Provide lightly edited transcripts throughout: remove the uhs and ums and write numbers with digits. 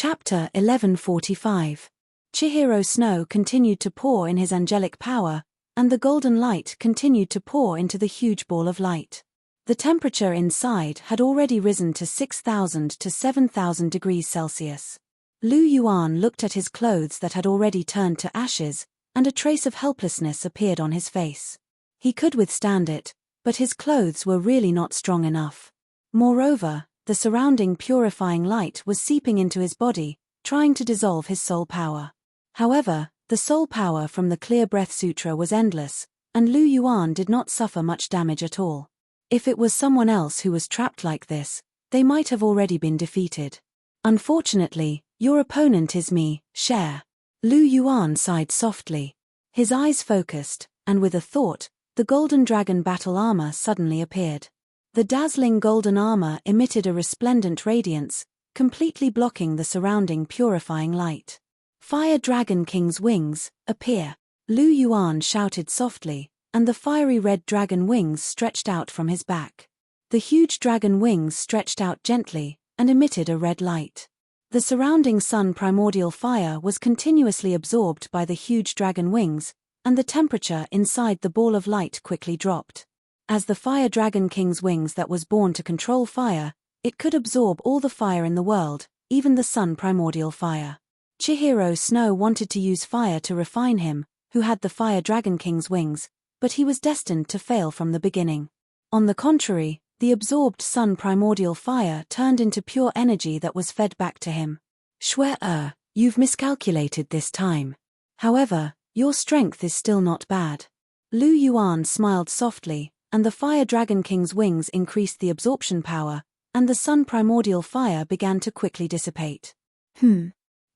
Chapter 1145. Chihiro Snow continued to pour in his angelic power, and the golden light continued to pour into the huge ball of light. The temperature inside had already risen to 6,000 to 7,000 degrees Celsius. Lu Yuan looked at his clothes that had already turned to ashes, and a trace of helplessness appeared on his face. He could withstand it, but his clothes were really not strong enough. Moreover, the surrounding purifying light was seeping into his body, trying to dissolve his soul power. However, the soul power from the Clear Breath Sutra was endless, and Lu Yuan did not suffer much damage at all. If it was someone else who was trapped like this, they might have already been defeated. Unfortunately, your opponent is me, Cher. Lu Yuan sighed softly. His eyes focused, and with a thought, the golden dragon battle armor suddenly appeared. The dazzling golden armor emitted a resplendent radiance, completely blocking the surrounding purifying light. Fire Dragon King's wings, appear! Lu Yuan shouted softly, and the fiery red dragon wings stretched out from his back. The huge dragon wings stretched out gently, and emitted a red light. The surrounding sun primordial fire was continuously absorbed by the huge dragon wings, and the temperature inside the ball of light quickly dropped. As the Fire Dragon King's wings that was born to control fire, it could absorb all the fire in the world, even the sun primordial fire. Chihiro Snow wanted to use fire to refine him, who had the Fire Dragon King's wings, but he was destined to fail from the beginning. On the contrary, the absorbed sun primordial fire turned into pure energy that was fed back to him. Shui, you've miscalculated this time. However, your strength is still not bad. Lu Yuan smiled softly, and the Fire Dragon King's wings increased the absorption power, and the sun primordial fire began to quickly dissipate.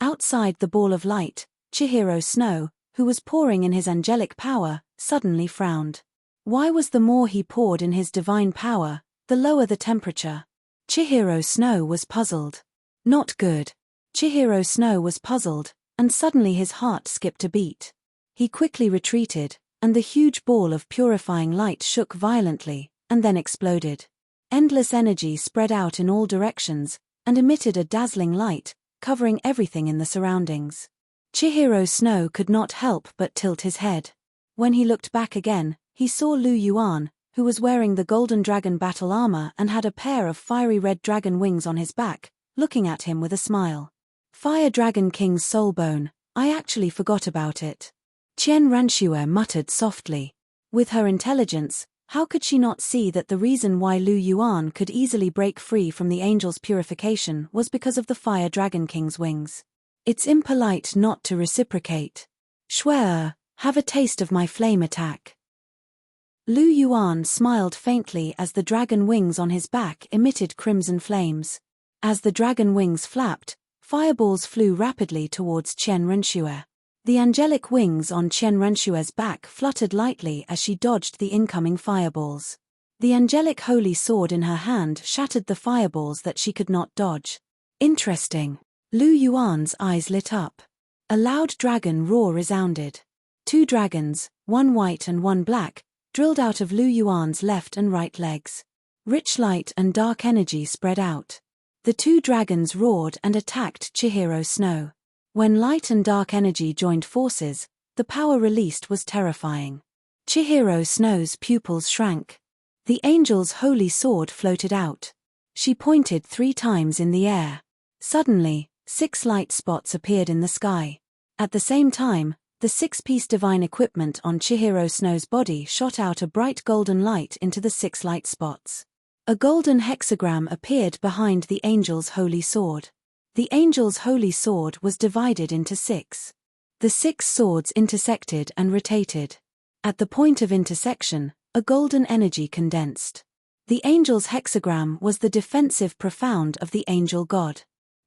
Outside the ball of light, Chihiro Snow, who was pouring in his angelic power, suddenly frowned. Why was the more he poured in his divine power, the lower the temperature? Chihiro Snow was puzzled. Not good. Chihiro Snow was puzzled, and suddenly his heart skipped a beat. He quickly retreated, and the huge ball of purifying light shook violently, and then exploded. Endless energy spread out in all directions, and emitted a dazzling light, covering everything in the surroundings. Chihiro Snow could not help but tilt his head. When he looked back again, he saw Lu Yuan, who was wearing the golden dragon battle armor and had a pair of fiery red dragon wings on his back, looking at him with a smile. Fire Dragon King's soul bone, I actually forgot about it. Qian Ranxue muttered softly. With her intelligence, how could she not see that the reason why Lu Yuan could easily break free from the angel's purification was because of the Fire Dragon King's wings? It's impolite not to reciprocate. Shui, have a taste of my flame attack. Lu Yuan smiled faintly as the dragon wings on his back emitted crimson flames. As the dragon wings flapped, fireballs flew rapidly towards Qian Ranxue. The angelic wings on Qian Ranxue's back fluttered lightly as she dodged the incoming fireballs. The angelic holy sword in her hand shattered the fireballs that she could not dodge. Interesting. Lu Yuan's eyes lit up. A loud dragon roar resounded. Two dragons, one white and one black, drilled out of Lu Yuan's left and right legs. Rich light and dark energy spread out. The two dragons roared and attacked Chihiro Snow. When light and dark energy joined forces, the power released was terrifying. Chihiro Snow's pupils shrank. The angel's holy sword floated out. She pointed 3 times in the air. Suddenly, 6 light spots appeared in the sky. At the same time, the 6-piece divine equipment on Chihiro Snow's body shot out a bright golden light into the 6 light spots. A golden hexagram appeared behind the angel's holy sword. The angel's holy sword was divided into 6. The 6 swords intersected and rotated. At the point of intersection, a golden energy condensed. The angel's hexagram was the defensive profound of the angel god.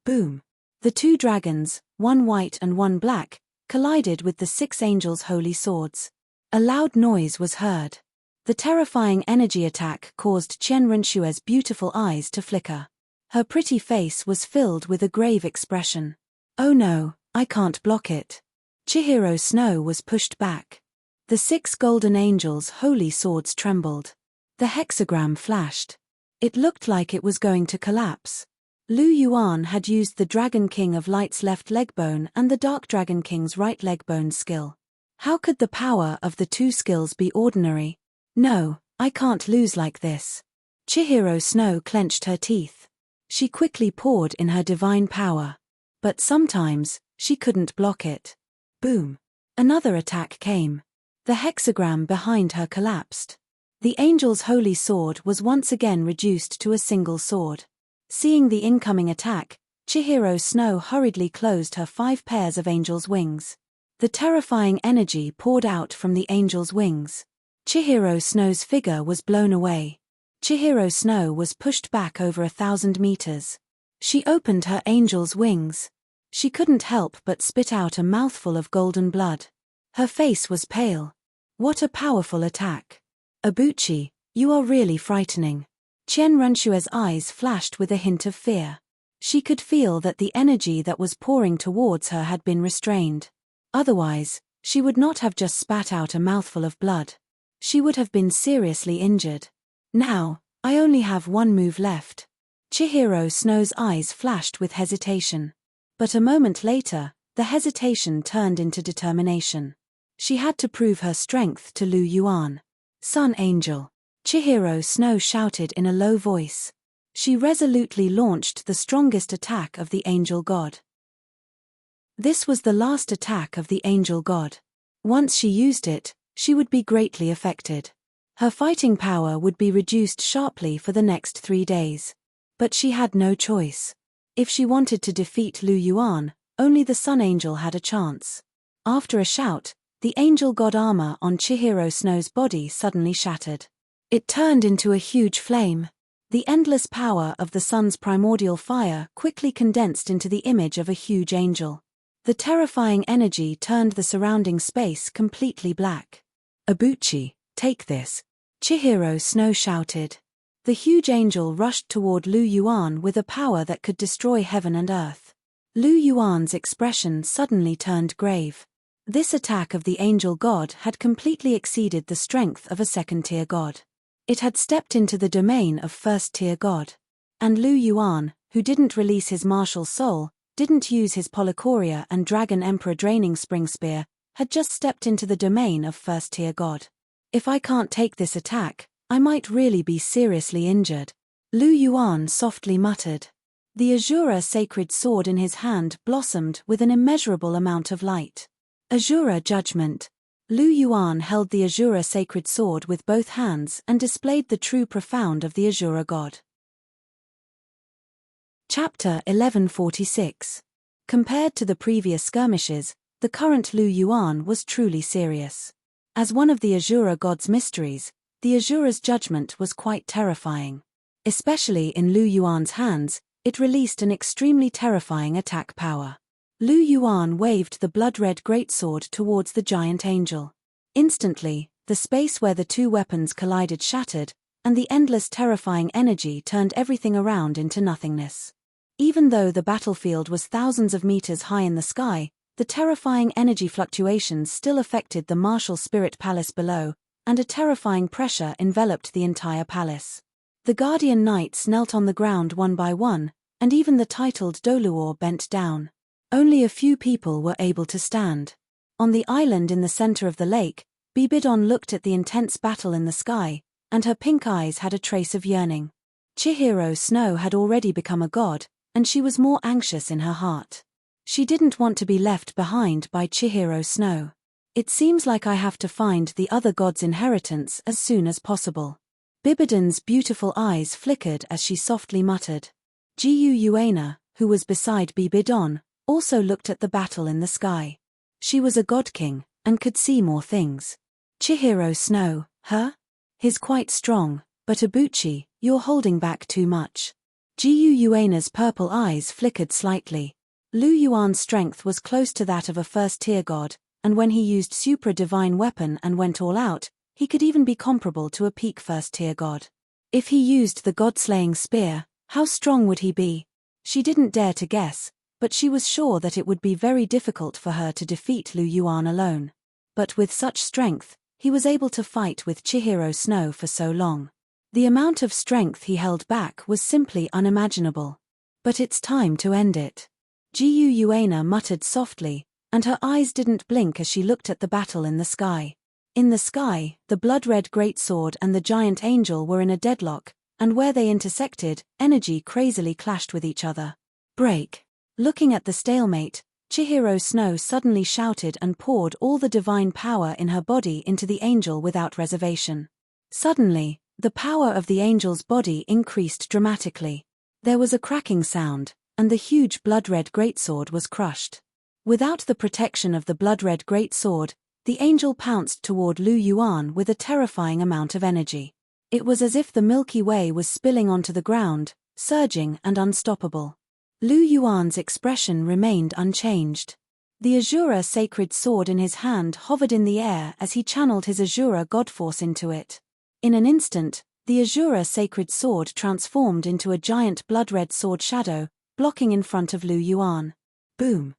Boom! The 2 dragons, one white and one black, collided with the 6 angels' holy swords. A loud noise was heard. The terrifying energy attack caused Qian Ranxue's beautiful eyes to flicker. Her pretty face was filled with a grave expression. Oh no, I can't block it. Chihiro Snow was pushed back. The 6 golden angels' holy swords trembled. The hexagram flashed. It looked like it was going to collapse. Lu Yuan had used the Dragon King of Light's left leg bone and the Dark Dragon King's right leg bone skill. How could the power of the two skills be ordinary? No, I can't lose like this. Chihiro Snow clenched her teeth. She quickly poured in her divine power. But sometimes, she couldn't block it. Boom! Another attack came. The hexagram behind her collapsed. The angel's holy sword was once again reduced to a single sword. Seeing the incoming attack, Chihiro Snow hurriedly closed her 5 pairs of angel's wings. The terrifying energy poured out from the angel's wings. Chihiro Snow's figure was blown away. Chihiro Snow was pushed back over 1,000 meters. She opened her angel's wings. She couldn't help but spit out a mouthful of golden blood. Her face was pale. What a powerful attack. Abuchi, you are really frightening. Qian Renshue's eyes flashed with a hint of fear. She could feel that the energy that was pouring towards her had been restrained. Otherwise, she would not have just spat out a mouthful of blood. She would have been seriously injured. Now, I only have one move left. Chihiro Snow's eyes flashed with hesitation. But a moment later, the hesitation turned into determination. She had to prove her strength to Lu Yuan. Sun Angel. Chihiro Snow shouted in a low voice. She resolutely launched the strongest attack of the angel god. This was the last attack of the angel god. Once she used it, she would be greatly affected. Her fighting power would be reduced sharply for the next 3 days. But she had no choice. If she wanted to defeat Lu Yuan, only the Sun Angel had a chance. After a shout, the angel god armor on Chihiro Snow's body suddenly shattered. It turned into a huge flame. The endless power of the sun's primordial fire quickly condensed into the image of a huge angel. The terrifying energy turned the surrounding space completely black. Abuchi, take this. Chihiro Snow shouted. The huge angel rushed toward Lu Yuan with a power that could destroy heaven and earth. Lu Yuan's expression suddenly turned grave. This attack of the angel god had completely exceeded the strength of a second-tier god. It had stepped into the domain of first-tier god. And Lu Yuan, who didn't release his martial soul, didn't use his Polychoria and Dragon Emperor Draining Spring Spear, had just stepped into the domain of first-tier god. If I can't take this attack, I might really be seriously injured. Lu Yuan softly muttered. The Azura sacred sword in his hand blossomed with an immeasurable amount of light. Azura Judgment. Lu Yuan held the Azura sacred sword with both hands and displayed the true profound of the Azura god. Chapter 1146. Compared to the previous skirmishes, the current Lu Yuan was truly serious. As one of the Azura god's mysteries, the Azura's judgment was quite terrifying. Especially in Lu Yuan's hands, it released an extremely terrifying attack power. Lu Yuan waved the blood-red greatsword towards the giant angel. Instantly, the space where the two weapons collided shattered, and the endless terrifying energy turned everything around into nothingness. Even though the battlefield was thousands of meters high in the sky, the terrifying energy fluctuations still affected the martial spirit palace below, and a terrifying pressure enveloped the entire palace. The guardian knights knelt on the ground one by one, and even the titled Douluo bent down. Only a few people were able to stand. On the island in the center of the lake, Bibidon looked at the intense battle in the sky, and her pink eyes had a trace of yearning. Chihiro Snow had already become a god, and she was more anxious in her heart. She didn't want to be left behind by Chihiro Snow. It seems like I have to find the other god's inheritance as soon as possible. Bibidon's beautiful eyes flickered as she softly muttered. Jiu Yuena, who was beside Bibidon, also looked at the battle in the sky. She was a Godking, and could see more things. Chihiro Snow, huh? He's quite strong, but Abuchi, you're holding back too much. Jiu Yuena's purple eyes flickered slightly. Lu Yuan's strength was close to that of a first-tier god, and when he used supra-divine weapon and went all out, he could even be comparable to a peak first-tier god. If he used the god-slaying spear, how strong would he be? She didn't dare to guess, but she was sure that it would be very difficult for her to defeat Lu Yuan alone. But with such strength, he was able to fight with Chihiro Snow for so long. The amount of strength he held back was simply unimaginable. But it's time to end it. Yuana muttered softly, and her eyes didn't blink as she looked at the battle in the sky. In the sky, the blood-red greatsword and the giant angel were in a deadlock, and where they intersected, energy crazily clashed with each other. Break! Looking at the stalemate, Chihiro Snow suddenly shouted and poured all the divine power in her body into the angel without reservation. Suddenly, the power of the angel's body increased dramatically. There was a cracking sound, and the huge blood-red greatsword was crushed. Without the protection of the blood-red greatsword, the angel pounced toward Lu Yuan with a terrifying amount of energy. It was as if the Milky Way was spilling onto the ground, surging and unstoppable. Lu Yuan's expression remained unchanged. The Azura sacred sword in his hand hovered in the air as he channeled his Azura godforce into it. In an instant, the Azura sacred sword transformed into a giant blood-red sword shadow, blocking in front of Lu Yuan. Boom!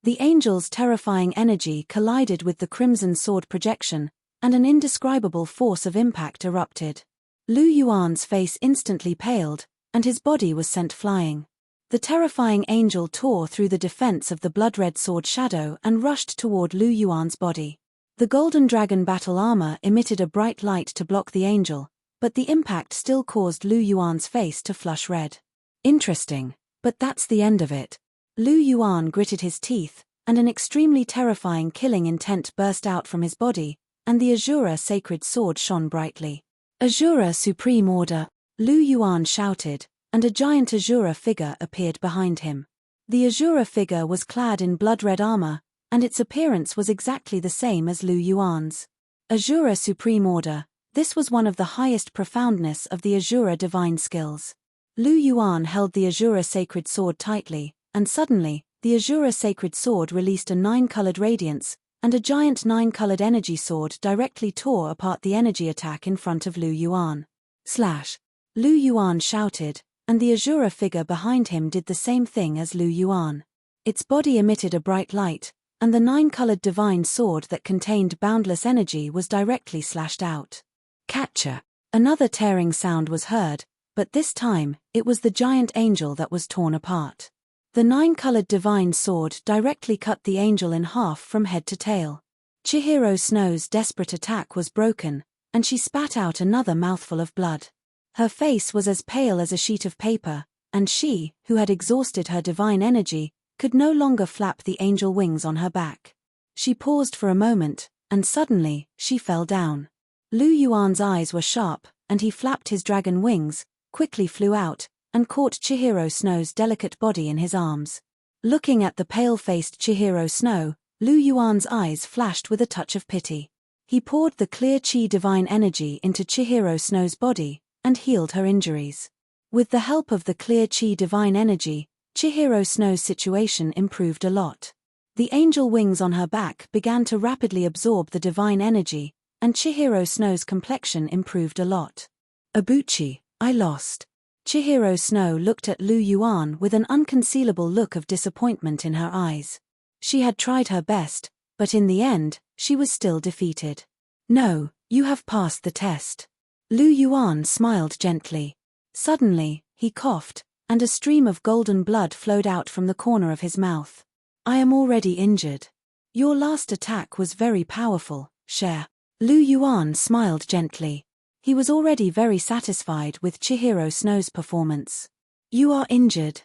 The angel's terrifying energy collided with the crimson sword projection, and an indescribable force of impact erupted. Lu Yuan's face instantly paled, and his body was sent flying. The terrifying angel tore through the defense of the blood-red sword shadow and rushed toward Lu Yuan's body. The golden dragon battle armor emitted a bright light to block the angel, but the impact still caused Lu Yuan's face to flush red. Interesting, but that's the end of it. Lu Yuan gritted his teeth, and an extremely terrifying killing intent burst out from his body, and the Azura sacred sword shone brightly. Azura Supreme Order, Lu Yuan shouted, and a giant Azura figure appeared behind him. The Azura figure was clad in blood-red armor, and its appearance was exactly the same as Lu Yuan's. Azura Supreme Order, this was one of the highest profoundness of the Azura divine skills. Lu Yuan held the Azura sacred sword tightly, and suddenly, the Azura sacred sword released a 9-colored radiance, and a giant 9-colored energy sword directly tore apart the energy attack in front of Lu Yuan. Slash! Lu Yuan shouted, and the Azura figure behind him did the same thing as Lu Yuan. Its body emitted a bright light, and the 9-colored divine sword that contained boundless energy was directly slashed out. Catcher! Another tearing sound was heard, but this time, it was the giant angel that was torn apart. The 9-colored divine sword directly cut the angel in half from head to tail. Chihiro Snow's desperate attack was broken, and she spat out another mouthful of blood. Her face was as pale as a sheet of paper, and she, who had exhausted her divine energy, could no longer flap the angel wings on her back. She paused for a moment, and suddenly, she fell down. Lu Yuan's eyes were sharp, and he flapped his dragon wings, quickly flew out, and caught Chihiro Snow's delicate body in his arms. Looking at the pale-faced Chihiro Snow, Lu Yuan's eyes flashed with a touch of pity. He poured the clear chi divine energy into Chihiro Snow's body, and healed her injuries. With the help of the clear chi divine energy, Chihiro Snow's situation improved a lot. The angel wings on her back began to rapidly absorb the divine energy, and Chihiro Snow's complexion improved a lot. Abuchi, I lost. Chihiro Snow looked at Lu Yuan with an unconcealable look of disappointment in her eyes. She had tried her best, but in the end, she was still defeated. No, you have passed the test. Lu Yuan smiled gently. Suddenly, he coughed, and a stream of golden blood flowed out from the corner of his mouth. I am already injured. Your last attack was very powerful, Cher. Lu Yuan smiled gently. He was already very satisfied with Chihiro Snow's performance. You are injured.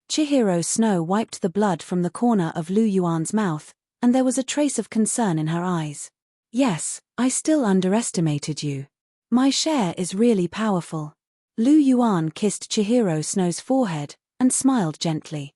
Chihiro Snow wiped the blood from the corner of Lu Yuan's mouth, and there was a trace of concern in her eyes. Yes, I still underestimated you. My Cher is really powerful. Lu Yuan kissed Chihiro Snow's forehead, and smiled gently.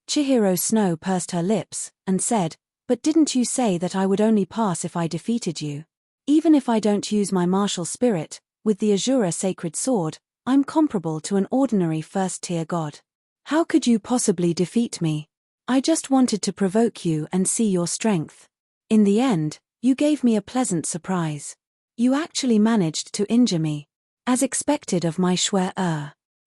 Chihiro Snow pursed her lips, and said, But didn't you say that I would only pass if I defeated you? Even if I don't use my martial spirit, with the Azura sacred sword, I'm comparable to an ordinary first-tier god. How could you possibly defeat me? I just wanted to provoke you and see your strength. In the end, you gave me a pleasant surprise. You actually managed to injure me. As expected of my Shui.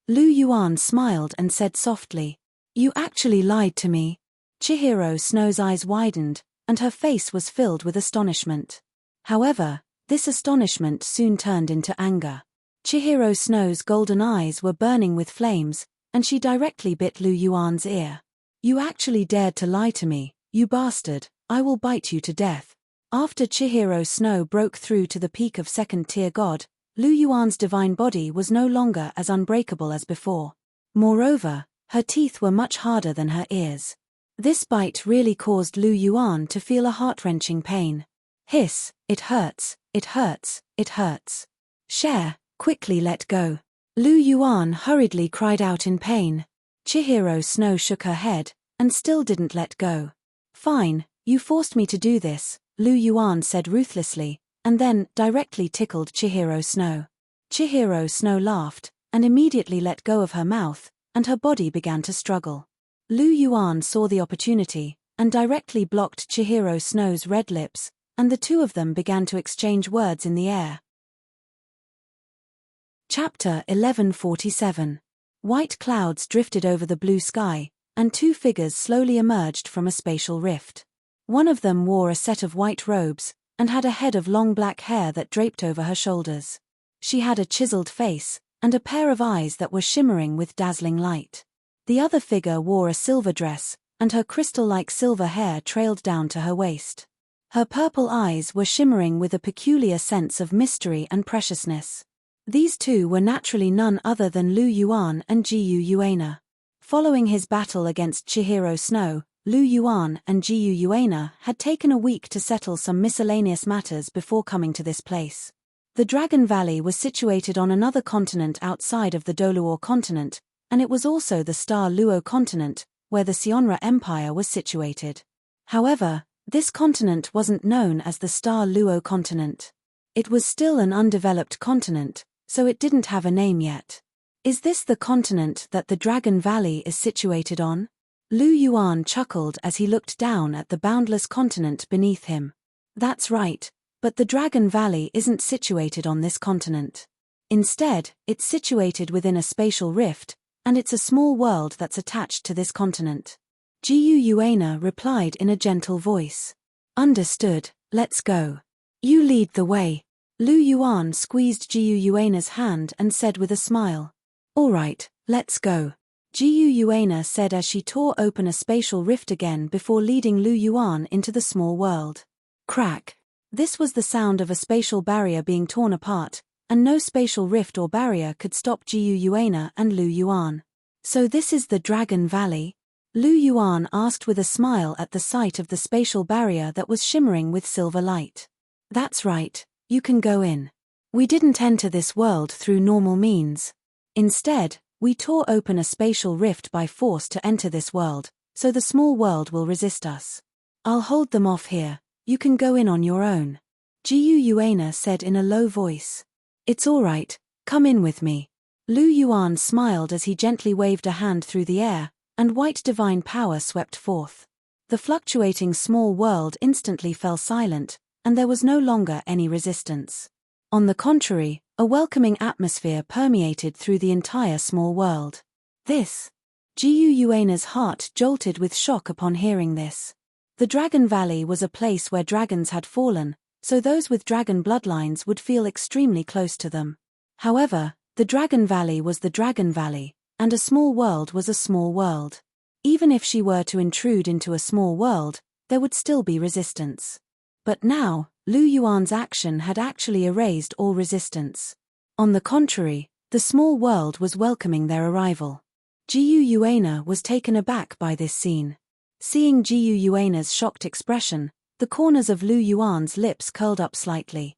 Lu Yuan smiled and said softly, You actually lied to me. Chihiro Snow's eyes widened, and her face was filled with astonishment. However, this astonishment soon turned into anger. Chihiro Snow's golden eyes were burning with flames, and she directly bit Lu Yuan's ear. "You actually dared to lie to me, you bastard, I will bite you to death." After Chihiro Snow broke through to the peak of second-tier god, Lu Yuan's divine body was no longer as unbreakable as before. Moreover, her teeth were much harder than her ears. This bite really caused Lu Yuan to feel a heart-wrenching pain. "Hiss, it hurts, it hurts, it hurts. Share, quickly let go." Lu Yuan hurriedly cried out in pain. Chihiro Snow shook her head, and still didn't let go. "Fine, you forced me to do this," Lu Yuan said ruthlessly, and then directly tickled Chihiro Snow. Chihiro Snow laughed, and immediately let go of her mouth, and her body began to struggle. Lu Yuan saw the opportunity, and directly blocked Chihiro Snow's red lips, and the two of them began to exchange words in the air. Chapter 1147. White clouds drifted over the blue sky, and two figures slowly emerged from a spatial rift. One of them wore a set of white robes, and had a head of long black hair that draped over her shoulders. She had a chiseled face, and a pair of eyes that were shimmering with dazzling light. The other figure wore a silver dress, and her crystal-like silver hair trailed down to her waist. Her purple eyes were shimmering with a peculiar sense of mystery and preciousness. These two were naturally none other than Lu Yuan and Jiyu Yuana. Following his battle against Chihiro Snow, Lu Yuan and Jiyu Yuana had taken a week to settle some miscellaneous matters before coming to this place. The Dragon Valley was situated on another continent outside of the Douluo continent, and it was also the Star Luo continent, where the Sionra Empire was situated. However, this continent wasn't known as the Star Luo continent. It was still an undeveloped continent, so it didn't have a name yet. "Is this the continent that the Dragon Valley is situated on?" Lu Yuan chuckled as he looked down at the boundless continent beneath him. "That's right, but the Dragon Valley isn't situated on this continent. Instead, it's situated within a spatial rift, and it's a small world that's attached to this continent." Jiyu Yuana replied in a gentle voice. "Understood, let's go. You lead the way." Lu Yuan squeezed Jiyu Yuana's hand and said with a smile. "All right, let's go." Jiyu Yuana said as she tore open a spatial rift again before leading Lu Yuan into the small world. Crack. This was the sound of a spatial barrier being torn apart, and no spatial rift or barrier could stop Jiyu Yuana and Lu Yuan. "So this is the Dragon Valley?" Lu Yuan asked with a smile at the sight of the spatial barrier that was shimmering with silver light. "That's right, you can go in. We didn't enter this world through normal means. Instead, we tore open a spatial rift by force to enter this world, so the small world will resist us. I'll hold them off here, you can go in on your own." Jiyu Yuana said in a low voice. "It's all right, come in with me." Lu Yuan smiled as he gently waved a hand through the air, and white divine power swept forth. The fluctuating small world instantly fell silent, and there was no longer any resistance. On the contrary, a welcoming atmosphere permeated through the entire small world. This. Jiyu Yuana's heart jolted with shock upon hearing this. The Dragon Valley was a place where dragons had fallen, so those with dragon bloodlines would feel extremely close to them. However, the Dragon Valley was the Dragon Valley, and a small world was a small world. Even if she were to intrude into a small world, there would still be resistance. But now, Lu Yuan's action had actually erased all resistance. On the contrary, the small world was welcoming their arrival. Jiyu Yuana was taken aback by this scene. Seeing Jiyu Yuana's shocked expression, the corners of Lu Yuan's lips curled up slightly.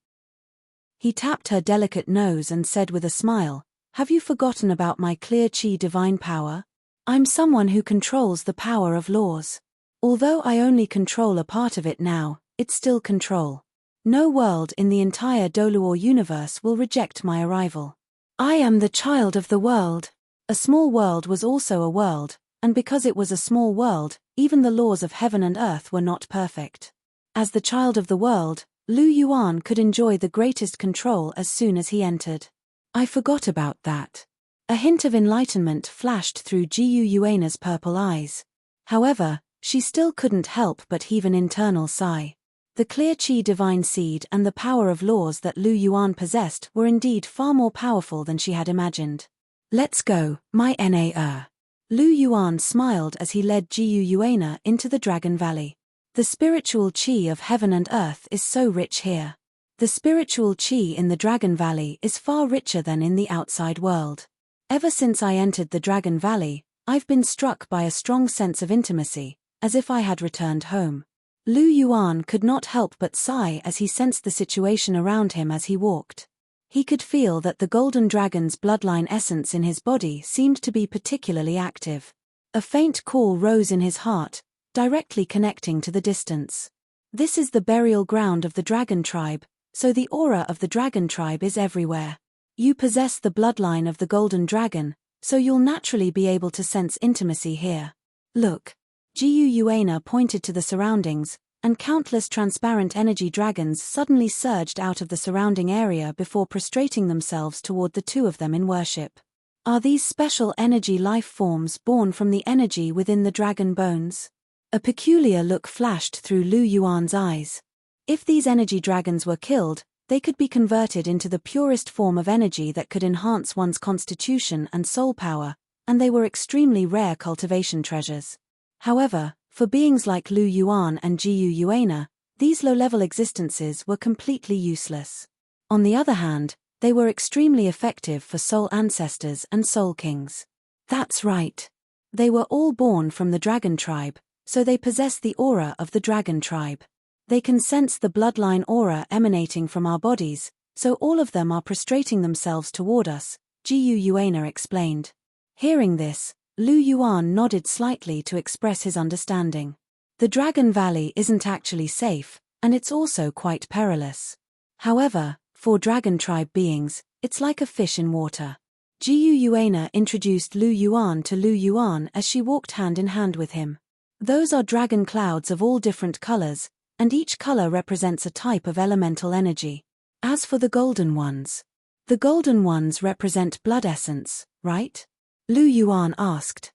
He tapped her delicate nose and said with a smile, "Have you forgotten about my clear chi divine power? I'm someone who controls the power of laws. Although I only control a part of it now, it's still control. No world in the entire Douluo universe will reject my arrival. I am the child of the world." A small world was also a world, and because it was a small world, even the laws of heaven and earth were not perfect. As the child of the world, Lu Yuan could enjoy the greatest control as soon as he entered. "I forgot about that." A hint of enlightenment flashed through Jiyu Yuana's purple eyes. However, she still couldn't help but heave an internal sigh. The clear chi divine seed and the power of laws that Lu Yuan possessed were indeed far more powerful than she had imagined. Let's go, my Na. Lu Yuan smiled as he led Jiyu Yuana into the Dragon Valley. The spiritual qi of heaven and earth is so rich here. The spiritual qi in the Dragon Valley is far richer than in the outside world. Ever since I entered the Dragon Valley, I've been struck by a strong sense of intimacy, as if I had returned home. Lu Yuan could not help but sigh as he sensed the situation around him as he walked. He could feel that the golden dragon's bloodline essence in his body seemed to be particularly active. A faint call rose in his heart, directly connecting to the distance. This is the burial ground of the dragon tribe, so the aura of the dragon tribe is everywhere. You possess the bloodline of the golden dragon, so you'll naturally be able to sense intimacy here. Look. Jiyu Yuana pointed to the surroundings, and countless transparent energy dragons suddenly surged out of the surrounding area before prostrating themselves toward the two of them in worship. Are these special energy life forms born from the energy within the dragon bones? A peculiar look flashed through Lu Yuan's eyes. If these energy dragons were killed, they could be converted into the purest form of energy that could enhance one's constitution and soul power, and they were extremely rare cultivation treasures. However, for beings like Lu Yuan and Jiyu Yuana, these low-level existences were completely useless. On the other hand, they were extremely effective for soul ancestors and soul kings. That's right. They were all born from the dragon tribe, so they possess the aura of the dragon tribe. They can sense the bloodline aura emanating from our bodies, so all of them are prostrating themselves toward us, Jiyu Yuana explained. Hearing this, Lu Yuan nodded slightly to express his understanding. The Dragon Valley isn't actually safe, and it's also quite perilous. However, for dragon tribe beings, it's like a fish in water. Jiyu Yuana introduced Lu Yuan to Lu Yuan as she walked hand in hand with him. Those are dragon clouds of all different colors, and each color represents a type of elemental energy. As for the golden ones represent blood essence, right? Lu Yuan asked.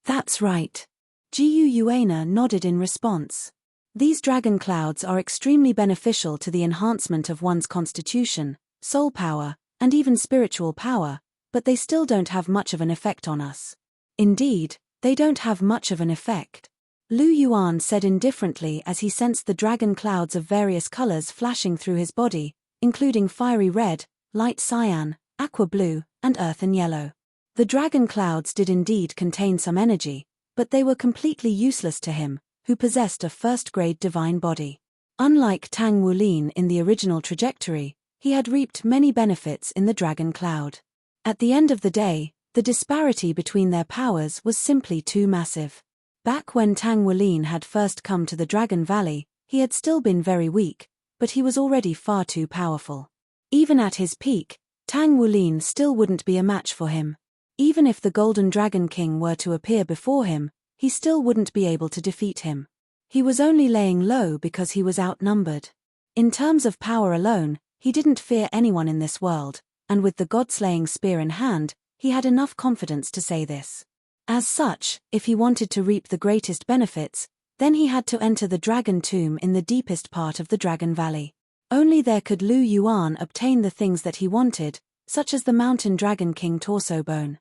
That's right. Jiyu Yuana nodded in response. These dragon clouds are extremely beneficial to the enhancement of one's constitution, soul power, and even spiritual power, but they still don't have much of an effect on us. Indeed, they don't have much of an effect. Lu Yuan said indifferently as he sensed the dragon clouds of various colors flashing through his body, including fiery red, light cyan, aqua blue, and earthen yellow. The dragon clouds did indeed contain some energy, but they were completely useless to him, who possessed a first-grade divine body. Unlike Tang Wulin in the original trajectory, he had reaped many benefits in the dragon cloud. At the end of the day, the disparity between their powers was simply too massive. Back when Tang Wulin had first come to the Dragon Valley, he had still been very weak, but he was already far too powerful. Even at his peak, Tang Wulin still wouldn't be a match for him. Even if the Golden Dragon King were to appear before him, he still wouldn't be able to defeat him. He was only laying low because he was outnumbered. In terms of power alone, he didn't fear anyone in this world, and with the god-slaying spear in hand, he had enough confidence to say this. As such, if he wanted to reap the greatest benefits, then he had to enter the dragon tomb in the deepest part of the Dragon Valley. Only there could Lu Yuan obtain the things that he wanted, such as the Mountain Dragon King torso bone.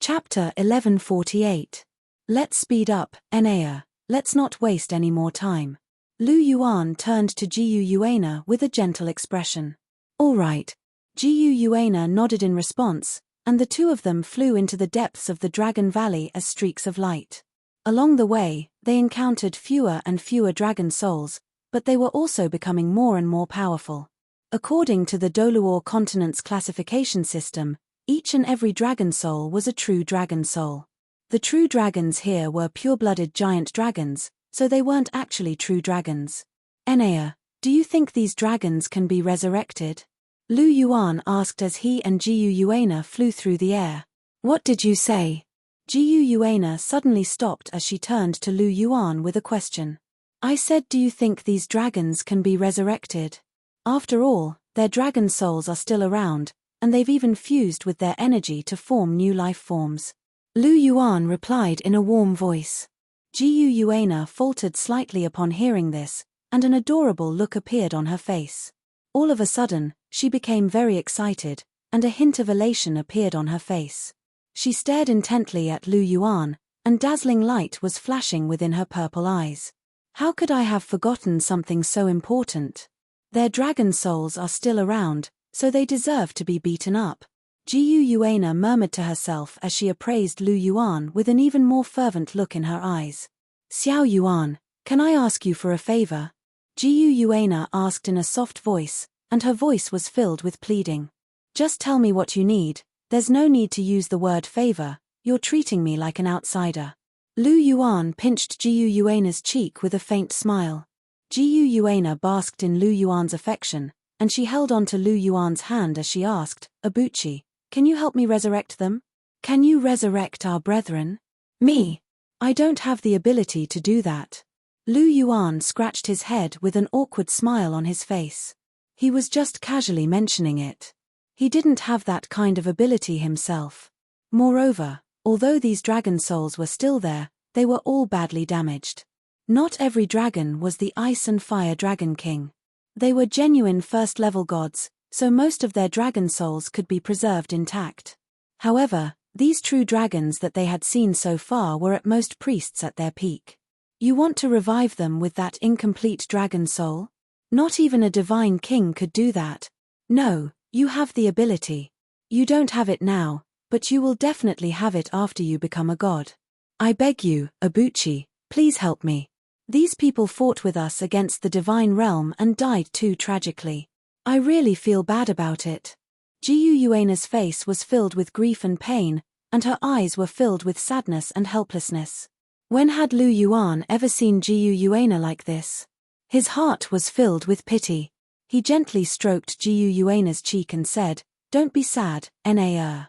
Chapter 1148. Let's speed up, Enea. Let's not waste any more time. Lu Yuan turned to Jiyu Yuana with a gentle expression. All right. Jiyu Yuana nodded in response, and the two of them flew into the depths of the Dragon Valley as streaks of light. Along the way, they encountered fewer and fewer dragon souls, but they were also becoming more and more powerful. According to the Douluo continent's classification system, each and every dragon soul was a true dragon soul. The true dragons here were pure-blooded giant dragons, so they weren't actually true dragons. Enea, do you think these dragons can be resurrected? Lu Yuan asked as he and Jiyu Yuana flew through the air. What did you say? Jiyu Yuana suddenly stopped as she turned to Lu Yuan with a question. I said, do you think these dragons can be resurrected? After all, their dragon souls are still around, and they've even fused with their energy to form new life forms. Lu Yuan replied in a warm voice. Jiyu Yuana faltered slightly upon hearing this, and an adorable look appeared on her face. All of a sudden, she became very excited, and a hint of elation appeared on her face. She stared intently at Lu Yuan, and dazzling light was flashing within her purple eyes. How could I have forgotten something so important? Their dragon souls are still around, so they deserve to be beaten up. Jiu Yuana murmured to herself as she appraised Lu Yuan with an even more fervent look in her eyes. Xiao Yuan, can I ask you for a favor? Jiu Yuana asked in a soft voice, and her voice was filled with pleading. Just tell me what you need, there's no need to use the word favor, you're treating me like an outsider. Lu Yuan pinched Jiu Yuana's cheek with a faint smile. Jiu Yuana basked in Lu Yuan's affection, and she held on to Lu Yuan's hand as she asked, Abuchi, can you help me resurrect them? Can you resurrect our brethren? Me? I don't have the ability to do that. Lu Yuan scratched his head with an awkward smile on his face. He was just casually mentioning it. He didn't have that kind of ability himself. Moreover, although these dragon souls were still there, they were all badly damaged. Not every dragon was the Ice and Fire Dragon King. They were genuine first-level gods, so most of their dragon souls could be preserved intact. However, these true dragons that they had seen so far were at most priests at their peak. You want to revive them with that incomplete dragon soul? Not even a divine king could do that. No, you have the ability. You don't have it now, but you will definitely have it after you become a god. I beg you, Abuchi, please help me. These people fought with us against the divine realm and died too tragically. I really feel bad about it. Jiu Yuana's face was filled with grief and pain, and her eyes were filled with sadness and helplessness. When had Lu Yuan ever seen Jiu Yuana like this? His heart was filled with pity. He gently stroked Jiu Yuana's cheek and said, Don't be sad, Na.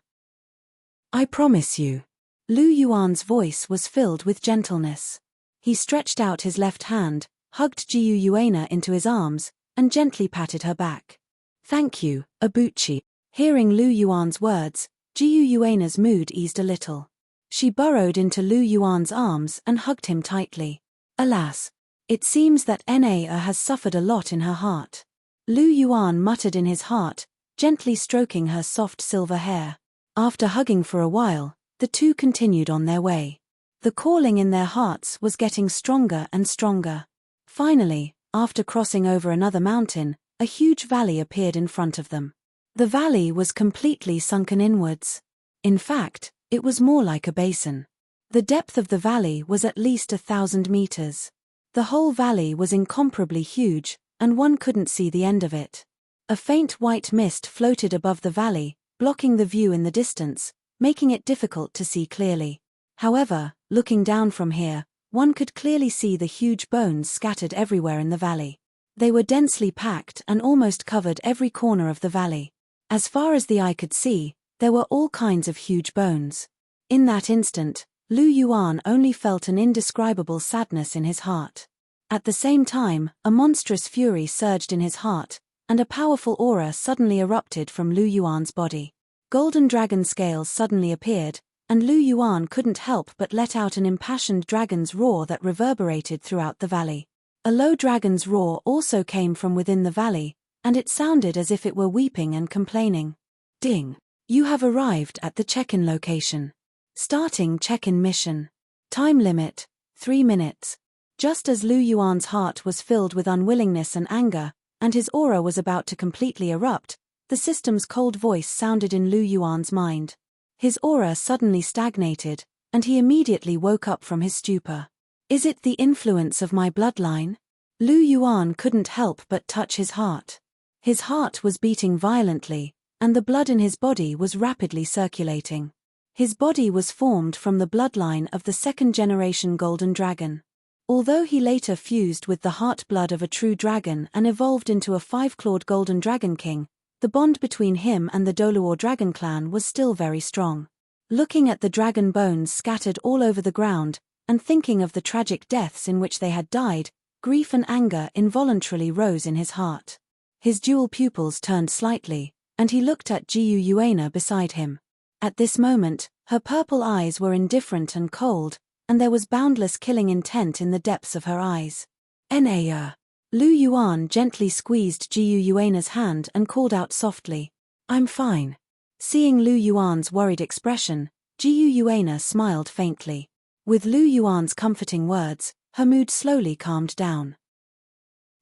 I promise you. Lu Yuan's voice was filled with gentleness. He stretched out his left hand, hugged Jiu Yuana into his arms, and gently patted her back. Thank you, Abuchi. Hearing Lu Yuan's words, Jiu Yuana's mood eased a little. She burrowed into Lu Yuan's arms and hugged him tightly. Alas! It seems that Na has suffered a lot in her heart. Lu Yuan muttered in his heart, gently stroking her soft silver hair. After hugging for a while, the two continued on their way. The calling in their hearts was getting stronger and stronger. Finally, after crossing over another mountain, a huge valley appeared in front of them. The valley was completely sunken inwards. In fact, it was more like a basin. The depth of the valley was at least 1,000 meters. The whole valley was incomparably huge, and one couldn't see the end of it. A faint white mist floated above the valley, blocking the view in the distance, making it difficult to see clearly. However, looking down from here, one could clearly see the huge bones scattered everywhere in the valley. They were densely packed and almost covered every corner of the valley. As far as the eye could see, there were all kinds of huge bones. In that instant, Lu Yuan only felt an indescribable sadness in his heart. At the same time, a monstrous fury surged in his heart, and a powerful aura suddenly erupted from Lu Yuan's body. Golden dragon scales suddenly appeared, and Lu Yuan couldn't help but let out an impassioned dragon's roar that reverberated throughout the valley. A low dragon's roar also came from within the valley, and it sounded as if it were weeping and complaining. Ding! You have arrived at the check-in location. Starting check-in mission. Time limit, 3 minutes. Just as Lu Yuan's heart was filled with unwillingness and anger, and his aura was about to completely erupt, the system's cold voice sounded in Lu Yuan's mind. His aura suddenly stagnated, and he immediately woke up from his stupor. Is it the influence of my bloodline? Lu Yuan couldn't help but touch his heart. His heart was beating violently, and the blood in his body was rapidly circulating. His body was formed from the bloodline of the second-generation golden dragon. Although he later fused with the heart blood of a true dragon and evolved into a 5-clawed golden dragon king, the bond between him and the Douluo dragon clan was still very strong. Looking at the dragon bones scattered all over the ground, and thinking of the tragic deaths in which they had died, grief and anger involuntarily rose in his heart. His jewel pupils turned slightly, and he looked at Jiu Yuana beside him. At this moment, her purple eyes were indifferent and cold, and there was boundless killing intent in the depths of her eyes. Enaya. Lu Yuan gently squeezed Jiu Yuana's hand and called out softly, I'm fine. Seeing Lu Yuan's worried expression, Jiyu Yuana smiled faintly. With Lu Yuan's comforting words, her mood slowly calmed down.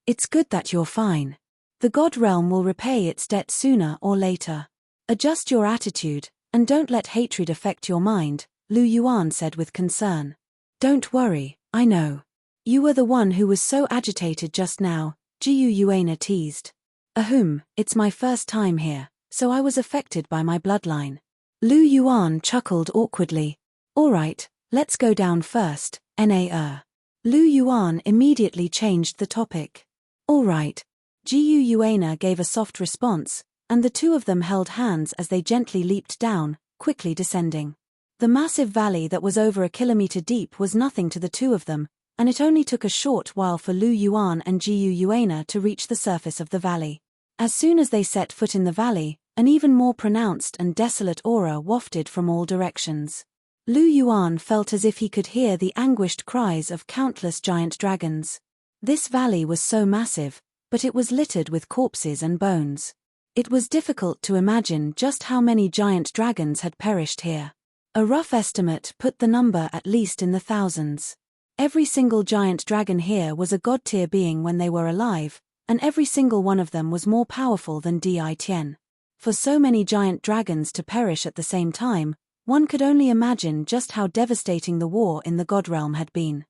It's good that you're fine. The God realm will repay its debt sooner or later. Adjust your attitude, and don't let hatred affect your mind, Lu Yuan said with concern. Don't worry, I know. You were the one who was so agitated just now, Jiyu Yuana teased. It's my first time here, so I was affected by my bloodline. Lu Yuan chuckled awkwardly. Alright, let's go down first, Na. Lu Yuan immediately changed the topic. Alright. Jiyu Yuana gave a soft response, and the two of them held hands as they gently leaped down, quickly descending. The massive valley that was over a kilometer deep was nothing to the two of them, and it only took a short while for Lu Yuan and Jiyu Yuana to reach the surface of the valley. As soon as they set foot in the valley, an even more pronounced and desolate aura wafted from all directions. Lu Yuan felt as if he could hear the anguished cries of countless giant dragons. This valley was so massive, but it was littered with corpses and bones. It was difficult to imagine just how many giant dragons had perished here. A rough estimate put the number at least in the thousands. Every single giant dragon here was a god-tier being when they were alive, and every single one of them was more powerful than Di Tian. For so many giant dragons to perish at the same time, one could only imagine just how devastating the war in the God realm had been.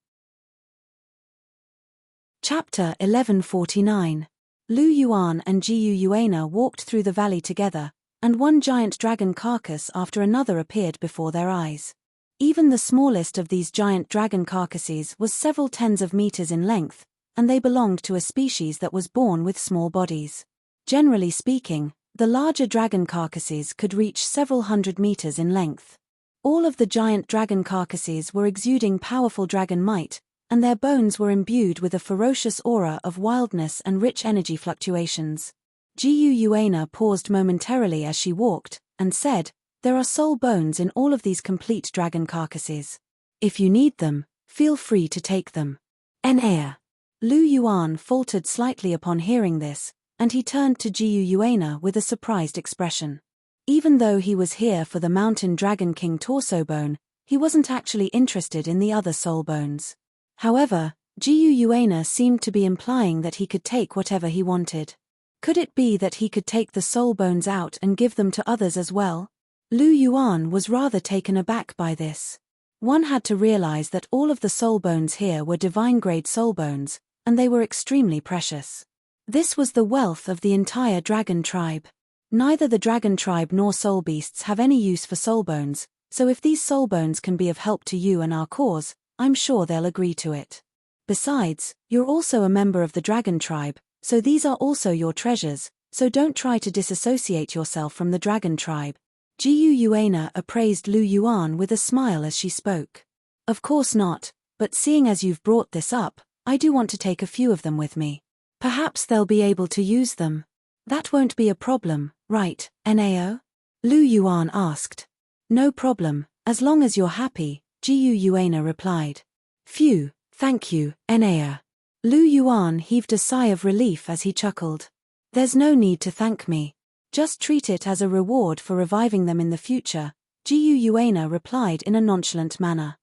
Chapter 1149. Lu Yuan and Jiyu Yuana walked through the valley together, and one giant dragon carcass after another appeared before their eyes. Even the smallest of these giant dragon carcasses was several tens of meters in length, and they belonged to a species that was born with small bodies. Generally speaking, the larger dragon carcasses could reach several hundred meters in length. All of the giant dragon carcasses were exuding powerful dragon might, and their bones were imbued with a ferocious aura of wildness and rich energy fluctuations. Jiyu Yuana paused momentarily as she walked, and said, "There are soul bones in all of these complete dragon carcasses. If you need them, feel free to take them." Na. Lu Yuan faltered slightly upon hearing this, and he turned to Jiyu Yuana with a surprised expression. Even though he was here for the Mountain Dragon King torso bone, he wasn't actually interested in the other soul bones. However, Jiyu Yuana seemed to be implying that he could take whatever he wanted. Could it be that he could take the soul bones out and give them to others as well? Lu Yuan was rather taken aback by this. One had to realize that all of the soul bones here were divine-grade soul bones, and they were extremely precious. This was the wealth of the entire dragon tribe. Neither the dragon tribe nor soul beasts have any use for soul bones, so if these soul bones can be of help to you and our cause, I'm sure they'll agree to it. Besides, you're also a member of the dragon tribe, so these are also your treasures, so don't try to disassociate yourself from the dragon tribe. Jiyu Yuana appraised Lu Yuan with a smile as she spoke. Of course not, but seeing as you've brought this up, I do want to take a few of them with me. Perhaps they'll be able to use them. That won't be a problem, right, Nao? Lu Yuan asked. No problem, as long as you're happy, Jiyu Yuana replied. Phew, thank you, Nao. Lu Yuan heaved a sigh of relief as he chuckled. There's no need to thank me. Just treat it as a reward for reviving them in the future, Jiyu Yuana replied in a nonchalant manner.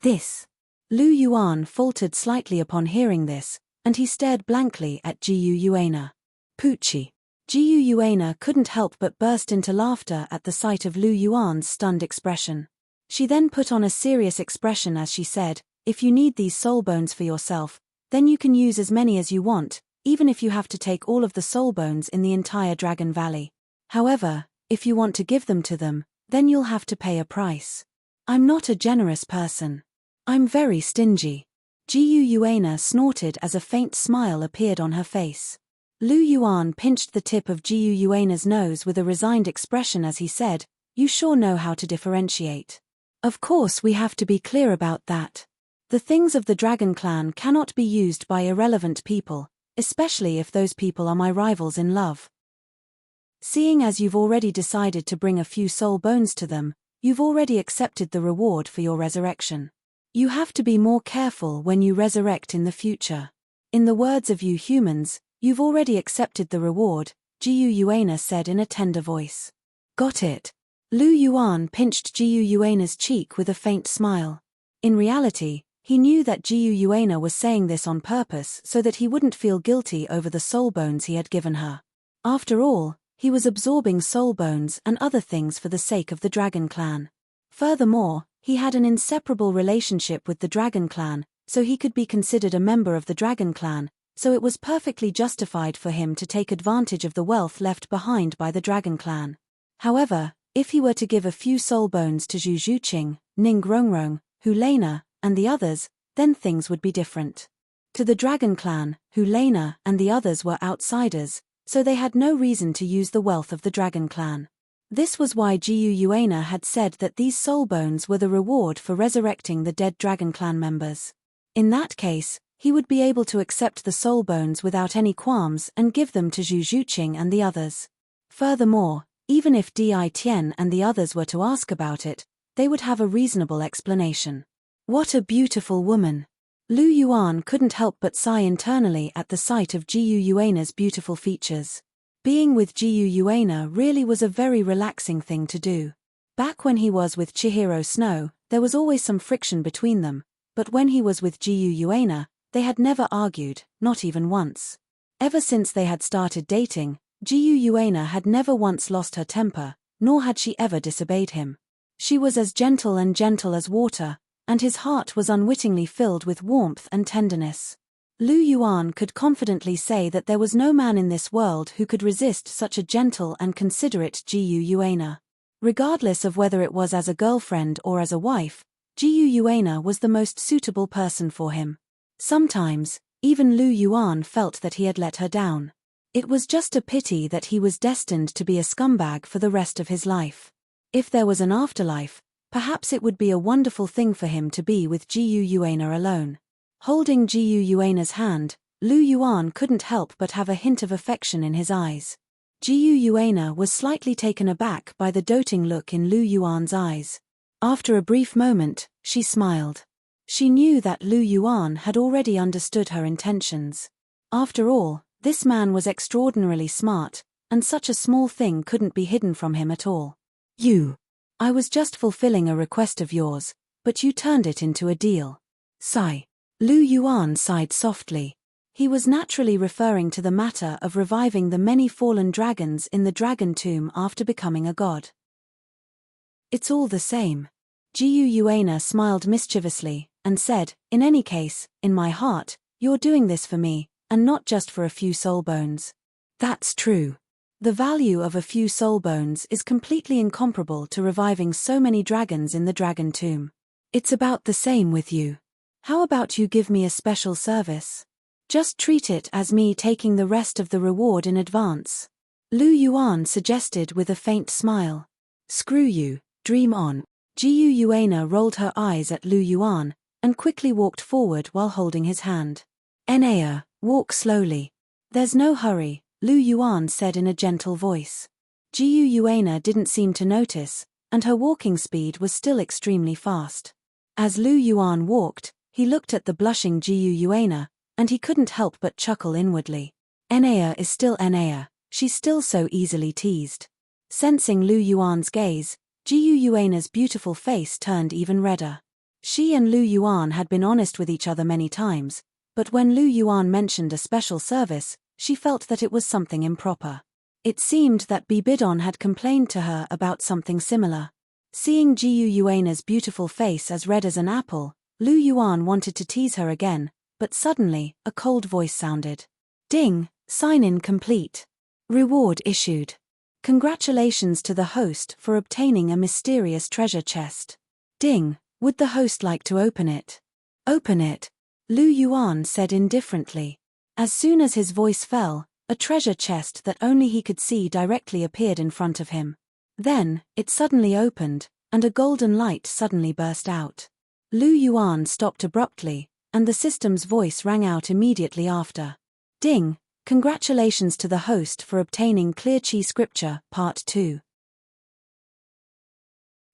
This. Lu Yuan faltered slightly upon hearing this, and he stared blankly at Jiyu Yuana. Poochie. Jiyu Yuana couldn't help but burst into laughter at the sight of Lu Yuan's stunned expression. She then put on a serious expression as she said, if you need these soul bones for yourself, then you can use as many as you want, even if you have to take all of the soul bones in the entire Dragon Valley. However, if you want to give them to them, then you'll have to pay a price. I'm not a generous person. I'm very stingy. Jiyu Yuana snorted as a faint smile appeared on her face. Lu Yuan pinched the tip of Jiyu Yuana's nose with a resigned expression as he said, you sure know how to differentiate. Of course we have to be clear about that. The things of the Dragon Clan cannot be used by irrelevant people, especially if those people are my rivals in love. Seeing as you've already decided to bring a few soul bones to them, you've already accepted the reward for your resurrection. You have to be more careful when you resurrect in the future. In the words of you humans, you've already accepted the reward, Jiyu Yuana said in a tender voice. Got it. Lu Yuan pinched Jiu Yuana's cheek with a faint smile. In reality, he knew that Jiu Yuana was saying this on purpose so that he wouldn't feel guilty over the soul bones he had given her. After all, he was absorbing soul bones and other things for the sake of the Dragon Clan. Furthermore, he had an inseparable relationship with the Dragon Clan, so he could be considered a member of the Dragon Clan, so it was perfectly justified for him to take advantage of the wealth left behind by the Dragon Clan. However, if he were to give a few soul bones to Zhu Zhuqing, Ning Rongrong, Hu Lena, and the others, then things would be different. To the Dragon Clan, Hu Lena and the others were outsiders, so they had no reason to use the wealth of the Dragon Clan. This was why Jiu Yuana had said that these soul bones were the reward for resurrecting the dead Dragon Clan members. In that case, he would be able to accept the soul bones without any qualms and give them to Zhu Zhuqing and the others. Furthermore, even if Di Tian and the others were to ask about it, they would have a reasonable explanation. What a beautiful woman! Lu Yuan couldn't help but sigh internally at the sight of Jiu Yuana's beautiful features. Being with Jiu Yuana really was a very relaxing thing to do. Back when he was with Chihiro Snow, there was always some friction between them, but when he was with Jiu Yuana, they had never argued, not even once. Ever since they had started dating, Jiu Yuana had never once lost her temper, nor had she ever disobeyed him. She was as gentle as water, and his heart was unwittingly filled with warmth and tenderness. Lu Yuan could confidently say that there was no man in this world who could resist such a gentle and considerate Jiu Yuana. Regardless of whether it was as a girlfriend or as a wife, Jiu Yuana was the most suitable person for him. Sometimes, even Lu Yuan felt that he had let her down. It was just a pity that he was destined to be a scumbag for the rest of his life. If there was an afterlife, perhaps it would be a wonderful thing for him to be with Jiu Yuana alone. Holding Jiu Yuana's hand, Lu Yuan couldn't help but have a hint of affection in his eyes. Jiu Yuana was slightly taken aback by the doting look in Lu Yuan's eyes. After a brief moment, she smiled. She knew that Lu Yuan had already understood her intentions. After all, this man was extraordinarily smart, and such a small thing couldn't be hidden from him at all. I was just fulfilling a request of yours, but you turned it into a deal. Sigh. Lu Yuan sighed softly. He was naturally referring to the matter of reviving the many fallen dragons in the dragon tomb after becoming a god. It's all the same. Jiu Yuana smiled mischievously, and said, in any case, in my heart, you're doing this for me, and not just for a few soul bones. That's true. The value of a few soul bones is completely incomparable to reviving so many dragons in the dragon tomb. It's about the same with you. How about you give me a special service? Just treat it as me taking the rest of the reward in advance. Lu Yuan suggested with a faint smile. Screw you, dream on. Jiu Yuana rolled her eyes at Lu Yuan, and quickly walked forward while holding his hand. Enea, walk slowly. There's no hurry, Lu Yuan said in a gentle voice. Jiu Yuana didn't seem to notice, and her walking speed was still extremely fast. As Lu Yuan walked, he looked at the blushing Jiu Yuana, and he couldn't help but chuckle inwardly. Enea is still Enea, she's still so easily teased. Sensing Lu Yuan's gaze, Jiu Yuana's beautiful face turned even redder. She and Lu Yuan had been honest with each other many times, but when Lu Yuan mentioned a special service, she felt that it was something improper. It seemed that Bibidon had complained to her about something similar. Seeing Jiu Yuana's beautiful face as red as an apple, Lu Yuan wanted to tease her again, but suddenly, a cold voice sounded. Ding, sign-in complete. Reward issued. Congratulations to the host for obtaining a mysterious treasure chest. Ding, would the host like to open it? Open it, Lu Yuan said indifferently. As soon as his voice fell, a treasure chest that only he could see directly appeared in front of him. Then, it suddenly opened, and a golden light suddenly burst out. Lu Yuan stopped abruptly, and the system's voice rang out immediately after. Ding, congratulations to the host for obtaining Clear Chi Scripture, Part 2.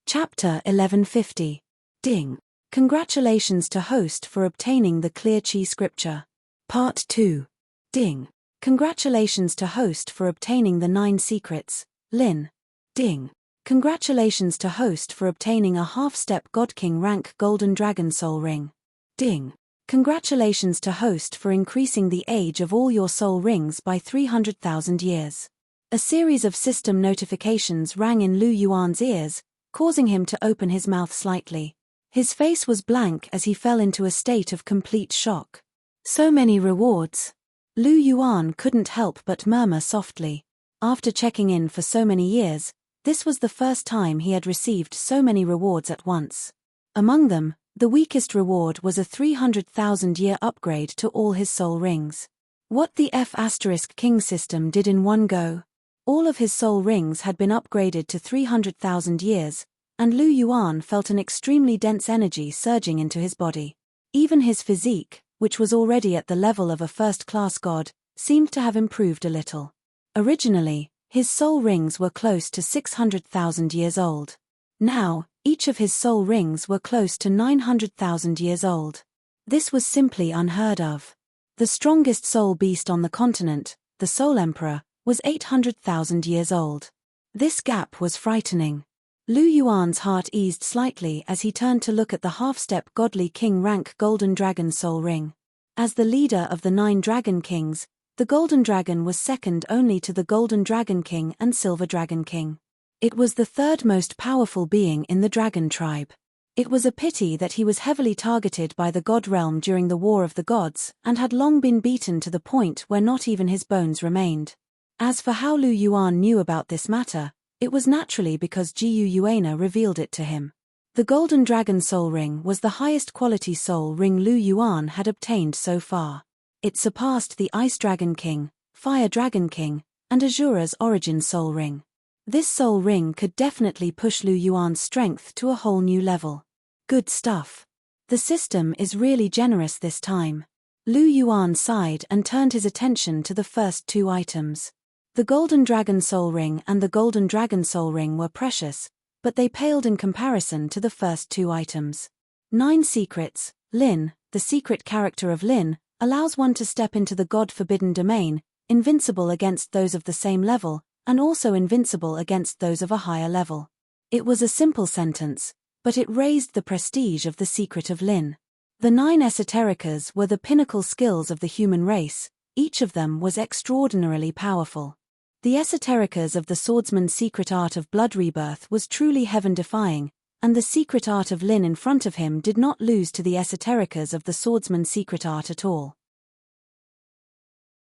Chapter 1150. Ding, congratulations to host for obtaining the Clear Chi Scripture. Part 2. Ding, congratulations to host for obtaining the 9 secrets, Lin. Ding. Congratulations to host for obtaining a half-step Godking rank Golden Dragon Soul Ring. Ding. Congratulations to host for increasing the age of all your soul rings by 300,000 years. A series of system notifications rang in Lu Yuan's ears, causing him to open his mouth slightly. His face was blank as he fell into a state of complete shock. So many rewards. Lu Yuan couldn't help but murmur softly. After checking in for so many years, this was the first time he had received so many rewards at once. Among them, the weakest reward was a 300,000-year upgrade to all his soul rings. What the F*King system did in one go. All of his soul rings had been upgraded to 300,000 years, and Lu Yuan felt an extremely dense energy surging into his body. Even his physique, which was already at the level of a first-class god, seemed to have improved a little. Originally, his soul rings were close to 600,000 years old. Now, each of his soul rings were close to 900,000 years old. This was simply unheard of. The strongest soul beast on the continent, the Soul Emperor, was 800,000 years old. This gap was frightening. Lu Yuan's heart eased slightly as he turned to look at the half-step Godly King rank Golden Dragon Soul Ring. As the leader of the 9 Dragon Kings, the Golden Dragon was second only to the Golden Dragon King and Silver Dragon King. It was the third most powerful being in the Dragon tribe. It was a pity that he was heavily targeted by the God realm during the War of the Gods and had long been beaten to the point where not even his bones remained. As for how Lu Yuan knew about this matter, it was naturally because Gu Yuana revealed it to him. The Golden Dragon Soul Ring was the highest quality soul ring Lu Yuan had obtained so far. It surpassed the Ice Dragon King, Fire Dragon King, and Azura's Origin Soul Ring. This soul ring could definitely push Lu Yuan's strength to a whole new level. Good stuff. The system is really generous this time. Lu Yuan sighed and turned his attention to the first 2 items. The Golden Dragon Soul Ring and the Golden Dragon Soul Ring were precious, but they paled in comparison to the first 2 items. 9 Secrets. Lin, the secret character of Lin, allows one to step into the God-forbidden domain, invincible against those of the same level, and also invincible against those of a higher level. It was a simple sentence, but it raised the prestige of the secret of Lin. The 9 esotericas were the pinnacle skills of the human race, each of them was extraordinarily powerful. The esotericas of the swordsman's secret art of blood rebirth was truly heaven-defying, and the secret art of Lin in front of him did not lose to the esotericas of the swordsman's secret art at all.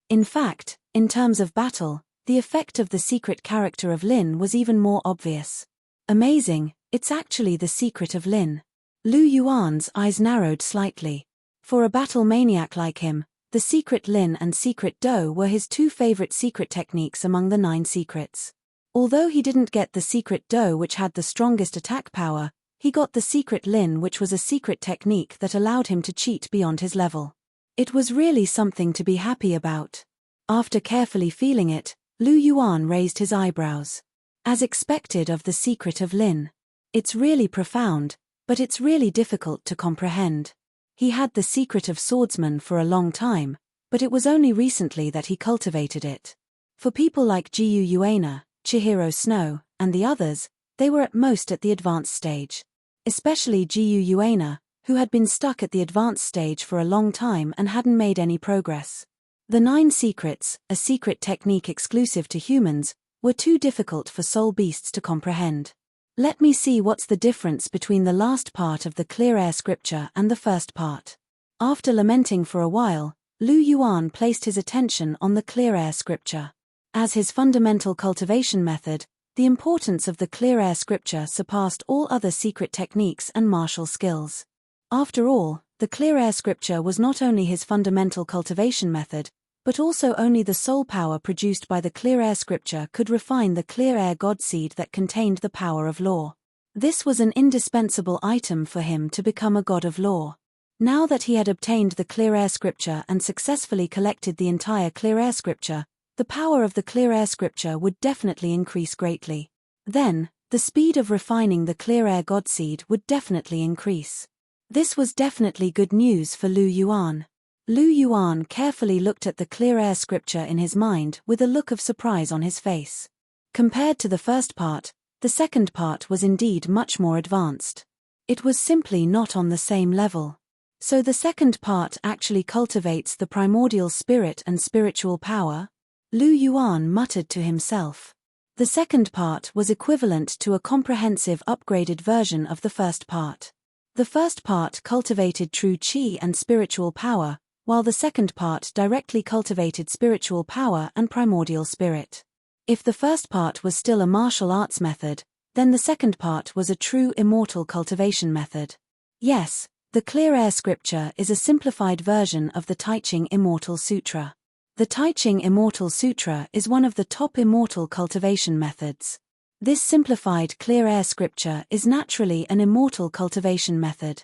In fact, in terms of battle, the effect of the secret character of Lin was even more obvious. Amazing, it's actually the secret of Lin. Lu Yuan's eyes narrowed slightly. For a battle maniac like him, the secret Lin and secret Do were his 2 favorite secret techniques among the 9 secrets. Although he didn't get the secret Do which had the strongest attack power, he got the secret Lin which was a secret technique that allowed him to cheat beyond his level. It was really something to be happy about. After carefully feeling it, Lu Yuan raised his eyebrows. As expected of the secret of Lin. It's really profound, but it's really difficult to comprehend. He had the secret of swordsman for a long time, but it was only recently that he cultivated it. For people like Gu Yuana, Chihiro Snow, and the others, they were at most at the advanced stage. Especially Gu Yuana, who had been stuck at the advanced stage for a long time and hadn't made any progress. The 9 secrets, a secret technique exclusive to humans, were too difficult for soul beasts to comprehend. Let me see what's the difference between the last part of the clear air scripture and the first part. After lamenting for a while, Lu Yuan placed his attention on the clear air scripture. As his fundamental cultivation method, the importance of the clear air scripture surpassed all other secret techniques and martial skills. After all, the clear air scripture was not only his fundamental cultivation method, but also only the soul power produced by the clear air scripture could refine the clear air god seed that contained the power of law. This was an indispensable item for him to become a god of law. Now that he had obtained the clear air scripture and successfully collected the entire clear air scripture, the power of the clear air scripture would definitely increase greatly. Then, the speed of refining the clear air god seed would definitely increase. This was definitely good news for Lu Yuan. Lu Yuan carefully looked at the clear air scripture in his mind with a look of surprise on his face. Compared to the first part, the second part was indeed much more advanced. It was simply not on the same level. So the second part actually cultivates the primordial spirit and spiritual power? Lu Yuan muttered to himself. The second part was equivalent to a comprehensive upgraded version of the first part. The first part cultivated true qi and spiritual power, while the second part directly cultivated spiritual power and primordial spirit. If the first part was still a martial arts method, then the second part was a true immortal cultivation method. Yes, the Clear Air Scripture is a simplified version of the Taiching Immortal Sutra. The Taiching Immortal Sutra is one of the top immortal cultivation methods. This simplified Clear Air Scripture is naturally an immortal cultivation method.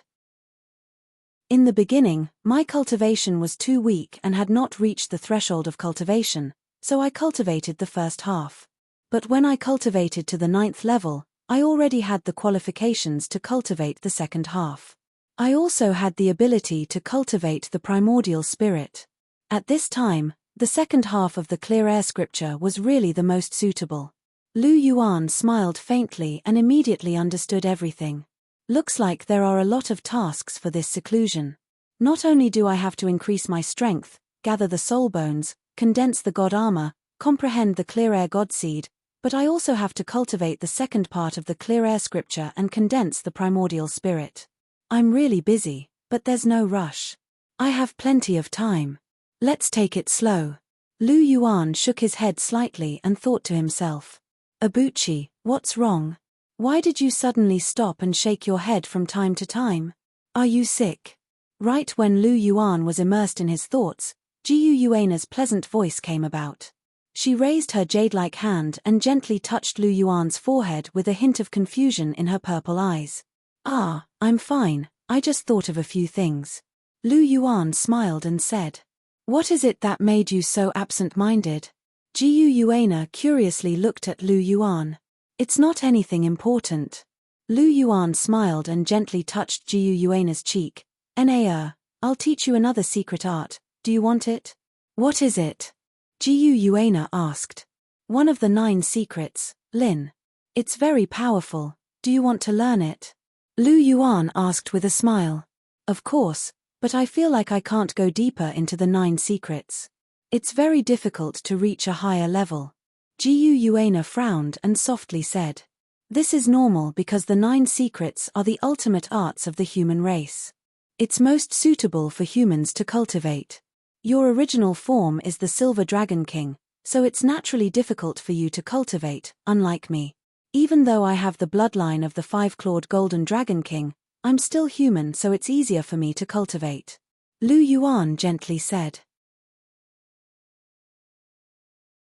In the beginning, my cultivation was too weak and had not reached the threshold of cultivation, so I cultivated the first half. But when I cultivated to the 9th level, I already had the qualifications to cultivate the second half. I also had the ability to cultivate the primordial spirit. At this time, the second half of the Clear Air Scripture was really the most suitable. Lu Yuan smiled faintly and immediately understood everything. Looks like there are a lot of tasks for this seclusion. Not only do I have to increase my strength, gather the soul bones, condense the god armor, comprehend the Clear Air God Seed, but I also have to cultivate the second part of the Clear Air Scripture and condense the primordial spirit. I'm really busy, but there's no rush. I have plenty of time. Let's take it slow. Lu Yuan shook his head slightly and thought to himself. Abuchi, what's wrong? Why did you suddenly stop and shake your head from time to time? Are you sick? Right when Lu Yuan was immersed in his thoughts, Jiyu Yuana's pleasant voice came about. She raised her jade-like hand and gently touched Lu Yuan's forehead with a hint of confusion in her purple eyes. Ah, I'm fine, I just thought of a few things. Lu Yuan smiled and said. What is it that made you so absent-minded? Jiyu Yuana curiously looked at Lu Yuan. It's not anything important. Lu Yuan smiled and gently touched Jiyu Yuana's cheek. I'll teach you another secret art, do you want it? What is it? Jiyu Yuana asked. One of the 9 secrets, Lin. It's very powerful, do you want to learn it? Lu Yuan asked with a smile. Of course, but I feel like I can't go deeper into the 9 secrets. It's very difficult to reach a higher level. Jiyu Yuana frowned and softly said. This is normal because the 9 secrets are the ultimate arts of the human race. It's most suitable for humans to cultivate. Your original form is the Silver Dragon King, so it's naturally difficult for you to cultivate, unlike me. Even though I have the bloodline of the 5-clawed Golden Dragon King, I'm still human, so it's easier for me to cultivate. Lu Yuan gently said.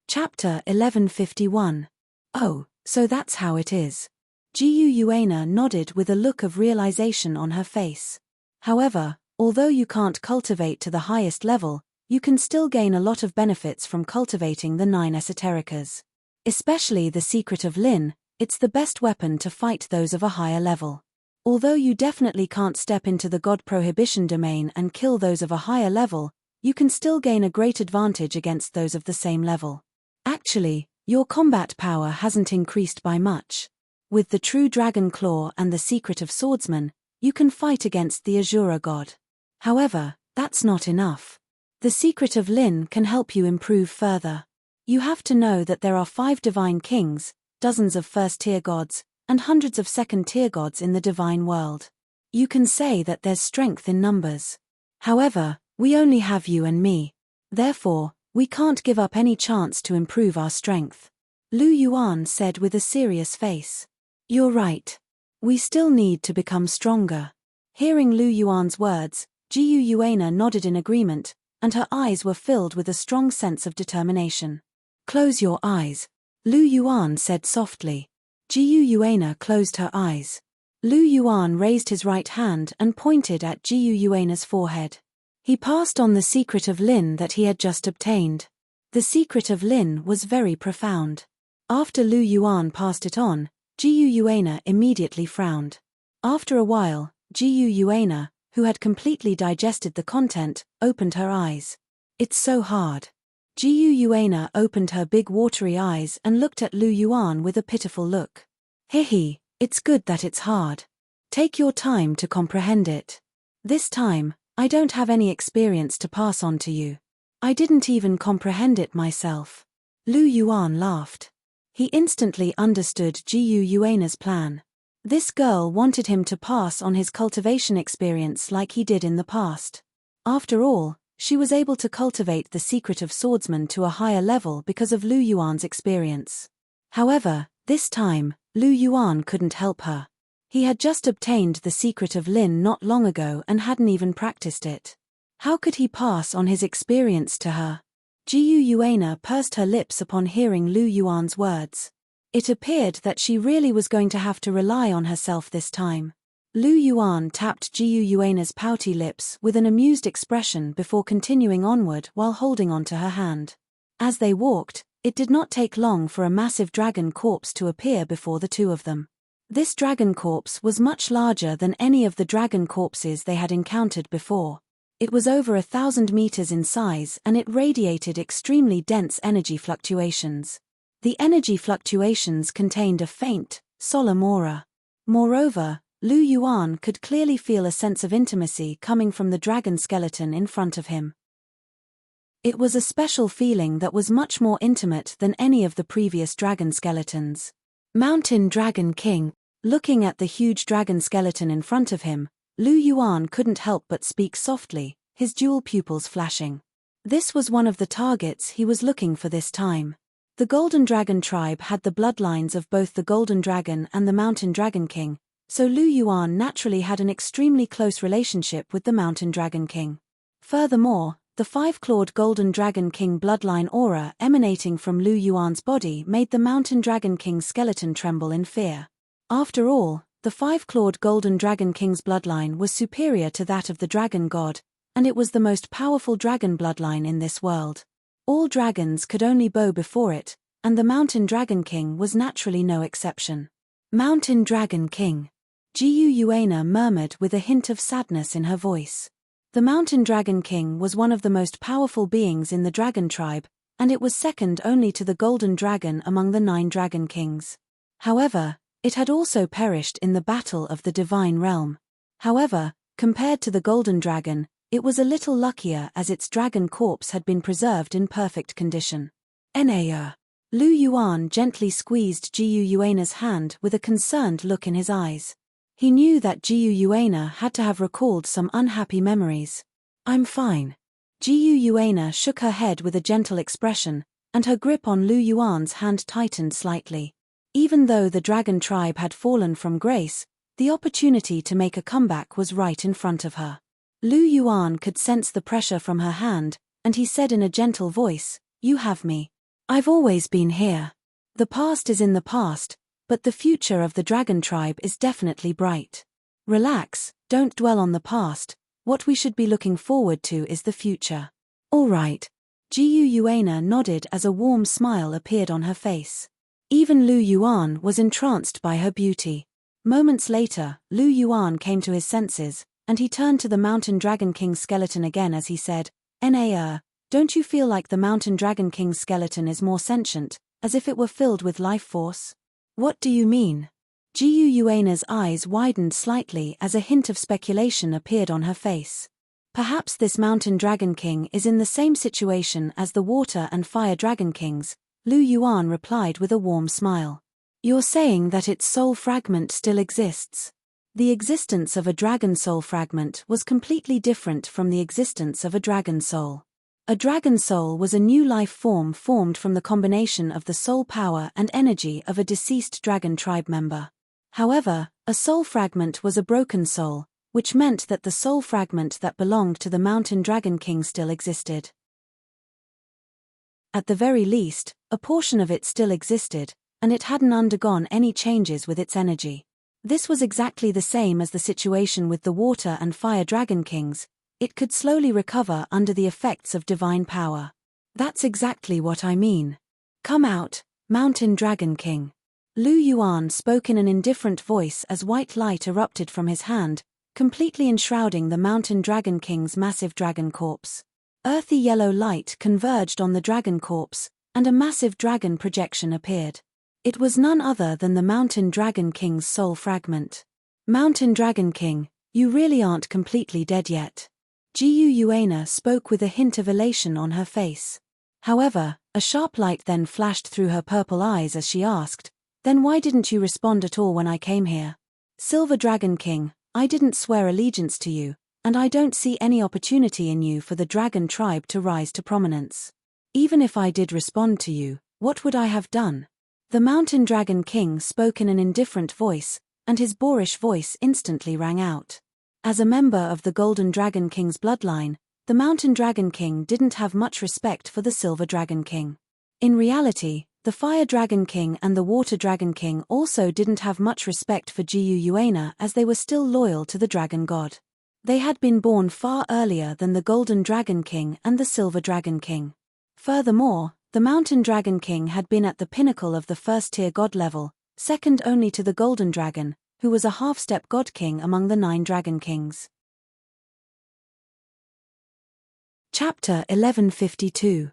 Chapter 1151. Oh, so that's how it is. Jiyu Yuana nodded with a look of realization on her face. However, although you can't cultivate to the highest level, you can still gain a lot of benefits from cultivating the 9 esotericas. Especially the secret of Lin, it's the best weapon to fight those of a higher level. Although you definitely can't step into the God Prohibition domain and kill those of a higher level, you can still gain a great advantage against those of the same level. Actually, your combat power hasn't increased by much. With the True Dragon Claw and the Secret of Swordsman, you can fight against the Azura God. However, that's not enough. The Secret of Lin can help you improve further. You have to know that there are 5 divine kings, dozens of first-tier gods, and hundreds of second-tier gods in the divine world. You can say that there's strength in numbers. However, we only have you and me. Therefore, we can't give up any chance to improve our strength. Lu Yuan said with a serious face. You're right. We still need to become stronger. Hearing Lu Yuan's words, Jiyu Yuana nodded in agreement, and her eyes were filled with a strong sense of determination. Close your eyes, Lu Yuan said softly. Jiyu Yuana closed her eyes. Lu Yuan raised his right hand and pointed at Jiyu Yuana's forehead. He passed on the secret of Lin that he had just obtained. The secret of Lin was very profound. After Lu Yuan passed it on, Jiyu Yuana immediately frowned. After a while, Jiyu Yuana, who had completely digested the content, opened her eyes. It's so hard. Jiyu Yuana opened her big watery eyes and looked at Lu Yuan with a pitiful look. Hehe, it's good that it's hard. Take your time to comprehend it. This time, I don't have any experience to pass on to you. I didn't even comprehend it myself. Lu Yuan laughed. He instantly understood Gu Yuana's plan. This girl wanted him to pass on his cultivation experience like he did in the past. After all, she was able to cultivate the secret of swordsman to a higher level because of Lu Yuan's experience. However, this time, Lu Yuan couldn't help her. He had just obtained the secret of Lin not long ago and hadn't even practiced it. How could he pass on his experience to her? Gu Yuana pursed her lips upon hearing Lu Yuan's words. It appeared that she really was going to have to rely on herself this time. Lu Yuan tapped Gu Yuana's pouty lips with an amused expression before continuing onward while holding onto her hand. As they walked, it did not take long for a massive dragon corpse to appear before the two of them. This dragon corpse was much larger than any of the dragon corpses they had encountered before. It was over 1,000 meters in size and it radiated extremely dense energy fluctuations. The energy fluctuations contained a faint, solemn aura. Moreover, Lu Yuan could clearly feel a sense of intimacy coming from the dragon skeleton in front of him. It was a special feeling that was much more intimate than any of the previous dragon skeletons. Mountain Dragon King. Looking at the huge dragon skeleton in front of him, Lu Yuan couldn't help but speak softly, his jewel pupils flashing. This was one of the targets he was looking for this time. The Golden Dragon tribe had the bloodlines of both the Golden Dragon and the Mountain Dragon King, so Lu Yuan naturally had an extremely close relationship with the Mountain Dragon King. Furthermore, the five-clawed Golden Dragon King bloodline aura emanating from Lu Yuan's body made the Mountain Dragon King's skeleton tremble in fear. After all, the five-clawed Golden Dragon King's bloodline was superior to that of the Dragon God, and it was the most powerful dragon bloodline in this world. All dragons could only bow before it, and the Mountain Dragon King was naturally no exception. Mountain Dragon King. Gu Yuana murmured with a hint of sadness in her voice. The Mountain Dragon King was one of the most powerful beings in the dragon tribe, and it was second only to the Golden Dragon among the 9 dragon kings. However, it had also perished in the battle of the Divine Realm. However, compared to the Golden Dragon, it was a little luckier as its dragon corpse had been preserved in perfect condition. Naya. Lu Yuan gently squeezed Gu Yuana's hand with a concerned look in his eyes. He knew that Gu Yuana had to have recalled some unhappy memories. I'm fine. Gu Yuana shook her head with a gentle expression, and her grip on Lu Yuan's hand tightened slightly. Even though the dragon tribe had fallen from grace, the opportunity to make a comeback was right in front of her. Lu Yuan could sense the pressure from her hand, and he said in a gentle voice, "You have me. I've always been here. The past is in the past, but the future of the dragon tribe is definitely bright. Relax, don't dwell on the past, what we should be looking forward to is the future." All right. Gu Yuana nodded as a warm smile appeared on her face. Even Lu Yuan was entranced by her beauty. Moments later, Lu Yuan came to his senses, and he turned to the Mountain Dragon King's skeleton again as he said, don't you feel like the Mountain Dragon King's skeleton is more sentient, as if it were filled with life force?" "What do you mean?" Gu Yuana's eyes widened slightly as a hint of speculation appeared on her face. Perhaps this Mountain Dragon King is in the same situation as the Water and Fire Dragon Kings, Lu Yuan replied with a warm smile. "You're saying that its soul fragment still exists?" The existence of a dragon soul fragment was completely different from the existence of a dragon soul. A dragon soul was a new life form formed from the combination of the soul power and energy of a deceased dragon tribe member. However, a soul fragment was a broken soul, which meant that the soul fragment that belonged to the Mountain Dragon King still existed. At the very least, a portion of it still existed, and it hadn't undergone any changes with its energy. This was exactly the same as the situation with the Water and Fire Dragon Kings. It could slowly recover under the effects of divine power. That's exactly what I mean. Come out, Mountain Dragon King. Lu Yuan spoke in an indifferent voice as white light erupted from his hand, completely enshrouding the Mountain Dragon King's massive dragon corpse. Earthy yellow light converged on the dragon corpse, and a massive dragon projection appeared. It was none other than the Mountain Dragon King's soul fragment. Mountain Dragon King, you really aren't completely dead yet. Gu Yuana spoke with a hint of elation on her face. However, a sharp light then flashed through her purple eyes as she asked, "Then why didn't you respond at all when I came here?" "Silver Dragon King, I didn't swear allegiance to you, and I don't see any opportunity in you for the dragon tribe to rise to prominence. Even if I did respond to you, what would I have done?" The Mountain Dragon King spoke in an indifferent voice, and his boorish voice instantly rang out. As a member of the Golden Dragon King's bloodline, the Mountain Dragon King didn't have much respect for the Silver Dragon King. In reality, the Fire Dragon King and the Water Dragon King also didn't have much respect for Gu Yuana, as they were still loyal to the Dragon God. They had been born far earlier than the Golden Dragon King and the Silver Dragon King. Furthermore, the Mountain Dragon King had been at the pinnacle of the first-tier god level, second only to the Golden Dragon, who was a half-step god king among the 9 Dragon Kings. Chapter 1152.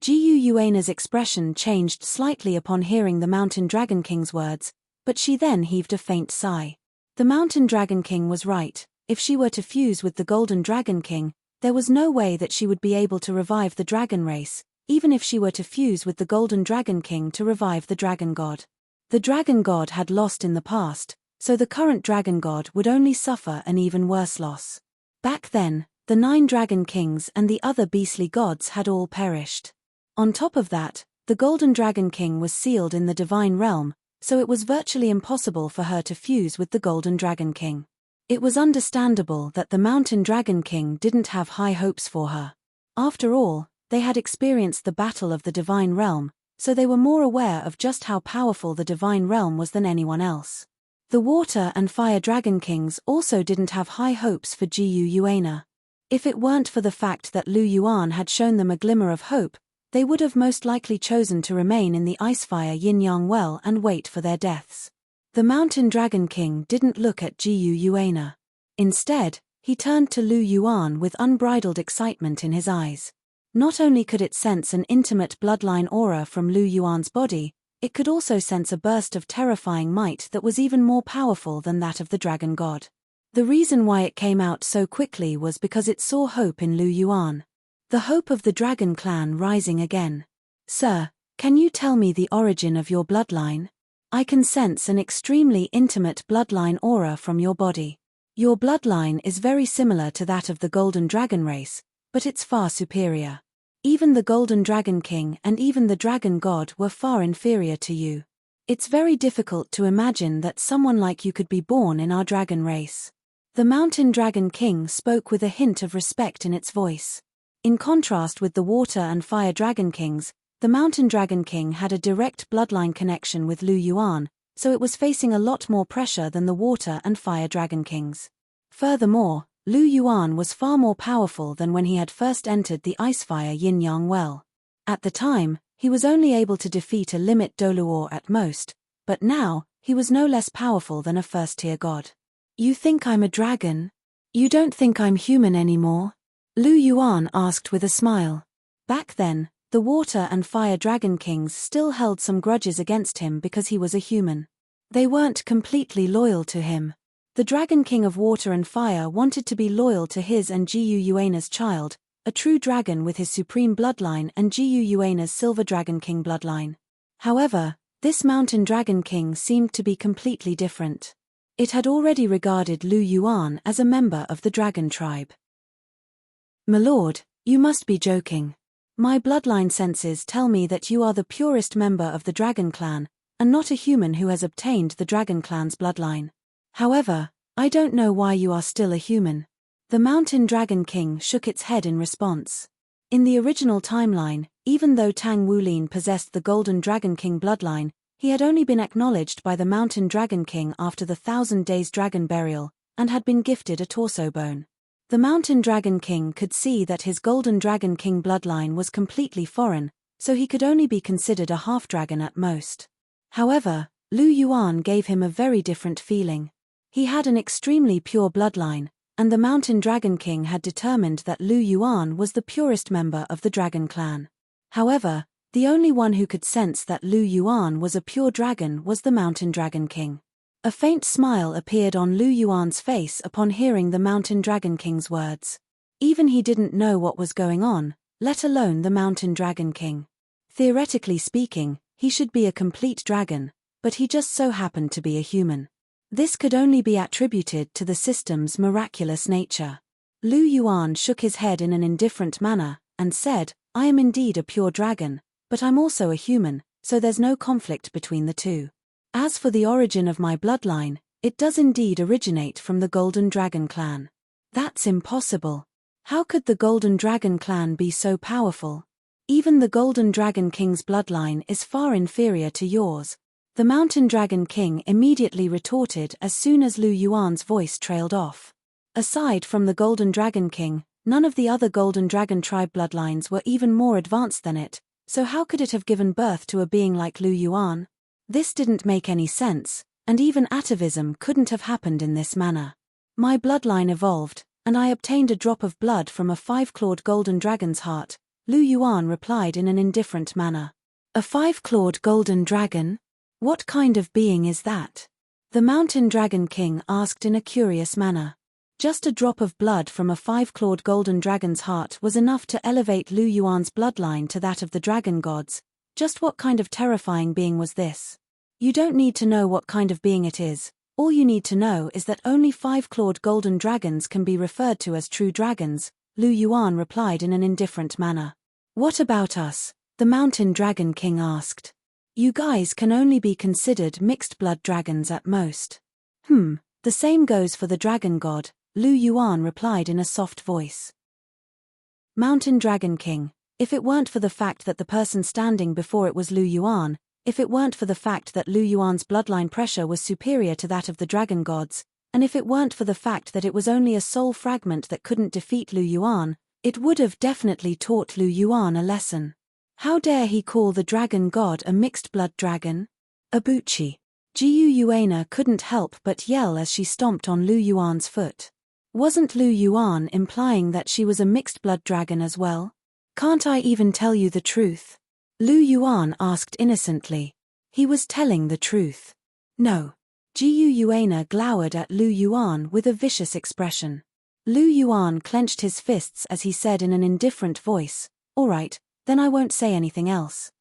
Gu Yuana's expression changed slightly upon hearing the Mountain Dragon King's words, but she then heaved a faint sigh. The Mountain Dragon King was right. If she were to fuse with the Golden Dragon King, there was no way that she would be able to revive the dragon race, even if she were to fuse with the Golden Dragon King to revive the Dragon God. The Dragon God had lost in the past, so the current Dragon God would only suffer an even worse loss. Back then, the 9 Dragon Kings and the other beastly gods had all perished. On top of that, the Golden Dragon King was sealed in the Divine Realm, so it was virtually impossible for her to fuse with the Golden Dragon King. It was understandable that the Mountain Dragon King didn't have high hopes for her. After all, they had experienced the battle of the Divine Realm, so they were more aware of just how powerful the Divine Realm was than anyone else. The Water and Fire Dragon Kings also didn't have high hopes for Gu Yuana. If it weren't for the fact that Lu Yuan had shown them a glimmer of hope, they would have most likely chosen to remain in the Icefire Yin-Yang Well and wait for their deaths. The Mountain Dragon King didn't look at Gu Yuana. Instead, he turned to Lu Yuan with unbridled excitement in his eyes. Not only could it sense an intimate bloodline aura from Lu Yuan's body, it could also sense a burst of terrifying might that was even more powerful than that of the Dragon God. The reason why it came out so quickly was because it saw hope in Lu Yuan. The hope of the Dragon clan rising again. "Sir, can you tell me the origin of your bloodline? I can sense an extremely intimate bloodline aura from your body. Your bloodline is very similar to that of the Golden Dragon race, but it's far superior. Even the Golden Dragon King and even the Dragon God were far inferior to you. It's very difficult to imagine that someone like you could be born in our dragon race." The Mountain Dragon King spoke with a hint of respect in its voice. In contrast with the Water and Fire Dragon Kings, the Mountain Dragon King had a direct bloodline connection with Lu Yuan, so it was facing a lot more pressure than the Water and Fire Dragon Kings. Furthermore, Lu Yuan was far more powerful than when he had first entered the Icefire Yin-Yang Well. At the time, he was only able to defeat a limit Douluo at most, but now, he was no less powerful than a first-tier god. "You think I'm a dragon? You don't think I'm human anymore?" Lu Yuan asked with a smile. Back then, the Water and Fire Dragon Kings still held some grudges against him because he was a human. They weren't completely loyal to him. The Dragon King of Water and Fire wanted to be loyal to his and Gu Yuana's child, a true dragon with his supreme bloodline and Gu Yuana's Silver Dragon King bloodline. However, this Mountain Dragon King seemed to be completely different. It had already regarded Lu Yuan as a member of the dragon tribe. "My lord, you must be joking. My bloodline senses tell me that you are the purest member of the Dragon Clan, and not a human who has obtained the Dragon Clan's bloodline. However, I don't know why you are still a human." The Mountain Dragon King shook its head in response. In the original timeline, even though Tang Wulin possessed the Golden Dragon King bloodline, he had only been acknowledged by the Mountain Dragon King after the 1,000 Days Dragon Burial, and had been gifted a torso bone. The Mountain Dragon King could see that his Golden Dragon King bloodline was completely foreign, so he could only be considered a half-dragon at most. However, Lu Yuan gave him a very different feeling. He had an extremely pure bloodline, and the Mountain Dragon King had determined that Lu Yuan was the purest member of the Dragon Clan. However, The only one who could sense that Lu Yuan was a pure dragon was the Mountain Dragon King. A faint smile appeared on Lu Yuan's face upon hearing the Mountain Dragon King's words. Even he didn't know what was going on, let alone the Mountain Dragon King. Theoretically speaking, he should be a complete dragon, but he just so happened to be a human. This could only be attributed to the system's miraculous nature. Lu Yuan shook his head in an indifferent manner, and said, I am indeed a pure dragon, but I'm also a human, so there's no conflict between the two. As for the origin of my bloodline, it does indeed originate from the Golden Dragon clan. That's impossible. How could the Golden Dragon clan be so powerful? Even the Golden Dragon King's bloodline is far inferior to yours. The Mountain Dragon King immediately retorted as soon as Lu Yuan's voice trailed off. Aside from the Golden Dragon King, none of the other Golden Dragon tribe bloodlines were even more advanced than it, so how could it have given birth to a being like Lu Yuan? This didn't make any sense, and even atavism couldn't have happened in this manner. My bloodline evolved, and I obtained a drop of blood from a five-clawed golden dragon's heart, Lu Yuan replied in an indifferent manner. A five-clawed golden dragon? What kind of being is that? The Mountain Dragon King asked in a curious manner. Just a drop of blood from a five-clawed golden dragon's heart was enough to elevate Lu Yuan's bloodline to that of the dragon gods. Just what kind of terrifying being was this? You don't need to know what kind of being it is. All you need to know is that only five-clawed golden dragons can be referred to as true dragons, Lu Yuan replied in an indifferent manner. What about us? The Mountain Dragon King asked. You guys can only be considered mixed-blood dragons at most. The same goes for the dragon god, Lu Yuan replied in a soft voice. Mountain Dragon King, if it weren't for the fact that the person standing before it was Lu Yuan, if it weren't for the fact that Lu Yuan's bloodline pressure was superior to that of the dragon gods, and if it weren't for the fact that it was only a soul fragment that couldn't defeat Lu Yuan, it would have definitely taught Lu Yuan a lesson. How dare he call the dragon god a mixed-blood dragon? Abuchi. Jiu Yuana couldn't help but yell as she stomped on Lu Yuan's foot. Wasn't Lu Yuan implying that she was a mixed-blood dragon as well? Can't I even tell you the truth? Lu Yuan asked innocently. He was telling the truth. No. Jiu Yuana glowered at Lu Yuan with a vicious expression. Lu Yuan clenched his fists as he said in an indifferent voice, All right, then I won't say anything else.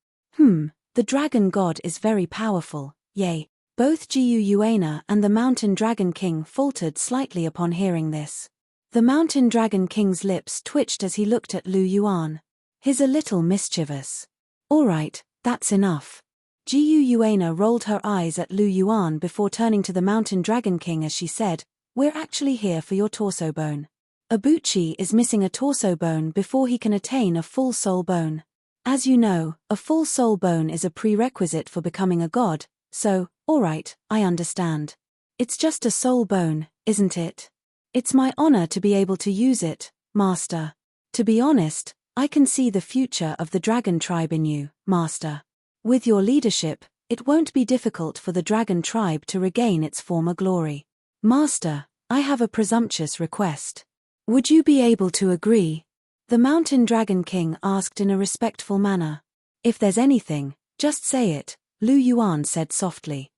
The dragon god is very powerful, yay. Both Jiu Yuana and the Mountain Dragon King faltered slightly upon hearing this. The Mountain Dragon King's lips twitched as he looked at Lu Yuan. He's a little mischievous. All right, that's enough. Jiu Yuana rolled her eyes at Lu Yuan before turning to the Mountain Dragon King as she said, We're actually here for your torso bone. Abuchi is missing a torso bone before he can attain a full soul bone. As you know, a full soul bone is a prerequisite for becoming a god, so, all right, I understand. It's just a soul bone, isn't it? It's my honor to be able to use it, Master. To be honest, I can see the future of the dragon tribe in you, Master. With your leadership, it won't be difficult for the dragon tribe to regain its former glory. Master, I have a presumptuous request. Would you be able to agree? The Mountain Dragon King asked in a respectful manner. If there's anything, just say it, Lu Yuan said softly.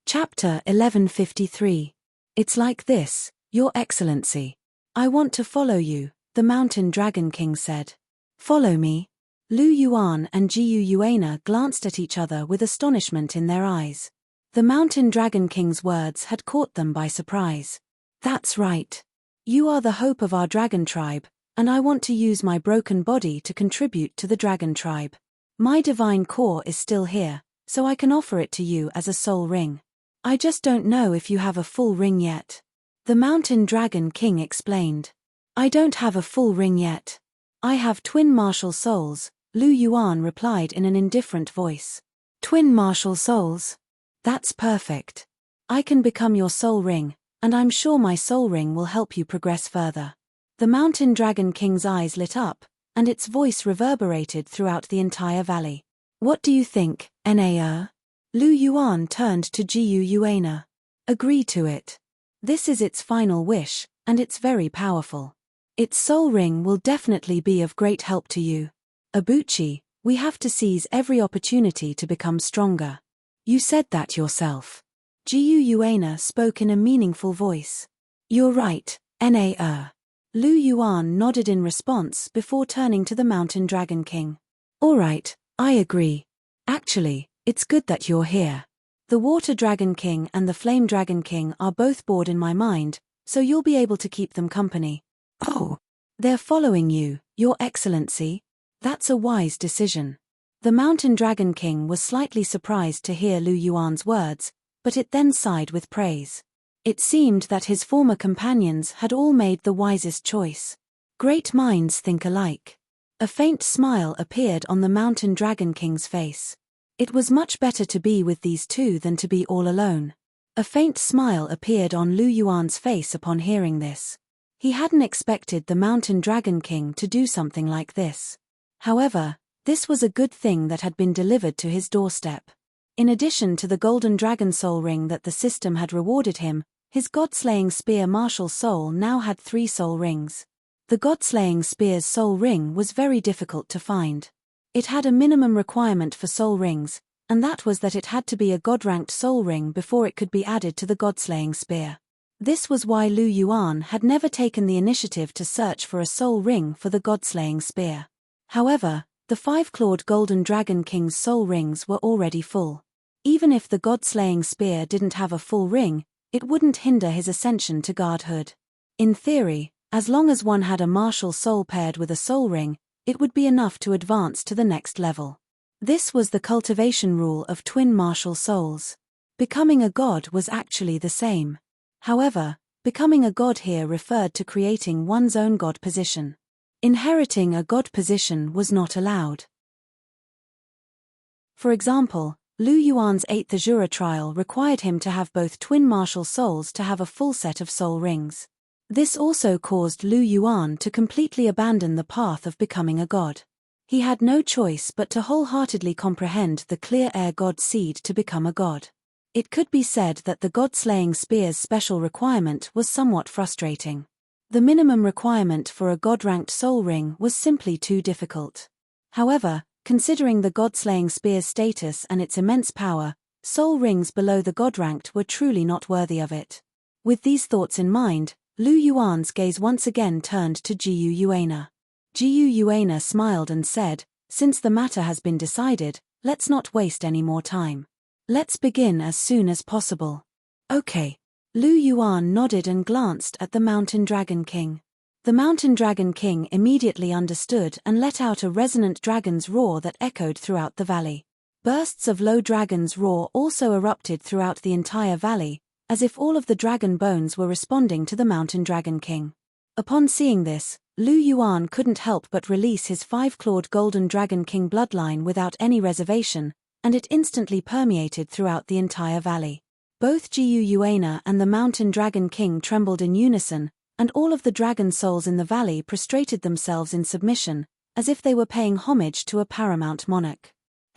Chapter 1153. It's like this, Your Excellency. I want to follow you, the Mountain Dragon King said. Follow me? Lu Yuan and Jiu Yuana glanced at each other with astonishment in their eyes. The Mountain Dragon King's words had caught them by surprise. That's right. You are the hope of our dragon tribe, and I want to use my broken body to contribute to the dragon tribe. My divine core is still here, so I can offer it to you as a soul ring. I just don't know if you have a full ring yet. The Mountain Dragon King explained. I don't have a full ring yet. I have twin martial souls, Lu Yuan replied in an indifferent voice. Twin martial souls? That's perfect. I can become your soul ring, and I'm sure my soul ring will help you progress further. The Mountain Dragon King's eyes lit up, and its voice reverberated throughout the entire valley. What do you think, Nao? Lu Yuan turned to Jiu Yuana. Agree to it. This is its final wish, and it's very powerful. Its soul ring will definitely be of great help to you. Abuchi, we have to seize every opportunity to become stronger. You said that yourself. Jiu Yuana spoke in a meaningful voice. You're right, Na. Lu Yuan nodded in response before turning to the Mountain Dragon King. All right, I agree. Actually, it's good that you're here. The Water Dragon King and the Flame Dragon King are both bored in my mind, so you'll be able to keep them company. Oh, they're following you, Your Excellency? That's a wise decision. The Mountain Dragon King was slightly surprised to hear Lu Yuan's words, but it then sighed with praise. It seemed that his former companions had all made the wisest choice. Great minds think alike. A faint smile appeared on the Mountain Dragon King's face. It was much better to be with these two than to be all alone. A faint smile appeared on Lu Yuan's face upon hearing this. He hadn't expected the Mountain Dragon King to do something like this. However, this was a good thing that had been delivered to his doorstep. In addition to the golden dragon soul ring that the system had rewarded him, his god-slaying spear martial soul now had 3 soul rings. The god-slaying spear's soul ring was very difficult to find. It had a minimum requirement for soul rings, and that was that it had to be a god-ranked soul ring before it could be added to the god-slaying spear. This was why Lu Yuan had never taken the initiative to search for a soul ring for the god-slaying spear. However, the 5-clawed golden dragon king's soul rings were already full. Even if the god-slaying spear didn't have a full ring, it wouldn't hinder his ascension to godhood. In theory, as long as one had a martial soul paired with a soul ring, it would be enough to advance to the next level. This was the cultivation rule of twin martial souls. Becoming a god was actually the same. However, becoming a god here referred to creating one's own god position. Inheriting a god position was not allowed. For example, Lu Yuan's 8th Azura trial required him to have both twin martial souls to have a full set of soul rings. This also caused Lu Yuan to completely abandon the path of becoming a god. He had no choice but to wholeheartedly comprehend the clear air god seed to become a god. It could be said that the god-slaying spear's special requirement was somewhat frustrating. The minimum requirement for a god-ranked soul ring was simply too difficult. However, considering the god-slaying spear's status and its immense power, soul rings below the god-ranked were truly not worthy of it. With these thoughts in mind, Lu Yuan's gaze once again turned to Jiu Yuana. Jiu Yuana smiled and said, "Since the matter has been decided, let's not waste any more time. Let's begin as soon as possible." Okay. Lu Yuan nodded and glanced at the Mountain Dragon King. The Mountain Dragon King immediately understood and let out a resonant dragon's roar that echoed throughout the valley. Bursts of low dragon's roar also erupted throughout the entire valley, as if all of the dragon bones were responding to the Mountain Dragon King. Upon seeing this, Lu Yuan couldn't help but release his 5-clawed golden dragon king bloodline without any reservation, and it instantly permeated throughout the entire valley. Both Jiu Yuana and the Mountain Dragon King trembled in unison, and all of the dragon souls in the valley prostrated themselves in submission, as if they were paying homage to a paramount monarch.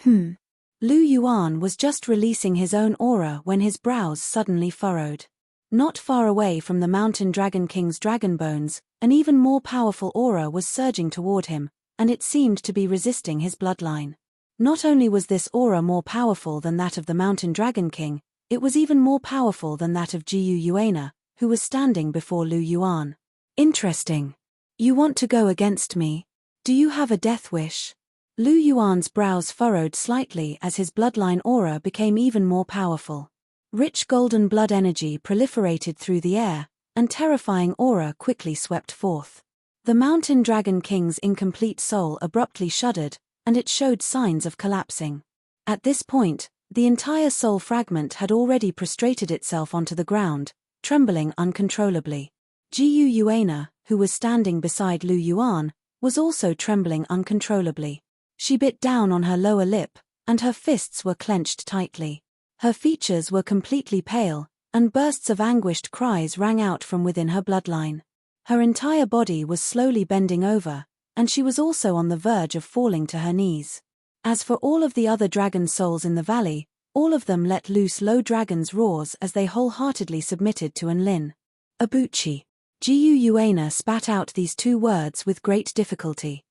Lu Yuan was just releasing his own aura when his brows suddenly furrowed. Not far away from the Mountain Dragon King's dragon bones, an even more powerful aura was surging toward him, and it seemed to be resisting his bloodline. Not only was this aura more powerful than that of the Mountain Dragon King, it was even more powerful than that of Jiu Yuana, who was standing before Lu Yuan. Interesting. You want to go against me? Do you have a death wish? Lu Yuan's brows furrowed slightly as his bloodline aura became even more powerful. Rich golden blood energy proliferated through the air, and terrifying aura quickly swept forth. The Mountain Dragon King's incomplete soul abruptly shuddered, and it showed signs of collapsing. At this point, the entire soul fragment had already prostrated itself onto the ground, trembling uncontrollably. Jiu Yuana, who was standing beside Lu Yuan, was also trembling uncontrollably. She bit down on her lower lip, and her fists were clenched tightly. Her features were completely pale, and bursts of anguished cries rang out from within her bloodline. Her entire body was slowly bending over, and she was also on the verge of falling to her knees. As for all of the other dragon souls in the valley, all of them let loose low dragon's roars as they wholeheartedly submitted to Enlin. Abuchi. Jiu Yuana spat out these 2 words with great difficulty.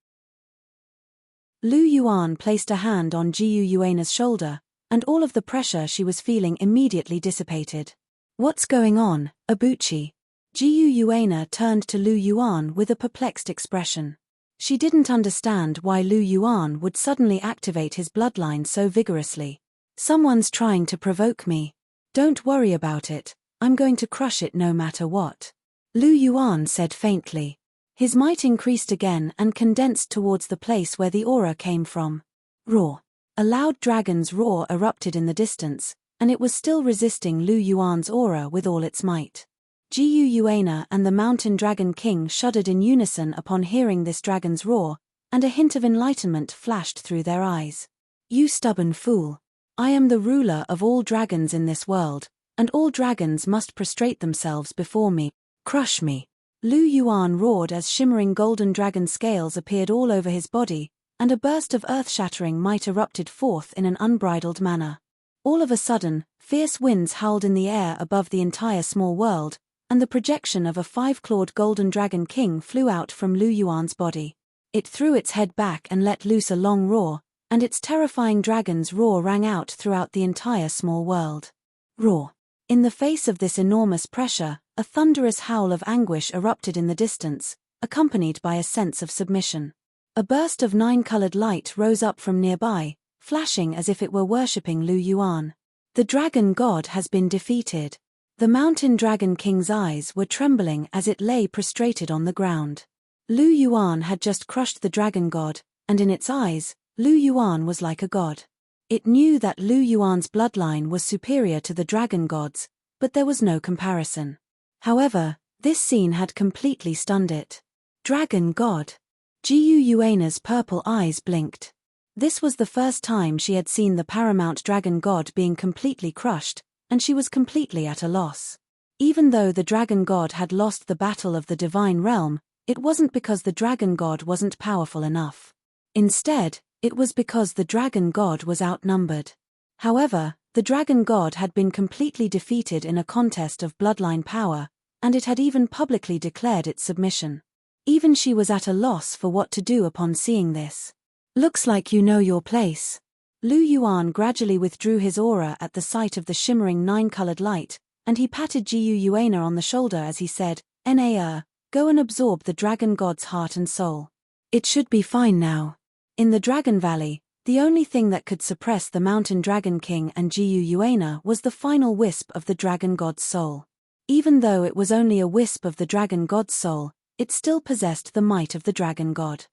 Lu Yuan placed a hand on Jiu Yuana's shoulder, and all of the pressure she was feeling immediately dissipated. What's going on, Abuchi? Jiu Yuana turned to Lu Yuan with a perplexed expression. She didn't understand why Lu Yuan would suddenly activate his bloodline so vigorously. Someone's trying to provoke me. Don't worry about it, I'm going to crush it no matter what. Lu Yuan said faintly. His might increased again and condensed towards the place where the aura came from. Roar. A loud dragon's roar erupted in the distance, and it was still resisting Lu Yuan's aura with all its might. Jiu Yuana and the Mountain Dragon King shuddered in unison upon hearing this dragon's roar, and a hint of enlightenment flashed through their eyes. You stubborn fool. I am the ruler of all dragons in this world, and all dragons must prostrate themselves before me. Crush me. Lu Yuan roared as shimmering golden dragon scales appeared all over his body, and a burst of earth-shattering might erupted forth in an unbridled manner. All of a sudden, fierce winds howled in the air above the entire small world, and the projection of a 5-clawed golden dragon king flew out from Lu Yuan's body. It threw its head back and let loose a long roar, and its terrifying dragon's roar rang out throughout the entire small world. Roar. In the face of this enormous pressure, a thunderous howl of anguish erupted in the distance, accompanied by a sense of submission. A burst of 9-colored light rose up from nearby, flashing as if it were worshipping Lu Yuan. The dragon god has been defeated. The Mountain Dragon King's eyes were trembling as it lay prostrated on the ground. Lu Yuan had just crushed the dragon god, and in its eyes, Lu Yuan was like a god. It knew that Lu Yuan's bloodline was superior to the dragon gods, but there was no comparison. However, this scene had completely stunned it. Dragon god. Jiu Yuana's purple eyes blinked. This was the first time she had seen the paramount dragon god being completely crushed, and she was completely at a loss. Even though the dragon god had lost the battle of the divine realm, it wasn't because the dragon god wasn't powerful enough. Instead, it was because the dragon god was outnumbered. However, the dragon god had been completely defeated in a contest of bloodline power, and it had even publicly declared its submission. Even she was at a loss for what to do upon seeing this. Looks like you know your place. Lu Yuan gradually withdrew his aura at the sight of the shimmering 9-colored light, and he patted Jiu Yuana on the shoulder as he said, go and absorb the dragon god's heart and soul. It should be fine now. In the Dragon Valley, the only thing that could suppress the Mountain Dragon King and Jiu Yuana was the final wisp of the dragon god's soul. Even though it was only a wisp of the dragon god's soul, it still possessed the might of the dragon god.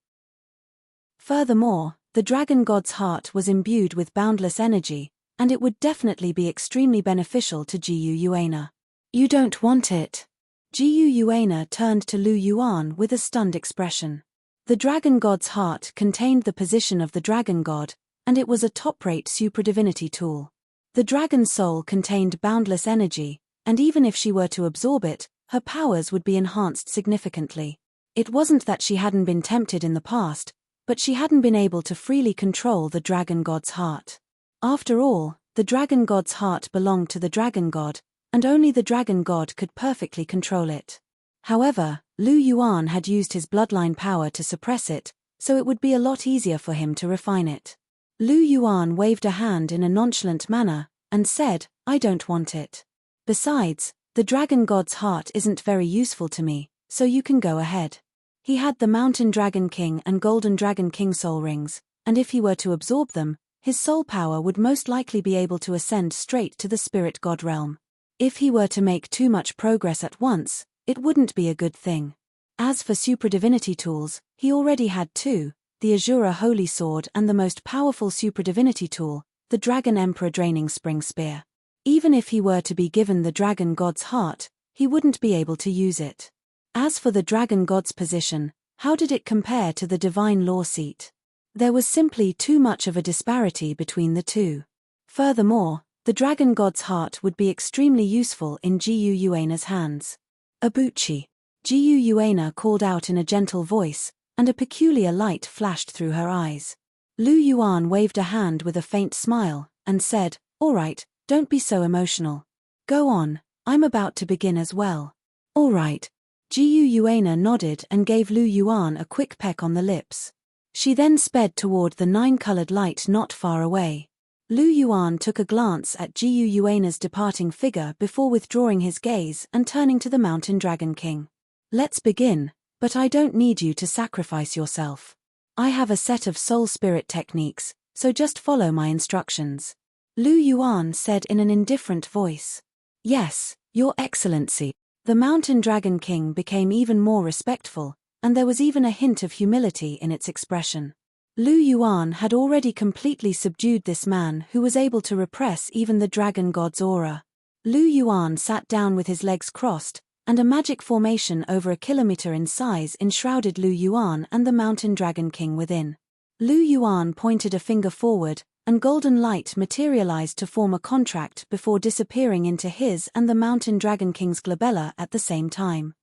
Furthermore, the dragon god's heart was imbued with boundless energy, and it would definitely be extremely beneficial to Jiu Yuana. You don't want it. Jiu Yuana turned to Lu Yuan with a stunned expression. The dragon god's heart contained the position of the dragon god, and it was a top-rate superdivinity tool. The dragon soul contained boundless energy, and even if she were to absorb it, her powers would be enhanced significantly. It wasn't that she hadn't been tempted in the past, but she hadn't been able to freely control the dragon god's heart. After all, the dragon god's heart belonged to the dragon god, and only the dragon god could perfectly control it. However, Lu Yuan had used his bloodline power to suppress it, so it would be a lot easier for him to refine it. Lu Yuan waved a hand in a nonchalant manner, and said, I don't want it. Besides, the dragon god's heart isn't very useful to me, so you can go ahead. He had the Mountain Dragon King and Golden Dragon King soul rings, and if he were to absorb them, his soul power would most likely be able to ascend straight to the spirit god realm. If he were to make too much progress at once, it wouldn't be a good thing. As for superdivinity tools, he already had 2, the Azura Holy Sword and the most powerful superdivinity tool, the Dragon Emperor Draining Spring Spear. Even if he were to be given the dragon god's heart, he wouldn't be able to use it. As for the dragon god's position, how did it compare to the divine law seat? There was simply too much of a disparity between the two. Furthermore, the dragon god's heart would be extremely useful in Jiu Yuana's hands. Abuchi. Jiu Yuana called out in a gentle voice, and a peculiar light flashed through her eyes. Lu Yuan waved a hand with a faint smile, and said, All right, don't be so emotional. Go on, I'm about to begin as well. All right. Jiu Yuana nodded and gave Lu Yuan a quick peck on the lips. She then sped toward the nine-colored light not far away. Lu Yuan took a glance at Jiu Yuana's departing figure before withdrawing his gaze and turning to the Mountain Dragon King. Let's begin, but I don't need you to sacrifice yourself. I have a set of soul spirit techniques, so just follow my instructions. Lu Yuan said in an indifferent voice. Yes, Your Excellency. The Mountain Dragon King became even more respectful, and there was even a hint of humility in its expression. Lu Yuan had already completely subdued this man who was able to repress even the dragon god's aura. Lu Yuan sat down with his legs crossed, and a magic formation over a kilometer in size enshrouded Lu Yuan and the Mountain Dragon King within. Lu Yuan pointed a finger forward, and golden light materialized to form a contract before disappearing into his and the Mountain Dragon King's glabella at the same time.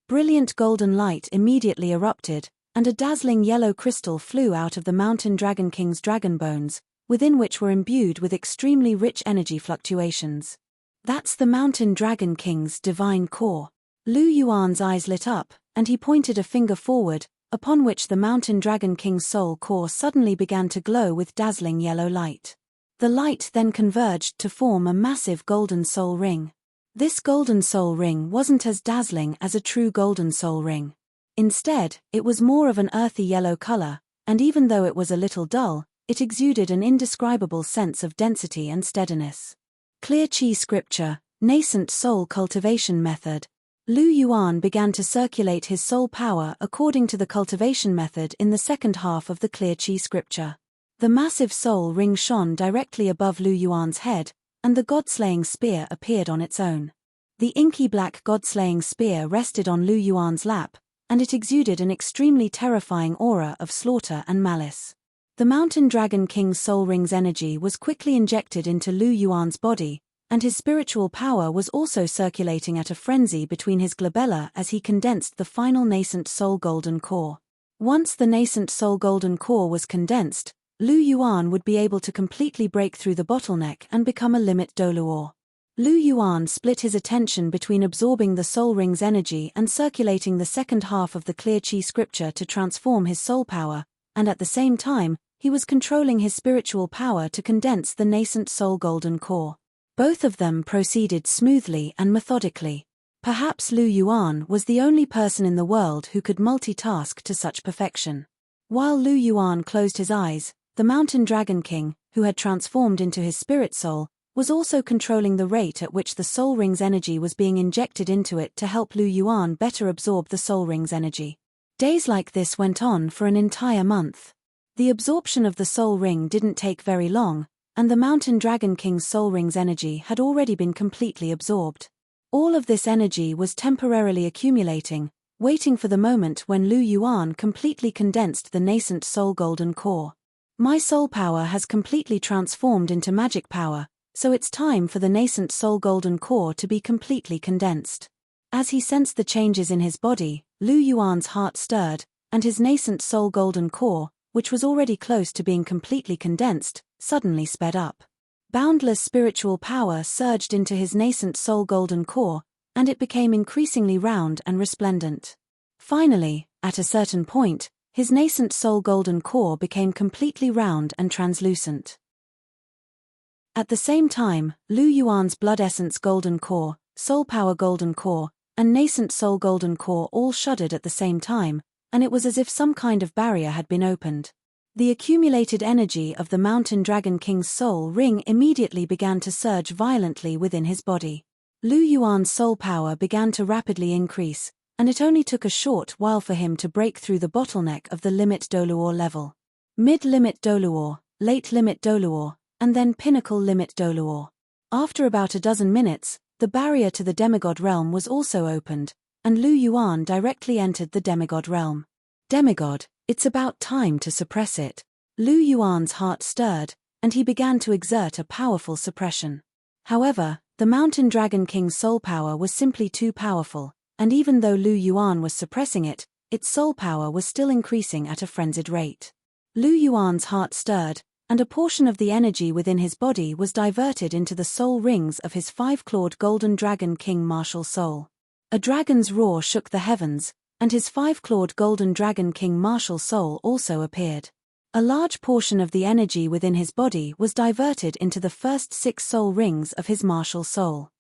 Brilliant golden light immediately erupted, and a dazzling yellow crystal flew out of the Mountain Dragon King's dragon bones, within which were imbued with extremely rich energy fluctuations. That's the Mountain Dragon King's divine core. Lu Yuan's eyes lit up, and he pointed a finger forward, upon which the Mountain Dragon King's soul core suddenly began to glow with dazzling yellow light. The light then converged to form a massive golden soul ring. This golden soul ring wasn't as dazzling as a true golden soul ring. Instead, it was more of an earthy yellow color, and even though it was a little dull, it exuded an indescribable sense of density and steadiness. Clear Chi Scripture, Nascent Soul Cultivation Method. Lu Yuan began to circulate his soul power according to the cultivation method in the second half of the Clear Chi Scripture. The massive soul ring shone directly above Lu Yuan's head, and the god-slaying spear appeared on its own. The inky black god-slaying spear rested on Lu Yuan's lap, and it exuded an extremely terrifying aura of slaughter and malice. The Mountain Dragon King's soul ring's energy was quickly injected into Lu Yuan's body, and his spiritual power was also circulating at a frenzy between his glabella as he condensed the final nascent soul golden core. Once the nascent soul golden core was condensed, Lu Yuan would be able to completely break through the bottleneck and become a limit Douluo. Lu Yuan split his attention between absorbing the soul ring's energy and circulating the second half of the Clear Chi Scripture to transform his soul power, and at the same time, he was controlling his spiritual power to condense the nascent soul golden core. Both of them proceeded smoothly and methodically. Perhaps Lu Yuan was the only person in the world who could multitask to such perfection. While Lu Yuan closed his eyes, the Mountain Dragon King, who had transformed into his spirit soul, was also controlling the rate at which the soul ring's energy was being injected into it to help Lu Yuan better absorb the soul ring's energy. Days like this went on for an entire month. The absorption of the soul ring didn't take very long, and the Mountain Dragon King's soul ring's energy had already been completely absorbed. All of this energy was temporarily accumulating, waiting for the moment when Lu Yuan completely condensed the nascent soul golden core. My soul power has completely transformed into magic power, so it's time for the nascent soul golden core to be completely condensed. As he sensed the changes in his body, Lu Yuan's heart stirred, and his nascent soul golden core, which was already close to being completely condensed, suddenly sped up. Boundless spiritual power surged into his nascent soul golden core, and it became increasingly round and resplendent. Finally, at a certain point, his nascent soul golden core became completely round and translucent. At the same time, Lu Yuan's blood essence golden core, soul power golden core, and nascent soul golden core all shuddered at the same time, and it was as if some kind of barrier had been opened. The accumulated energy of the Mountain Dragon King's soul ring immediately began to surge violently within his body. Lu Yuan's soul power began to rapidly increase, and it only took a short while for him to break through the bottleneck of the limit Douluo level. Mid-limit Douluo, late limit Douluo, and then pinnacle limit Douluo. After about a dozen minutes, the barrier to the demigod realm was also opened, and Lu Yuan directly entered the demigod realm. Demigod, it's about time to suppress it. Lu Yuan's heart stirred, and he began to exert a powerful suppression. However, the Mountain Dragon King's soul power was simply too powerful, and even though Lu Yuan was suppressing it, its soul power was still increasing at a frenzied rate. Lu Yuan's heart stirred, and a portion of the energy within his body was diverted into the soul rings of his five-clawed golden dragon king martial soul. A dragon's roar shook the heavens, and his five-clawed golden dragon king martial soul also appeared. A large portion of the energy within his body was diverted into the first 6 soul rings of his martial soul.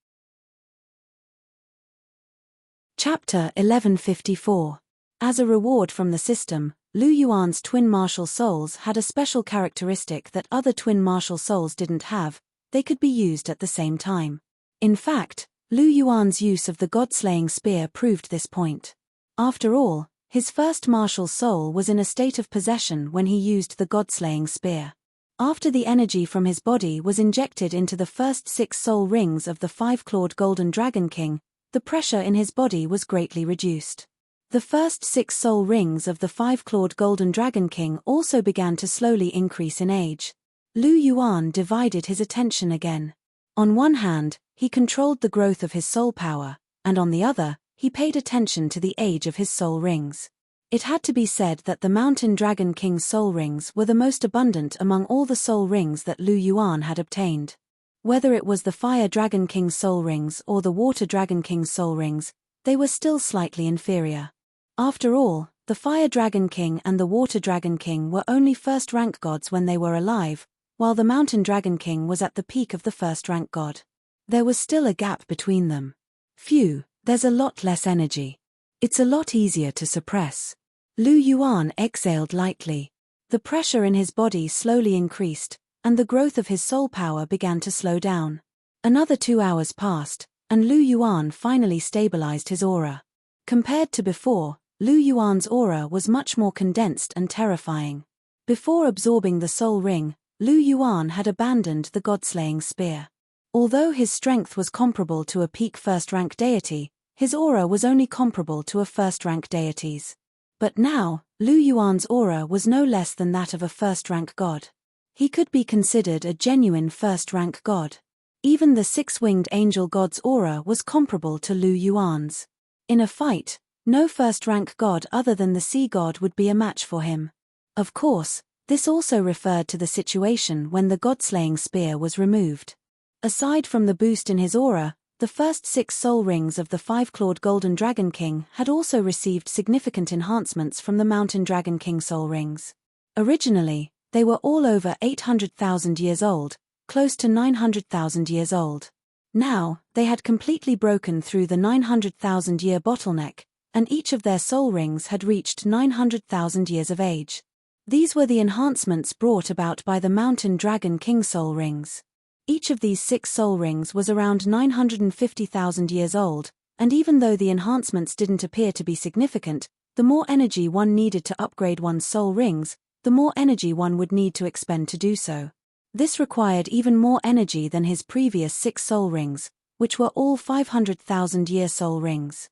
Chapter 1154. As a reward from the system, Lu Yuan's twin martial souls had a special characteristic that other twin martial souls didn't have: they could be used at the same time. In fact, Lu Yuan's use of the god-slaying spear proved this point. After all, his first martial soul was in a state of possession when he used the god-slaying spear. After the energy from his body was injected into the first 6 soul rings of the five-clawed golden dragon king, the pressure in his body was greatly reduced. The first 6 soul rings of the five-clawed golden dragon king also began to slowly increase in age. Lu Yuan divided his attention again. On one hand, he controlled the growth of his soul power, and on the other, he paid attention to the age of his soul rings. It had to be said that the Mountain Dragon King's soul rings were the most abundant among all the soul rings that Lu Yuan had obtained. Whether it was the Fire Dragon King's soul rings or the Water Dragon King's soul rings, they were still slightly inferior. After all, the Fire Dragon King and the Water Dragon King were only first-rank gods when they were alive, while the Mountain Dragon King was at the peak of the first-rank god. There was still a gap between them. Phew, there's a lot less energy. It's a lot easier to suppress. Lu Yuan exhaled lightly. The pressure in his body slowly increased, and the growth of his soul power began to slow down. Another 2 hours passed, and Lu Yuan finally stabilized his aura. Compared to before, Lu Yuan's aura was much more condensed and terrifying. Before absorbing the soul ring, Lu Yuan had abandoned the god-slaying spear. Although his strength was comparable to a peak first-rank deity, his aura was only comparable to a first-rank deity's. But now, Lu Yuan's aura was no less than that of a first-rank god. He could be considered a genuine first-rank god. Even the 6-winged angel god's aura was comparable to Lu Yuan's. In a fight, no first-rank god other than the sea god would be a match for him. Of course, this also referred to the situation when the god-slaying spear was removed. Aside from the boost in his aura, the first 6 soul rings of the five-clawed golden dragon king had also received significant enhancements from the Mountain Dragon King soul rings. Originally, they were all over 800,000 years old, close to 900,000 years old. Now, they had completely broken through the 900,000-year bottleneck, and each of their soul rings had reached 900,000 years of age. These were the enhancements brought about by the Mountain Dragon King soul rings. Each of these 6 soul rings was around 950,000 years old, and even though the enhancements didn't appear to be significant, the more energy one needed to upgrade one's soul rings, the more energy one would need to expend to do so. This required even more energy than his previous 6 soul rings, which were all 500,000-year soul rings.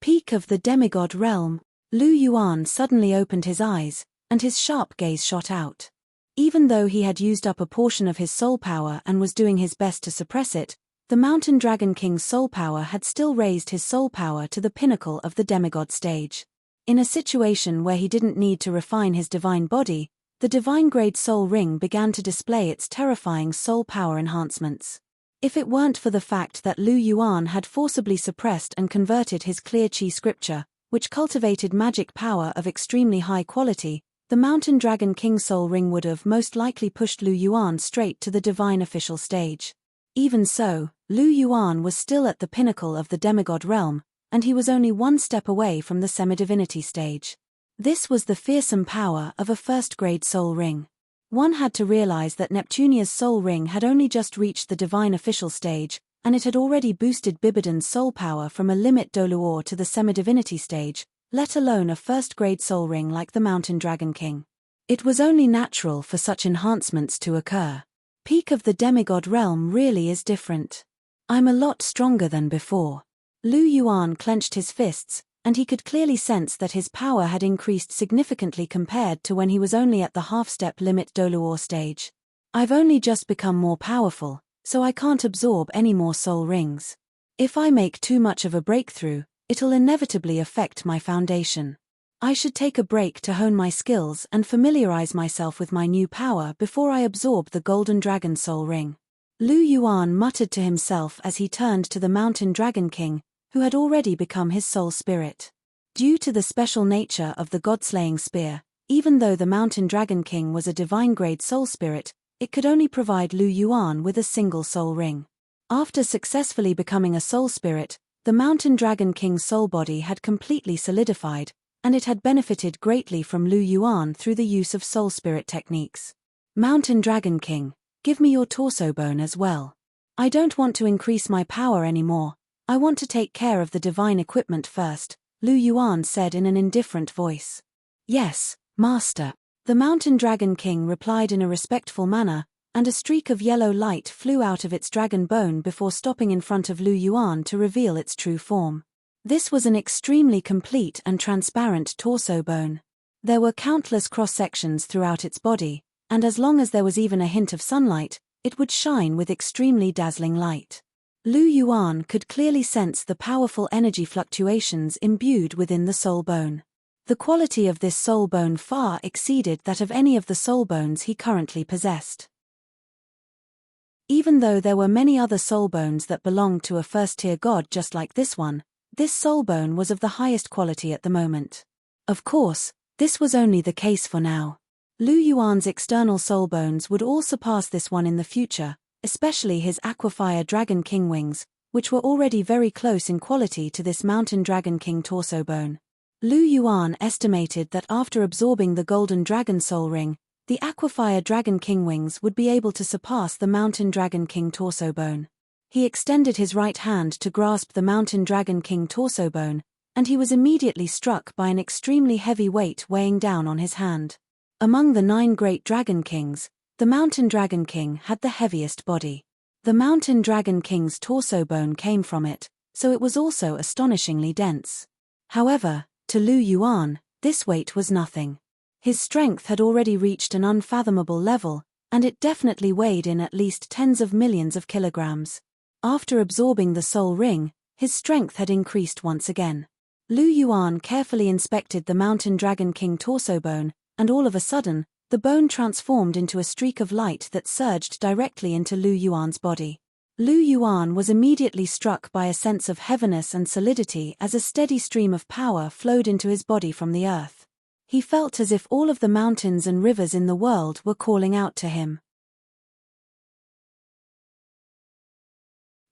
Peak of the demigod realm. Lu Yuan suddenly opened his eyes, and his sharp gaze shot out. Even though he had used up a portion of his soul power and was doing his best to suppress it, the Mountain Dragon King's soul power had still raised his soul power to the pinnacle of the demigod stage. In a situation where he didn't need to refine his divine body, the divine-grade soul ring began to display its terrifying soul power enhancements. If it weren't for the fact that Lu Yuan had forcibly suppressed and converted his clear chi scripture, which cultivated magic power of extremely high quality, the Mountain Dragon King soul ring would have most likely pushed Lu Yuan straight to the divine official stage. Even so, Lu Yuan was still at the pinnacle of the demigod realm, and he was only one step away from the semi-divinity stage. This was the fearsome power of a first-grade soul ring. One had to realize that Neptunia's soul ring had only just reached the divine official stage, and it had already boosted Bibidan's soul power from a limit Douluo to the semi-divinity stage, let alone a first-grade soul ring like the Mountain Dragon King. It was only natural for such enhancements to occur. Peak of the demigod realm really is different. I'm a lot stronger than before. Lu Yuan clenched his fists, and he could clearly sense that his power had increased significantly compared to when he was only at the half-step limit Douluo stage. I've only just become more powerful, so I can't absorb any more soul rings. If I make too much of a breakthrough, it'll inevitably affect my foundation. I should take a break to hone my skills and familiarize myself with my new power before I absorb the Golden Dragon Soul Ring. Lu Yuan muttered to himself as he turned to the Mountain Dragon King, who had already become his soul spirit. Due to the special nature of the god-slaying spear, even though the Mountain Dragon King was a divine-grade soul spirit, it could only provide Lu Yuan with a single soul ring. After successfully becoming a soul spirit, the Mountain Dragon King's soul body had completely solidified, and it had benefited greatly from Lu Yuan through the use of soul spirit techniques. Mountain Dragon King, give me your torso bone as well. I don't want to increase my power anymore, I want to take care of the divine equipment first, Lu Yuan said in an indifferent voice. Yes, Master. The Mountain Dragon King replied in a respectful manner, and a streak of yellow light flew out of its dragon bone before stopping in front of Lu Yuan to reveal its true form. This was an extremely complete and transparent torso bone. There were countless cross-sections throughout its body, and as long as there was even a hint of sunlight, it would shine with extremely dazzling light. Lu Yuan could clearly sense the powerful energy fluctuations imbued within the soul bone. The quality of this soul bone far exceeded that of any of the soul bones he currently possessed. Even though there were many other soul bones that belonged to a first-tier god just like this one, this soul bone was of the highest quality at the moment. Of course, this was only the case for now. Lu Yuan's external soul bones would all surpass this one in the future, especially his Aquafire Dragon King wings, which were already very close in quality to this Mountain Dragon King torso bone. Lu Yuan estimated that after absorbing the Golden Dragon Soul Ring, the Aquafire Dragon King wings would be able to surpass the Mountain Dragon King torso bone. He extended his right hand to grasp the Mountain Dragon King torso bone, and he was immediately struck by an extremely heavy weight weighing down on his hand. Among the 9 great Dragon Kings, the Mountain Dragon King had the heaviest body. The Mountain Dragon King's torso bone came from it, so it was also astonishingly dense. However, to Lu Yuan, this weight was nothing. His strength had already reached an unfathomable level, and it definitely weighed in at least tens of millions of kilograms. After absorbing the soul ring, his strength had increased once again. Lu Yuan carefully inspected the Mountain Dragon King torso bone, and all of a sudden, the bone transformed into a streak of light that surged directly into Lu Yuan's body. Lu Yuan was immediately struck by a sense of heaviness and solidity as a steady stream of power flowed into his body from the earth. He felt as if all of the mountains and rivers in the world were calling out to him.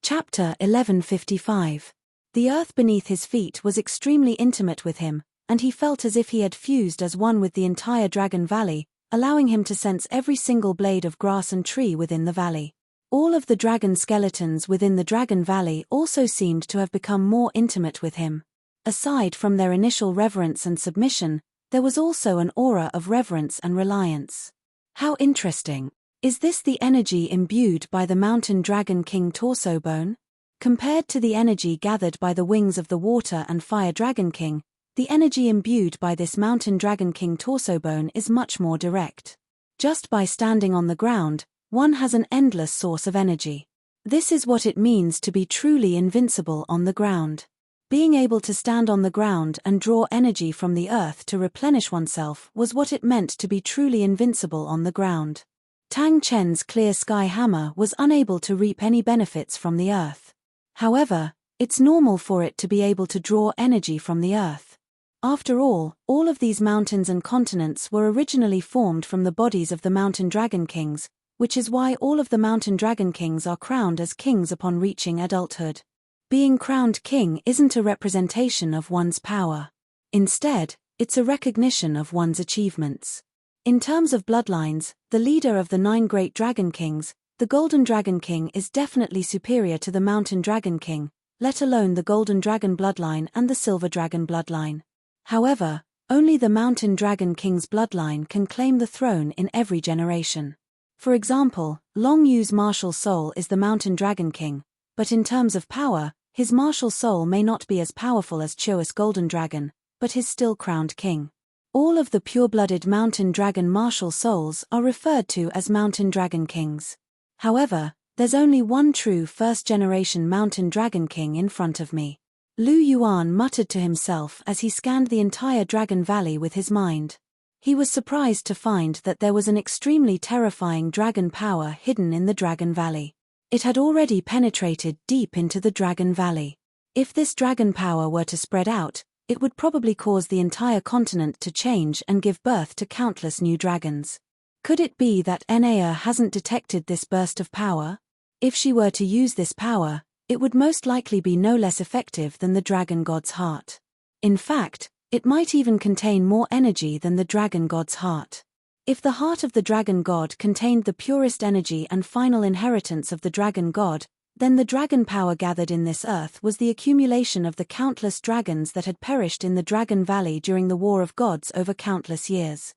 Chapter 1155. The earth beneath his feet was extremely intimate with him, and he felt as if he had fused as one with the entire Dragon Valley, allowing him to sense every single blade of grass and tree within the valley. All of the dragon skeletons within the Dragon Valley also seemed to have become more intimate with him. Aside from their initial reverence and submission, there was also an aura of reverence and reliance. How interesting! Is this the energy imbued by the Mountain Dragon King torso bone? Compared to the energy gathered by the wings of the Water and Fire Dragon King, the energy imbued by this Mountain Dragon King torso bone is much more direct. Just by standing on the ground, one has an endless source of energy. This is what it means to be truly invincible on the ground. Being able to stand on the ground and draw energy from the earth to replenish oneself was what it meant to be truly invincible on the ground. Tang Chen's clear sky hammer was unable to reap any benefits from the earth. However, it's normal for it to be able to draw energy from the earth. After all of these mountains and continents were originally formed from the bodies of the Mountain Dragon Kings, which is why all of the Mountain Dragon Kings are crowned as kings upon reaching adulthood. Being crowned king isn't a representation of one's power. Instead, it's a recognition of one's achievements. In terms of bloodlines, the leader of the 9 great Dragon Kings, the Golden Dragon King, is definitely superior to the Mountain Dragon King, let alone the Golden Dragon bloodline and the Silver Dragon bloodline. However, only the Mountain Dragon King's bloodline can claim the throne in every generation. For example, Long Yu's martial soul is the Mountain Dragon King, but in terms of power, his martial soul may not be as powerful as Choa's Golden Dragon, but he's still crowned king. All of the pure-blooded Mountain Dragon martial souls are referred to as Mountain Dragon Kings. However, there's only one true first-generation Mountain Dragon King in front of me. Lu Yuan muttered to himself as he scanned the entire Dragon Valley with his mind. He was surprised to find that there was an extremely terrifying dragon power hidden in the Dragon Valley. It had already penetrated deep into the Dragon Valley. If this dragon power were to spread out, it would probably cause the entire continent to change and give birth to countless new dragons. Could it be that Enea hasn't detected this burst of power? If she were to use this power, it would most likely be no less effective than the dragon god's heart. In fact, it might even contain more energy than the dragon god's heart. If the heart of the dragon god contained the purest energy and final inheritance of the dragon god, then the dragon power gathered in this earth was the accumulation of the countless dragons that had perished in the Dragon Valley during the War of Gods over countless years.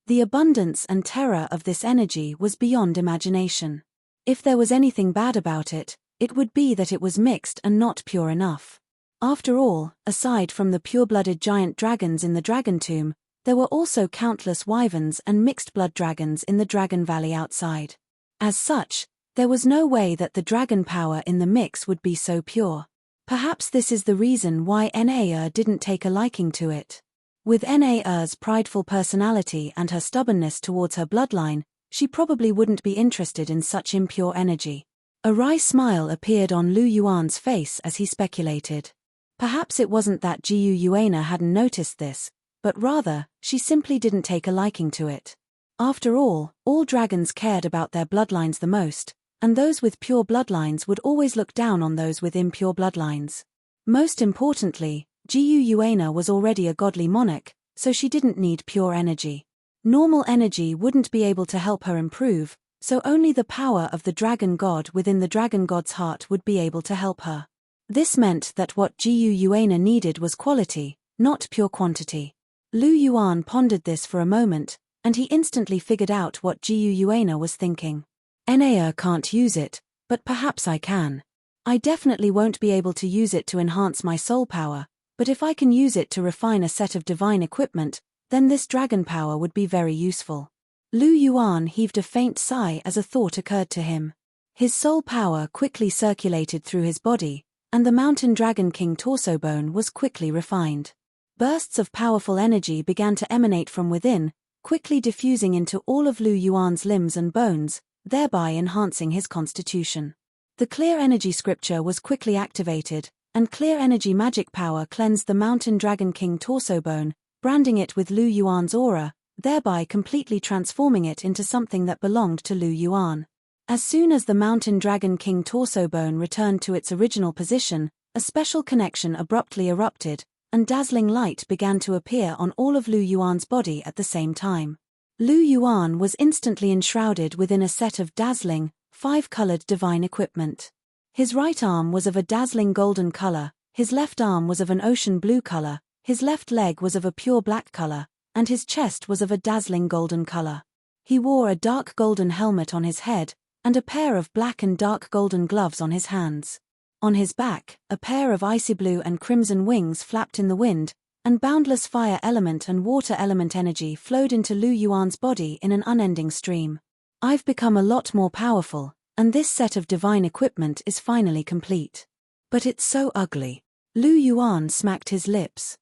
The abundance and terror of this energy was beyond imagination. If there was anything bad about it, it would be that it was mixed and not pure enough. After all, aside from the pure-blooded giant dragons in the Dragon Tomb, there were also countless wyverns and mixed-blood dragons in the Dragon Valley outside. As such, there was no way that the dragon power in the mix would be so pure. Perhaps this is the reason why Enea didn't take a liking to it. With Enea's prideful personality and her stubbornness towards her bloodline, she probably wouldn't be interested in such impure energy. A wry smile appeared on Lu Yuan's face as he speculated. Perhaps it wasn't that Jiu Yuana hadn't noticed this, but rather, she simply didn't take a liking to it. After all dragons cared about their bloodlines the most, and those with pure bloodlines would always look down on those with impure bloodlines. Most importantly, Jiu Yuana was already a godly monarch, so she didn't need pure energy. Normal energy wouldn't be able to help her improve, so only the power of the dragon god within the dragon god's heart would be able to help her. This meant that what Jiu Yuana needed was quality, not pure quantity. Lu Yuan pondered this for a moment, and he instantly figured out what Jiu Yuana was thinking. Enea can't use it, but perhaps I can. I definitely won't be able to use it to enhance my soul power, but if I can use it to refine a set of divine equipment, then this dragon power would be very useful. Lu Yuan heaved a faint sigh as a thought occurred to him. His soul power quickly circulated through his body, and the mountain dragon king torso bone was quickly refined. Bursts of powerful energy began to emanate from within, quickly diffusing into all of Lu Yuan's limbs and bones, thereby enhancing his constitution. The clear energy scripture was quickly activated, and clear energy magic power cleansed the mountain dragon king torso bone, branding it with Lu Yuan's aura, thereby completely transforming it into something that belonged to Lu Yuan. As soon as the mountain dragon king torso bone returned to its original position, a special connection abruptly erupted, and dazzling light began to appear on all of Lu Yuan's body at the same time. Lu Yuan was instantly enshrouded within a set of dazzling, 5-colored divine equipment. His right arm was of a dazzling golden color, his left arm was of an ocean blue color, his left leg was of a pure black color, and his chest was of a dazzling golden color. He wore a dark golden helmet on his head, and a pair of black and dark golden gloves on his hands. On his back, a pair of icy blue and crimson wings flapped in the wind, and boundless fire element and water element energy flowed into Lu Yuan's body in an unending stream. I've become a lot more powerful, and this set of divine equipment is finally complete. But it's so ugly. Lu Yuan smacked his lips.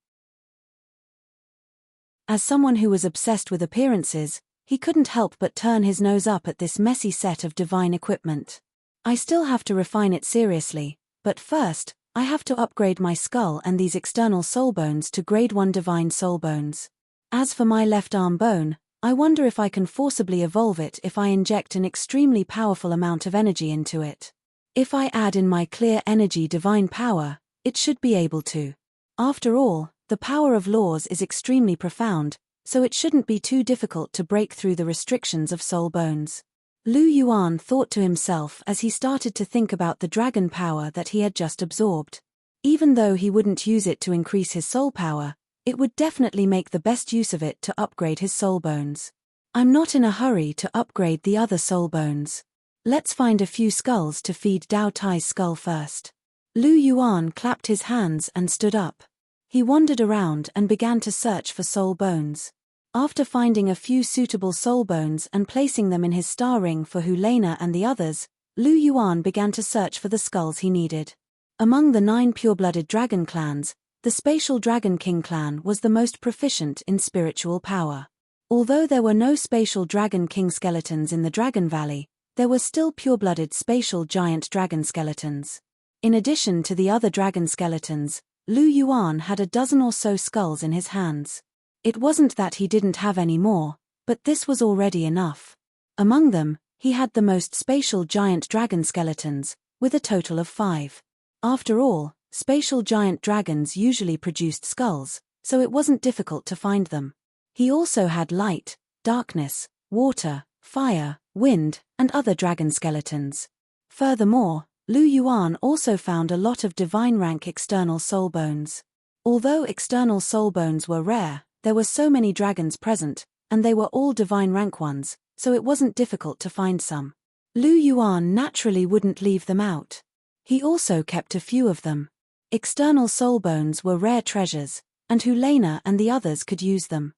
As someone who was obsessed with appearances, he couldn't help but turn his nose up at this messy set of divine equipment. I still have to refine it seriously, but first, I have to upgrade my skull and these external soul bones to grade 1 divine soul bones. As for my left arm bone, I wonder if I can forcibly evolve it if I inject an extremely powerful amount of energy into it. If I add in my clear energy divine power, it should be able to. After all, the power of laws is extremely profound, so it shouldn't be too difficult to break through the restrictions of soul bones. Lu Yuan thought to himself as he started to think about the dragon power that he had just absorbed. Even though he wouldn't use it to increase his soul power, it would definitely make the best use of it to upgrade his soul bones. I'm not in a hurry to upgrade the other soul bones. Let's find a few skulls to feed Dao Tai's skull first. Lu Yuan clapped his hands and stood up. He wandered around and began to search for soul bones. After finding a few suitable soul bones and placing them in his star ring for Hulena and the others, Lu Yuan began to search for the skulls he needed. Among the 9 pure-blooded dragon clans, the Spatial Dragon King clan was the most proficient in spiritual power. Although there were no Spatial Dragon King skeletons in the Dragon Valley, there were still pure-blooded spatial giant dragon skeletons. In addition to the other dragon skeletons, Lu Yuan had a dozen or so skulls in his hands. It wasn't that he didn't have any more, but this was already enough. Among them, he had the most spatial giant dragon skeletons, with a total of 5. After all, spatial giant dragons usually produced skulls, so it wasn't difficult to find them. He also had light, darkness, water, fire, wind, and other dragon skeletons. Furthermore, Lu Yuan also found a lot of divine rank external soul bones. Although external soul bones were rare, there were so many dragons present, and they were all divine rank ones, so it wasn't difficult to find some. Lu Yuan naturally wouldn't leave them out. He also kept a few of them. External soul bones were rare treasures, and Helena and the others could use them.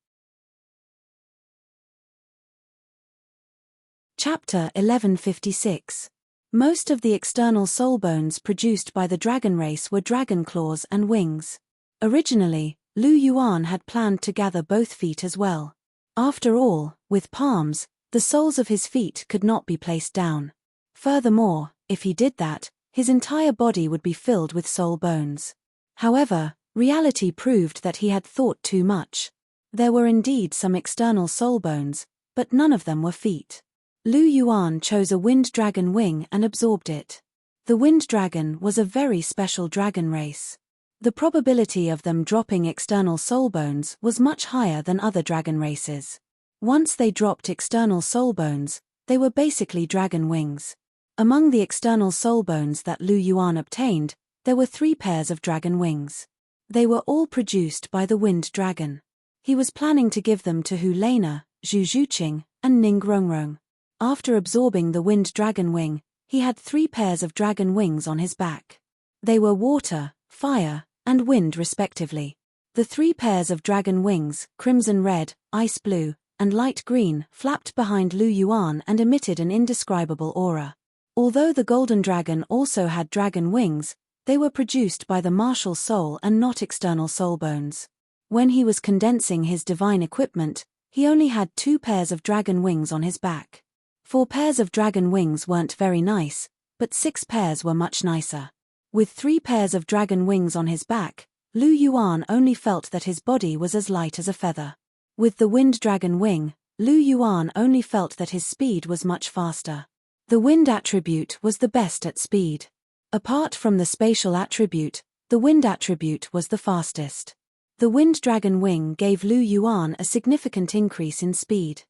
Chapter 1156. Most of the external soul bones produced by the dragon race were dragon claws and wings. Originally, Lu Yuan had planned to gather both feet as well. After all, with palms, the soles of his feet could not be placed down. Furthermore, if he did that, his entire body would be filled with soul bones. However, reality proved that he had thought too much. There were indeed some external soul bones, but none of them were feet. Lu Yuan chose a wind dragon wing and absorbed it. The wind dragon was a very special dragon race. The probability of them dropping external soul bones was much higher than other dragon races. Once they dropped external soul bones, they were basically dragon wings. Among the external soul bones that Lu Yuan obtained, there were 3 pairs of dragon wings. They were all produced by the wind dragon. He was planning to give them to Helena, Zhu Zhuqing, and Ning Rongrong. After absorbing the wind dragon wing, he had 3 pairs of dragon wings on his back. They were water, fire, and wind respectively. The 3 pairs of dragon wings, crimson red, ice blue, and light green, flapped behind Lu Yuan and emitted an indescribable aura. Although the golden dragon also had dragon wings, they were produced by the martial soul and not external soul bones. When he was condensing his divine equipment, he only had 2 pairs of dragon wings on his back. 4 pairs of dragon wings weren't very nice, but 6 pairs were much nicer. With 3 pairs of dragon wings on his back, Lu Yuan only felt that his body was as light as a feather. With the wind dragon wing, Lu Yuan only felt that his speed was much faster. The wind attribute was the best at speed. Apart from the spatial attribute, the wind attribute was the fastest. The wind dragon wing gave Lu Yuan a significant increase in speed.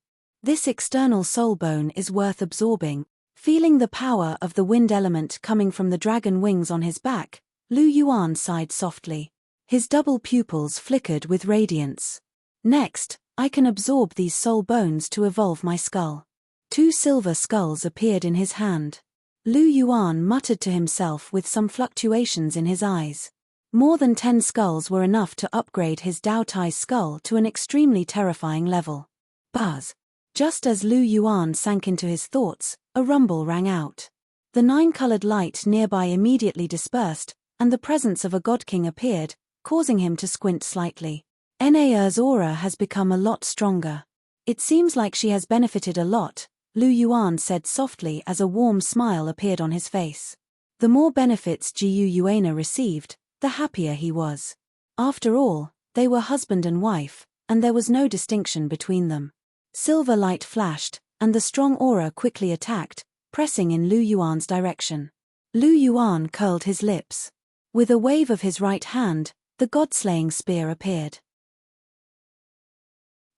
This external soul bone is worth absorbing. Feeling the power of the wind element coming from the dragon wings on his back, Lu Yuan sighed softly. His double pupils flickered with radiance. Next, I can absorb these soul bones to evolve my skull. 2 silver skulls appeared in his hand. Lu Yuan muttered to himself with some fluctuations in his eyes. More than 10 skulls were enough to upgrade his Dao Tai skull to an extremely terrifying level. Buzz! Just as Lu Yuan sank into his thoughts, a rumble rang out. The 9-colored light nearby immediately dispersed, and the presence of a Godking appeared, causing him to squint slightly. Na's aura has become a lot stronger. It seems like she has benefited a lot, Lu Yuan said softly as a warm smile appeared on his face. The more benefits Jiu Yuana received, the happier he was. After all, they were husband and wife, and there was no distinction between them. Silver light flashed, and the strong aura quickly attacked, pressing in Lu Yuan's direction. Lu Yuan curled his lips. With a wave of his right hand, the god-slaying spear appeared.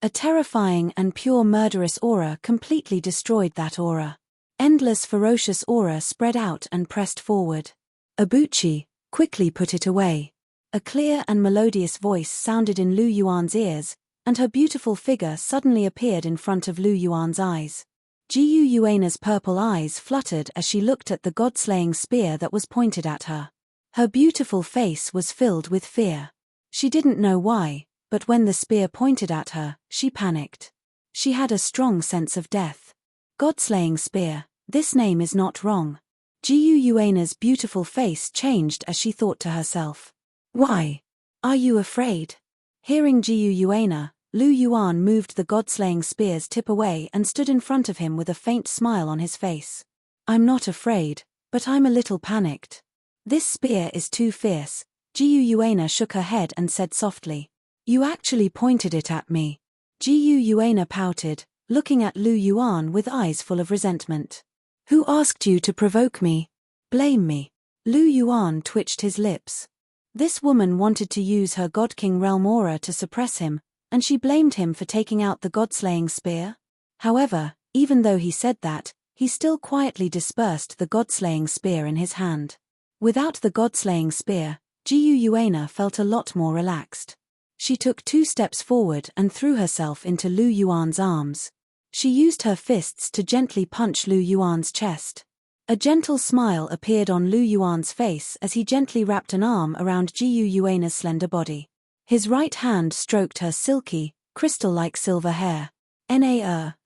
A terrifying and pure murderous aura completely destroyed that aura. Endless ferocious aura spread out and pressed forward. Abuchi, quickly put it away. A clear and melodious voice sounded in Lu Yuan's ears, and her beautiful figure suddenly appeared in front of Lu Yuan's eyes. Jiu Yuana's purple eyes fluttered as she looked at the god-slaying spear that was pointed at her. Her beautiful face was filled with fear. She didn't know why, but when the spear pointed at her, she panicked. She had a strong sense of death. God-slaying spear, this name is not wrong. Jiu Yuana's beautiful face changed as she thought to herself. Why? Are you afraid? Hearing Jiu Yuana, Lu Yuan moved the god-slaying spear's tip away and stood in front of him with a faint smile on his face. I'm not afraid, but I'm a little panicked. This spear is too fierce. Jiu Yuana shook her head and said softly. You actually pointed it at me. Jiu Yuana pouted, looking at Lu Yuan with eyes full of resentment. Who asked you to provoke me? Blame me. Lu Yuan twitched his lips. This woman wanted to use her Godking realm aura to suppress him, and she blamed him for taking out the god-slaying spear? However, even though he said that, he still quietly dispersed the god-slaying spear in his hand. Without the god-slaying spear, Jiu Yuana felt a lot more relaxed. She took 2 steps forward and threw herself into Lu Yuan's arms. She used her fists to gently punch Lu Yuan's chest. A gentle smile appeared on Lu Yuan's face as he gently wrapped an arm around Jiu Yuana's slender body. His right hand stroked her silky, crystal-like silver hair.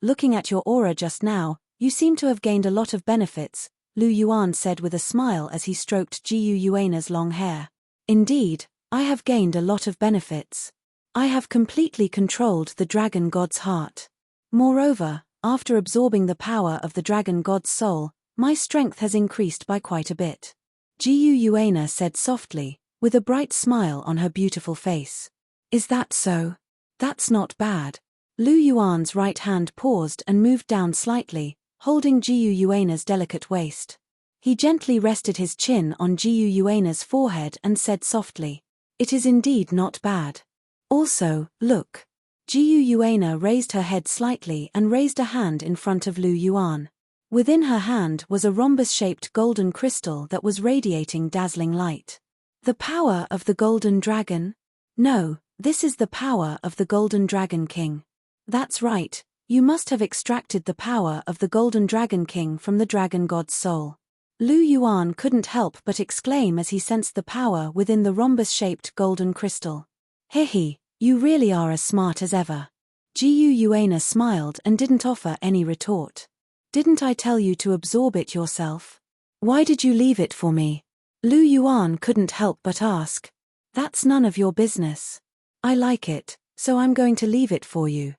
Looking at your aura just now, you seem to have gained a lot of benefits, Lu Yuan said with a smile as he stroked Jiu Yuana's long hair. Indeed, I have gained a lot of benefits. I have completely controlled the dragon god's heart. Moreover, after absorbing the power of the dragon god's soul, my strength has increased by quite a bit. Jiu Yuana said softly, with a bright smile on her beautiful face. Is that so? That's not bad. Lu Yuan's right hand paused and moved down slightly, holding Jiu Yuana's delicate waist. He gently rested his chin on Jiu Yuana's forehead and said softly, it is indeed not bad. Also, look. Jiu Yuana raised her head slightly and raised a hand in front of Lu Yuan. Within her hand was a rhombus-shaped golden crystal that was radiating dazzling light. The power of the Golden Dragon? No, this is the power of the Golden Dragon King. That's right, you must have extracted the power of the Golden Dragon King from the dragon god's soul. Lu Yuan couldn't help but exclaim as he sensed the power within the rhombus-shaped golden crystal. Hehe, you really are as smart as ever. Jiu Yuana smiled and didn't offer any retort. Didn't I tell you to absorb it yourself? Why did you leave it for me? Lu Yuan couldn't help but ask. That's none of your business. I like it, so I'm going to leave it for you.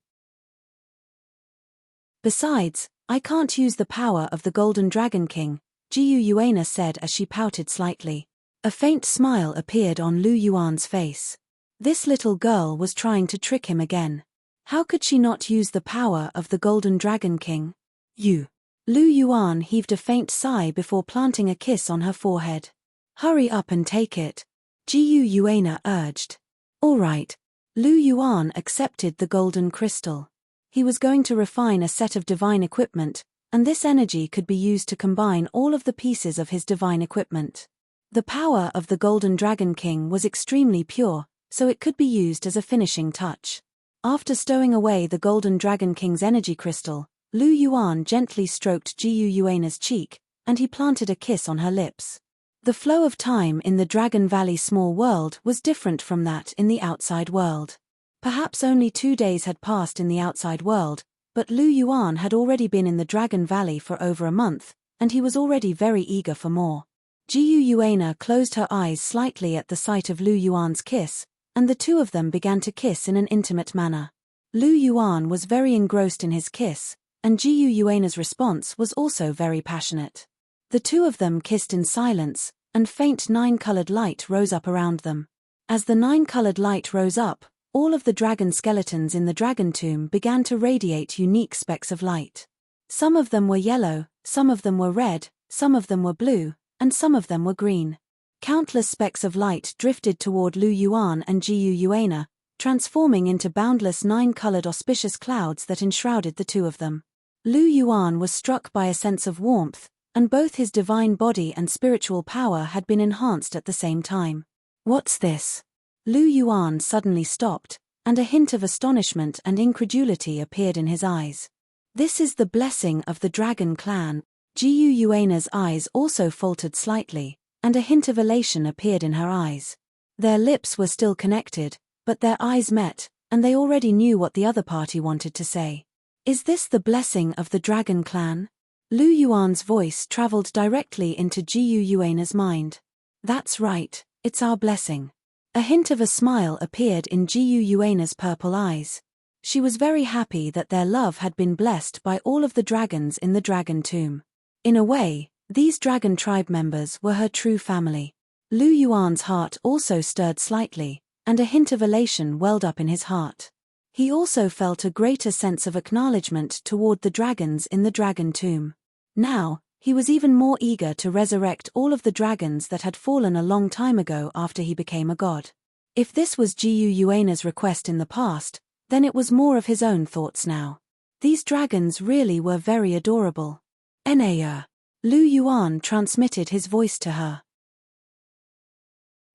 Besides, I can't use the power of the Golden Dragon King, Jiu Yuana said as she pouted slightly. A faint smile appeared on Lu Yuan's face. This little girl was trying to trick him again. How could she not use the power of the Golden Dragon King? You. Lu Yuan heaved a faint sigh before planting a kiss on her forehead. Hurry up and take it, Jiu Yuana urged. All right. Lu Yuan accepted the golden crystal. He was going to refine a set of divine equipment, and this energy could be used to combine all of the pieces of his divine equipment. The power of the Golden Dragon King was extremely pure, so it could be used as a finishing touch. After stowing away the Golden Dragon King's energy crystal, Lu Yuan gently stroked Jiu Yuana's cheek, and he planted a kiss on her lips. The flow of time in the Dragon Valley small world was different from that in the outside world. Perhaps only 2 days had passed in the outside world, but Lu Yuan had already been in the Dragon Valley for over a month, and he was already very eager for more. Jiu Yuana closed her eyes slightly at the sight of Lu Yuan's kiss, and the two of them began to kiss in an intimate manner. Lu Yuan was very engrossed in his kiss, and Jiu Yuana's response was also very passionate. The two of them kissed in silence, and faint 9-colored light rose up around them. As the 9-colored light rose up, all of the dragon skeletons in the dragon tomb began to radiate unique specks of light. Some of them were yellow, some of them were red, some of them were blue, and some of them were green. Countless specks of light drifted toward Lu Yuan and Jiu Yuana, transforming into boundless 9-colored auspicious clouds that enshrouded the two of them. Lu Yuan was struck by a sense of warmth, and both his divine body and spiritual power had been enhanced at the same time. What's this? Lu Yuan suddenly stopped, and a hint of astonishment and incredulity appeared in his eyes. This is the blessing of the dragon clan. Jiu Yuana's eyes also faltered slightly, and a hint of elation appeared in her eyes. Their lips were still connected, but their eyes met, and they already knew what the other party wanted to say. Is this the blessing of the dragon clan? Lu Yuan's voice traveled directly into Jiu Yuana's mind. That's right, it's our blessing. A hint of a smile appeared in Jiu Yuana's purple eyes. She was very happy that their love had been blessed by all of the dragons in the dragon tomb. In a way, these dragon tribe members were her true family. Lu Yuan's heart also stirred slightly, and a hint of elation welled up in his heart. He also felt a greater sense of acknowledgement toward the dragons in the dragon tomb. Now, he was even more eager to resurrect all of the dragons that had fallen a long time ago after he became a god. If this was Jiu Yuana's request in the past, then it was more of his own thoughts now. These dragons really were very adorable. Enaya. Lu Yuan transmitted his voice to her.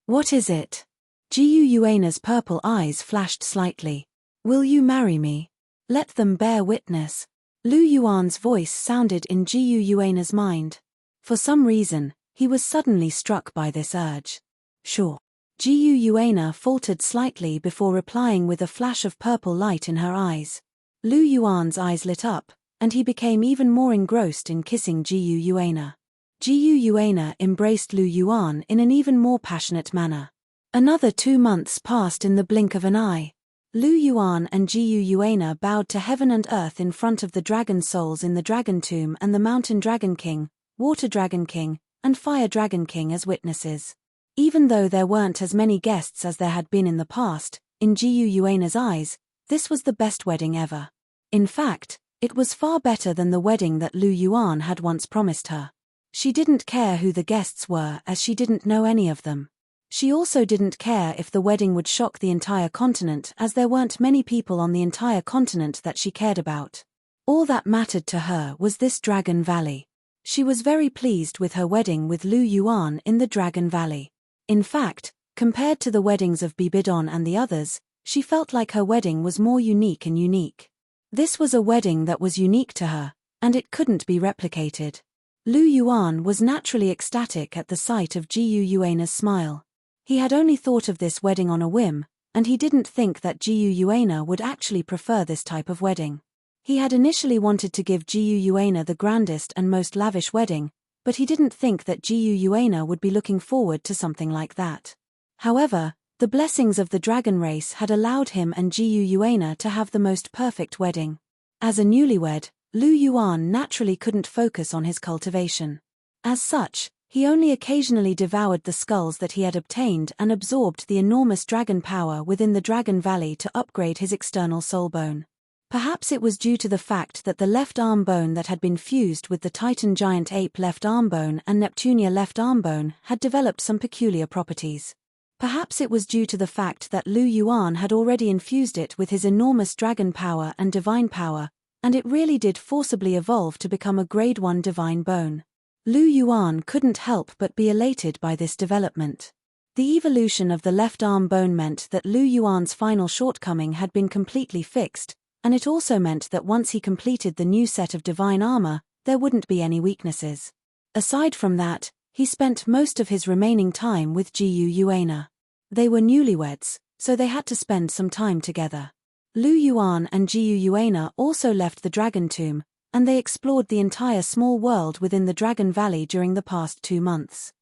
What is it? Jiu Yuana's purple eyes flashed slightly. Will you marry me? Let them bear witness. Lu Yuan's voice sounded in Jiu Yuana's mind. For some reason, he was suddenly struck by this urge. Sure. Jiu Yuana faltered slightly before replying with a flash of purple light in her eyes. Lu Yuan's eyes lit up, and he became even more engrossed in kissing Jiu Yuana. Jiu Yuana embraced Lu Yuan in an even more passionate manner. Another 2 months passed in the blink of an eye. Lu Yuan and Jiu Yuana bowed to heaven and earth in front of the dragon souls in the dragon tomb and the mountain dragon king, water dragon king, and fire dragon king as witnesses. Even though there weren't as many guests as there had been in the past, in Jiu Yuana's eyes, this was the best wedding ever. In fact, it was far better than the wedding that Lu Yuan had once promised her. She didn't care who the guests were as she didn't know any of them. She also didn't care if the wedding would shock the entire continent as there weren't many people on the entire continent that she cared about. All that mattered to her was this Dragon Valley. She was very pleased with her wedding with Lu Yuan in the Dragon Valley. In fact, compared to the weddings of Bibidon and the others, she felt like her wedding was more unique and unique. This was a wedding that was unique to her, and it couldn't be replicated. Lu Yuan was naturally ecstatic at the sight of Jiu Yuana's smile. He had only thought of this wedding on a whim, and he didn't think that Jiu Yuana would actually prefer this type of wedding. He had initially wanted to give Jiu Yuana the grandest and most lavish wedding, but he didn't think that Jiu Yuana would be looking forward to something like that. However, the blessings of the dragon race had allowed him and Jiu Yuana to have the most perfect wedding. As a newlywed, Lu Yuan naturally couldn't focus on his cultivation. As such, he only occasionally devoured the skulls that he had obtained and absorbed the enormous dragon power within the Dragon Valley to upgrade his external soul bone. Perhaps it was due to the fact that the left arm bone that had been fused with the Titan giant ape left arm bone and Neptunia left arm bone had developed some peculiar properties. Perhaps it was due to the fact that Lu Yuan had already infused it with his enormous dragon power and divine power, and it really did forcibly evolve to become a grade 1 divine bone. Lu Yuan couldn't help but be elated by this development. The evolution of the left arm bone meant that Lu Yuan's final shortcoming had been completely fixed, and it also meant that once he completed the new set of divine armor, there wouldn't be any weaknesses. Aside from that, he spent most of his remaining time with Jiu Yuana. They were newlyweds, so they had to spend some time together. Lu Yuan and Jiu Yuana also left the Dragon Tomb, and they explored the entire small world within the Dragon Valley during the past 2 months.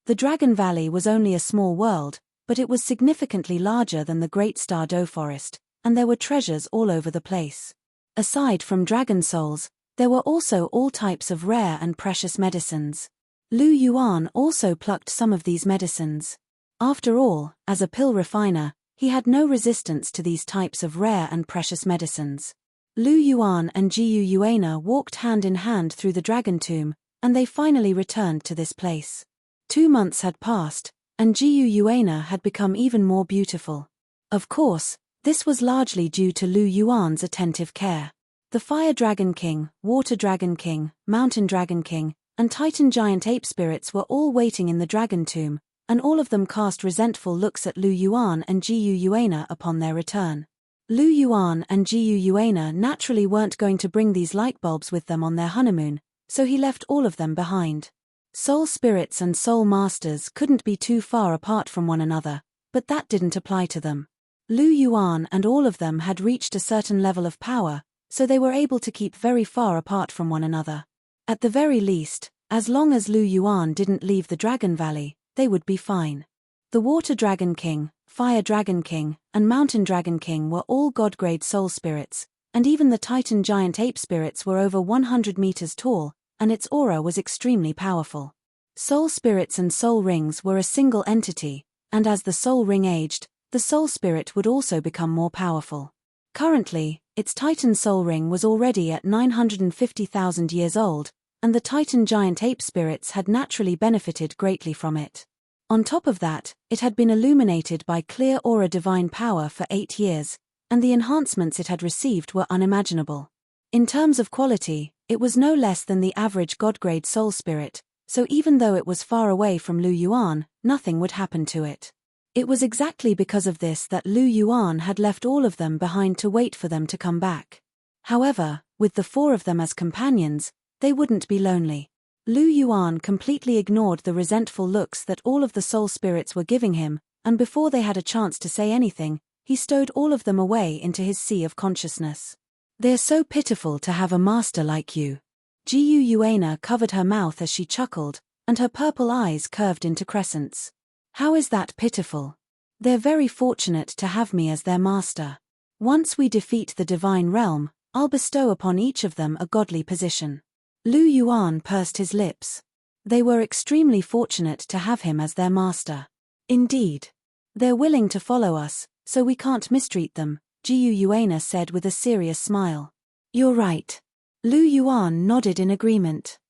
The Dragon Valley was only a small world, but it was significantly larger than the Great Stardew Forest, and there were treasures all over the place. Aside from dragon souls, there were also all types of rare and precious medicines. Lu Yuan also plucked some of these medicines. After all, as a pill refiner, he had no resistance to these types of rare and precious medicines. Lu Yuan and Jiu Yuana walked hand in hand through the Dragon Tomb, and they finally returned to this place. 2 months had passed, and Jiu Yuana had become even more beautiful. Of course, this was largely due to Lu Yuan's attentive care. The Fire Dragon King, Water Dragon King, Mountain Dragon King, and Titan Giant Ape Spirits were all waiting in the Dragon Tomb, and all of them cast resentful looks at Lu Yuan and Jiu Yuana upon their return. Lu Yuan and Jiu Yuana naturally weren't going to bring these light bulbs with them on their honeymoon, so he left all of them behind. Soul spirits and soul masters couldn't be too far apart from one another, but that didn't apply to them. Lu Yuan and all of them had reached a certain level of power, so they were able to keep very far apart from one another. At the very least, as long as Lu Yuan didn't leave the Dragon Valley, they would be fine. The Water Dragon King, Fire Dragon King, and Mountain Dragon King were all God-grade soul spirits, and even the Titan giant ape spirits were over 100 meters tall, and its aura was extremely powerful. Soul spirits and soul rings were a single entity, and as the soul ring aged, the soul spirit would also become more powerful. Currently, its Titan soul ring was already at 950,000 years old, and the Titan giant ape spirits had naturally benefited greatly from it. On top of that, it had been illuminated by clear aura divine power for 8 years, and the enhancements it had received were unimaginable. In terms of quality, it was no less than the average God-grade soul spirit, so even though it was far away from Lu Yuan, nothing would happen to it. It was exactly because of this that Lu Yuan had left all of them behind to wait for them to come back. However, with the 4 of them as companions, they wouldn't be lonely. Lu Yuan completely ignored the resentful looks that all of the soul spirits were giving him, and before they had a chance to say anything, he stowed all of them away into his sea of consciousness. "They're so pitiful to have a master like you." Jiu Yuana covered her mouth as she chuckled, and her purple eyes curved into crescents. "How is that pitiful? They're very fortunate to have me as their master. Once we defeat the divine realm, I'll bestow upon each of them a godly position." Lu Yuan pursed his lips. They were extremely fortunate to have him as their master. "Indeed. They're willing to follow us, so we can't mistreat them," Jiu Yuana said with a serious smile. "You're right." Lu Yuan nodded in agreement.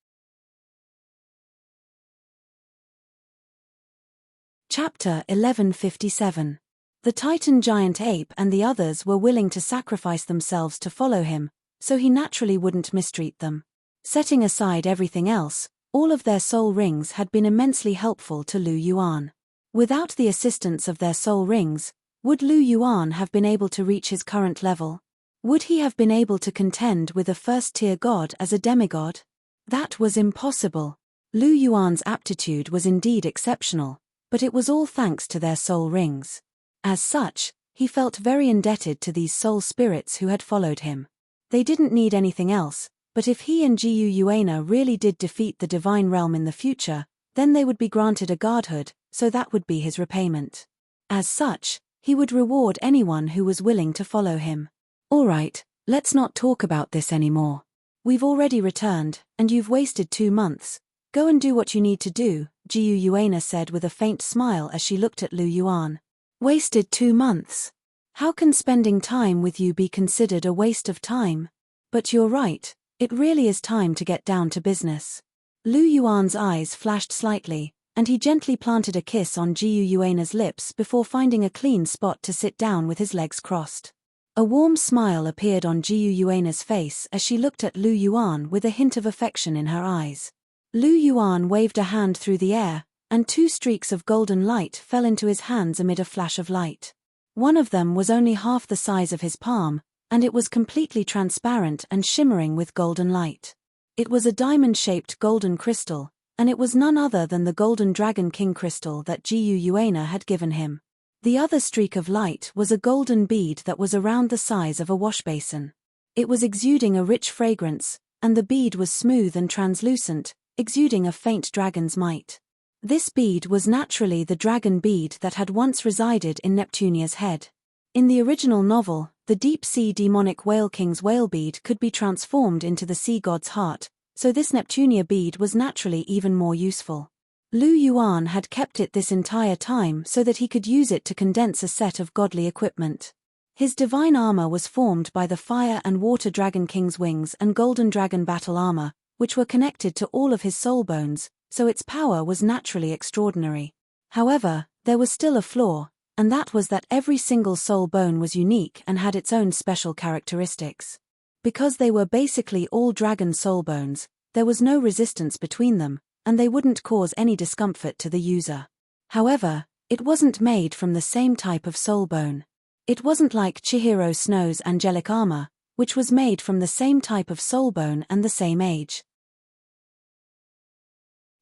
Chapter 1157. The Titan giant ape and the others were willing to sacrifice themselves to follow him, so he naturally wouldn't mistreat them. Setting aside everything else, all of their soul rings had been immensely helpful to Lu Yuan. Without the assistance of their soul rings, would Lu Yuan have been able to reach his current level? Would he have been able to contend with a first-tier god as a demigod? That was impossible. Lu Yuan's aptitude was indeed exceptional, but it was all thanks to their soul rings. As such, he felt very indebted to these soul spirits who had followed him. They didn't need anything else, but if he and Jiu Yuana really did defeat the divine realm in the future, then they would be granted a godhood, so that would be his repayment. As such, he would reward anyone who was willing to follow him. "Alright, let's not talk about this anymore. We've already returned, and you've wasted 2 months. Go and do what you need to do," Jiu Yuana said with a faint smile as she looked at Lu Yuan. "Wasted 2 months? How can spending time with you be considered a waste of time? But you're right, it really is time to get down to business." Lu Yuan's eyes flashed slightly, and he gently planted a kiss on Jiu Yuana's lips before finding a clean spot to sit down with his legs crossed. A warm smile appeared on Jiu Yuana's face as she looked at Lu Yuan with a hint of affection in her eyes. Lu Yuan waved a hand through the air, and 2 streaks of golden light fell into his hands amid a flash of light. One of them was only half the size of his palm, and it was completely transparent and shimmering with golden light. It was a diamond-shaped golden crystal, and it was none other than the Golden Dragon King crystal that Jiu Yuana had given him. The other streak of light was a golden bead that was around the size of a washbasin. It was exuding a rich fragrance, and the bead was smooth and translucent, exuding a faint dragon's might. This bead was naturally the dragon bead that had once resided in Neptunia's head. In the original novel, the deep-sea demonic whale king's whale bead could be transformed into the sea god's heart, so this Neptunia bead was naturally even more useful. Lu Yuan had kept it this entire time so that he could use it to condense a set of godly equipment. His divine armor was formed by the Fire and Water Dragon King's wings and Golden Dragon battle armor, which were connected to all of his soul bones, so its power was naturally extraordinary. However, there was still a flaw, and that was that every single soul bone was unique and had its own special characteristics. Because they were basically all dragon soul bones, there was no resistance between them, and they wouldn't cause any discomfort to the user. However, it wasn't made from the same type of soul bone. It wasn't like Chihiro Snow's angelic armor, which was made from the same type of soul bone and the same age.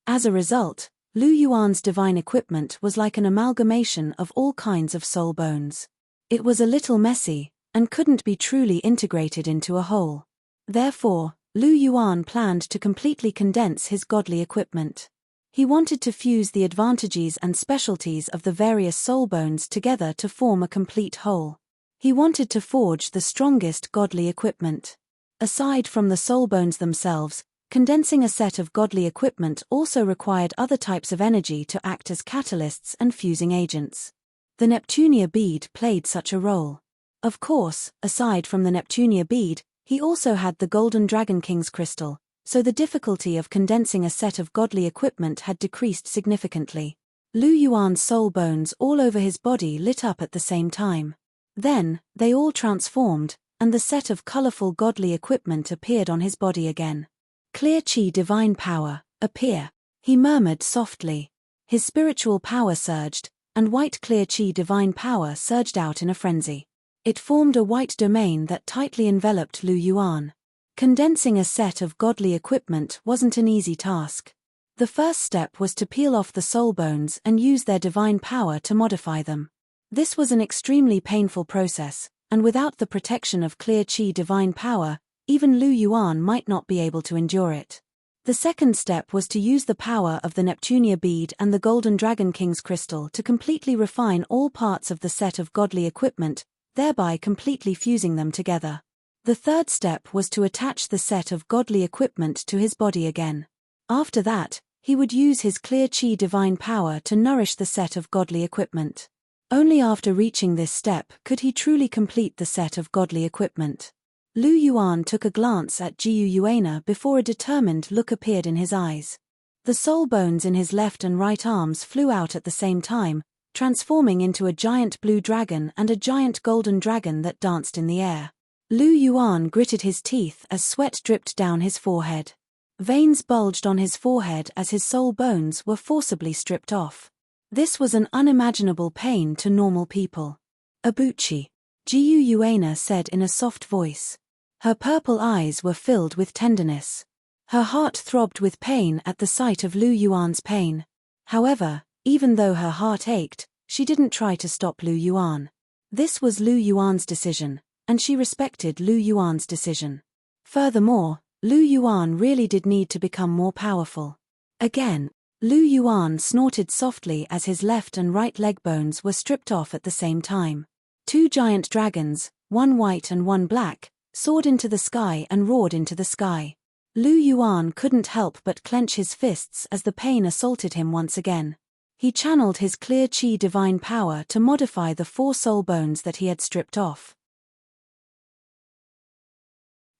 As a result, Lu Yuan's divine equipment was like an amalgamation of all kinds of soul bones. It was a little messy, and couldn't be truly integrated into a whole. Therefore, Lu Yuan planned to completely condense his godly equipment. He wanted to fuse the advantages and specialties of the various soul bones together to form a complete whole. He wanted to forge the strongest godly equipment. Aside from the soul bones themselves, condensing a set of godly equipment also required other types of energy to act as catalysts and fusing agents. The Neptunia bead played such a role. Of course, aside from the Neptunia bead, he also had the Golden Dragon King's crystal, so the difficulty of condensing a set of godly equipment had decreased significantly. Lu Yuan's soul bones all over his body lit up at the same time. Then, they all transformed, and the set of colorful godly equipment appeared on his body again. Clear Qi divine power, appear. He murmured softly. His spiritual power surged, and white clear Qi divine power surged out in a frenzy. It formed a white domain that tightly enveloped Lu Yuan. Condensing a set of godly equipment wasn't an easy task. The first step was to peel off the soul bones and use their divine power to modify them. This was an extremely painful process, and without the protection of clear Qi divine power, even Lu Yuan might not be able to endure it. The second step was to use the power of the Neptunia bead and the Golden Dragon King's crystal to completely refine all parts of the set of godly equipment, thereby completely fusing them together. The third step was to attach the set of godly equipment to his body again. After that, he would use his clear Qi divine power to nourish the set of godly equipment. Only after reaching this step could he truly complete the set of godly equipment. Lu Yuan took a glance at Jiu Yuana before a determined look appeared in his eyes. The soul bones in his left and right arms flew out at the same time, transforming into a giant blue dragon and a giant golden dragon that danced in the air. Lu Yuan gritted his teeth as sweat dripped down his forehead. Veins bulged on his forehead as his soul bones were forcibly stripped off. This was an unimaginable pain to normal people. Abuchi, Jiu Yuana said in a soft voice. Her purple eyes were filled with tenderness. Her heart throbbed with pain at the sight of Lu Yuan's pain. However, even though her heart ached, she didn't try to stop Lu Yuan. This was Lu Yuan's decision, and she respected Lu Yuan's decision. Furthermore, Lu Yuan really did need to become more powerful. Again, Lu Yuan snorted softly as his left and right leg bones were stripped off at the same time. Two giant dragons, one white and one black, soared into the sky and roared into the sky. Lu Yuan couldn't help but clench his fists as the pain assaulted him once again. He channeled his clear Qi divine power to modify the 4 soul bones that he had stripped off.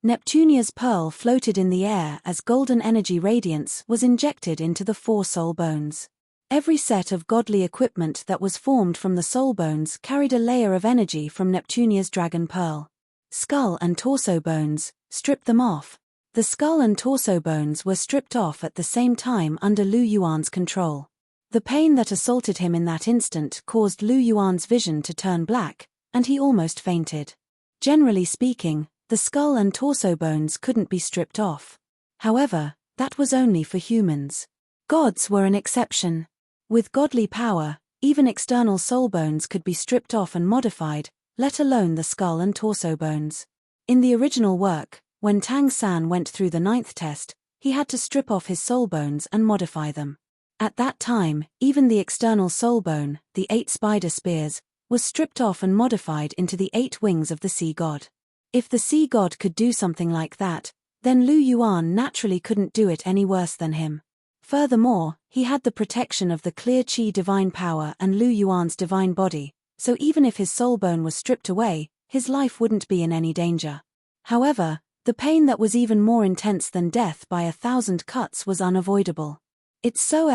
Neptunia's pearl floated in the air as golden energy radiance was injected into the 4 soul bones. Every set of godly equipment that was formed from the soul bones carried a layer of energy from Neptunia's dragon pearl. Skull and torso bones, strip them off. The skull and torso bones were stripped off at the same time under Lu Yuan's control. The pain that assaulted him in that instant caused Lu Yuan's vision to turn black, and he almost fainted. Generally speaking, the skull and torso bones couldn't be stripped off. However, that was only for humans. Gods were an exception. With godly power, even external soul bones could be stripped off and modified, let alone the skull and torso bones. In the original work, when Tang San went through the 9th test, he had to strip off his soul bones and modify them. At that time, even the external soul bone, the 8 spider spears, was stripped off and modified into the 8 wings of the sea god. If the sea god could do something like that, then Lu Yuan naturally couldn't do it any worse than him. Furthermore, he had the protection of the clear Qi divine power and Lu Yuan's divine body, so even if his soul bone was stripped away, his life wouldn't be in any danger. However, the pain that was even more intense than death by 1,000 cuts was unavoidable. It's so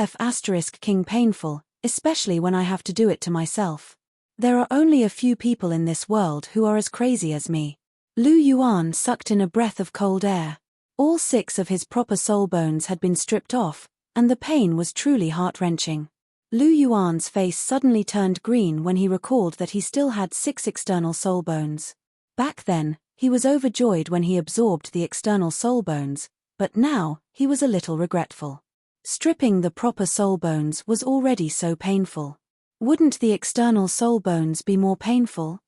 king painful, especially when I have to do it to myself. There are only a few people in this world who are as crazy as me. Lu Yuan sucked in a breath of cold air. All 6 of his proper soul bones had been stripped off, and the pain was truly heart-wrenching. Lu Yuan's face suddenly turned green when he recalled that he still had 6 external soul bones. Back then, he was overjoyed when he absorbed the external soul bones, but now, he was a little regretful. Stripping the proper soul bones was already so painful. Wouldn't the external soul bones be more painful?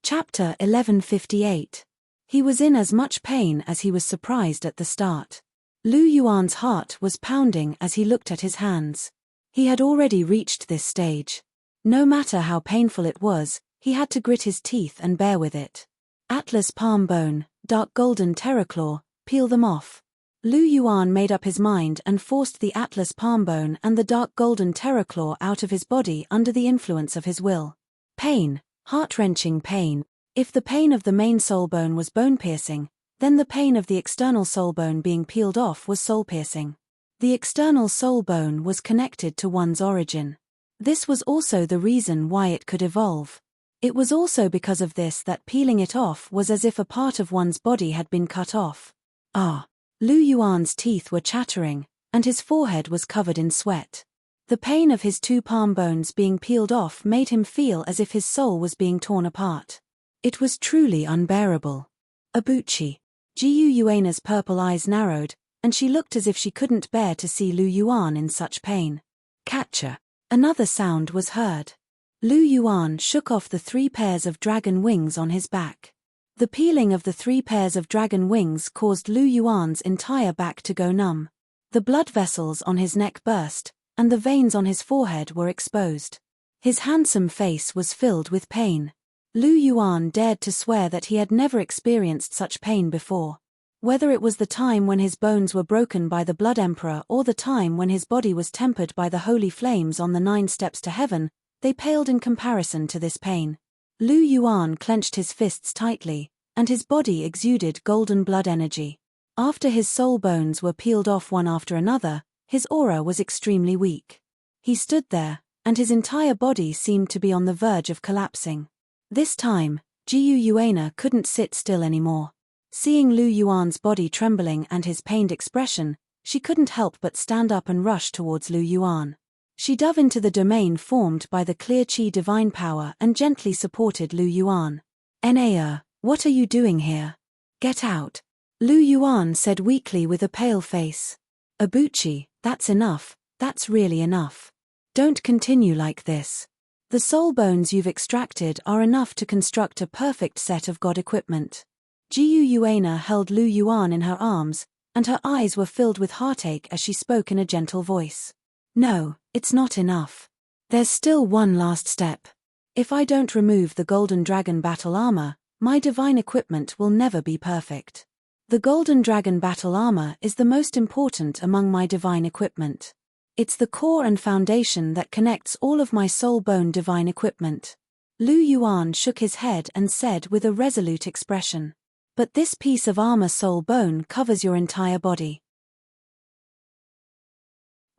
Chapter 1158. He was in as much pain as he was surprised at the start. Lu Yuan's heart was pounding as he looked at his hands. He had already reached this stage. No matter how painful it was, he had to grit his teeth and bear with it. Atlas palm bone, dark golden terraclaw, peel them off. Lu Yuan made up his mind and forced the atlas palm bone and the dark golden terraclaw out of his body under the influence of his will. Pain, heart-wrenching pain. If the pain of the main soul bone was bone-piercing, then the pain of the external soul bone being peeled off was soul-piercing. The external soul bone was connected to one's origin. This was also the reason why it could evolve. It was also because of this that peeling it off was as if a part of one's body had been cut off. Ah! Lu Yuan's teeth were chattering, and his forehead was covered in sweat. The pain of his two palm bones being peeled off made him feel as if his soul was being torn apart. It was truly unbearable. Abuchi. Jiu Yuana's purple eyes narrowed, and she looked as if she couldn't bear to see Lu Yuan in such pain. Catcher. Another sound was heard. Lu Yuan shook off the 3 pairs of dragon wings on his back. The peeling of the 3 pairs of dragon wings caused Lu Yuan's entire back to go numb. The blood vessels on his neck burst, and the veins on his forehead were exposed. His handsome face was filled with pain. Lu Yuan dared to swear that he had never experienced such pain before. Whether it was the time when his bones were broken by the Blood Emperor or the time when his body was tempered by the holy flames on the 9 steps to heaven, they paled in comparison to this pain. Lu Yuan clenched his fists tightly, and his body exuded golden blood energy. After his soul bones were peeled off one after another, his aura was extremely weak. He stood there, and his entire body seemed to be on the verge of collapsing. This time, Jiu Yuana couldn't sit still anymore. Seeing Lu Yuan's body trembling and his pained expression, she couldn't help but stand up and rush towards Lu Yuan. She dove into the domain formed by the clear qi divine power and gently supported Lu Yuan. "Nea, what are you doing here? Get out," Lu Yuan said weakly with a pale face. "Abuchi, that's enough, that's really enough. Don't continue like this. The soul bones you've extracted are enough to construct a perfect set of god equipment." Jiu Yuana held Lu Yuan in her arms, and her eyes were filled with heartache as she spoke in a gentle voice. "No, it's not enough. There's still one last step. If I don't remove the Golden Dragon battle armor, my divine equipment will never be perfect. The Golden Dragon battle armor is the most important among my divine equipment. It's the core and foundation that connects all of my soul bone divine equipment." Lu Yuan shook his head and said with a resolute expression. "But this piece of armor soul bone covers your entire body.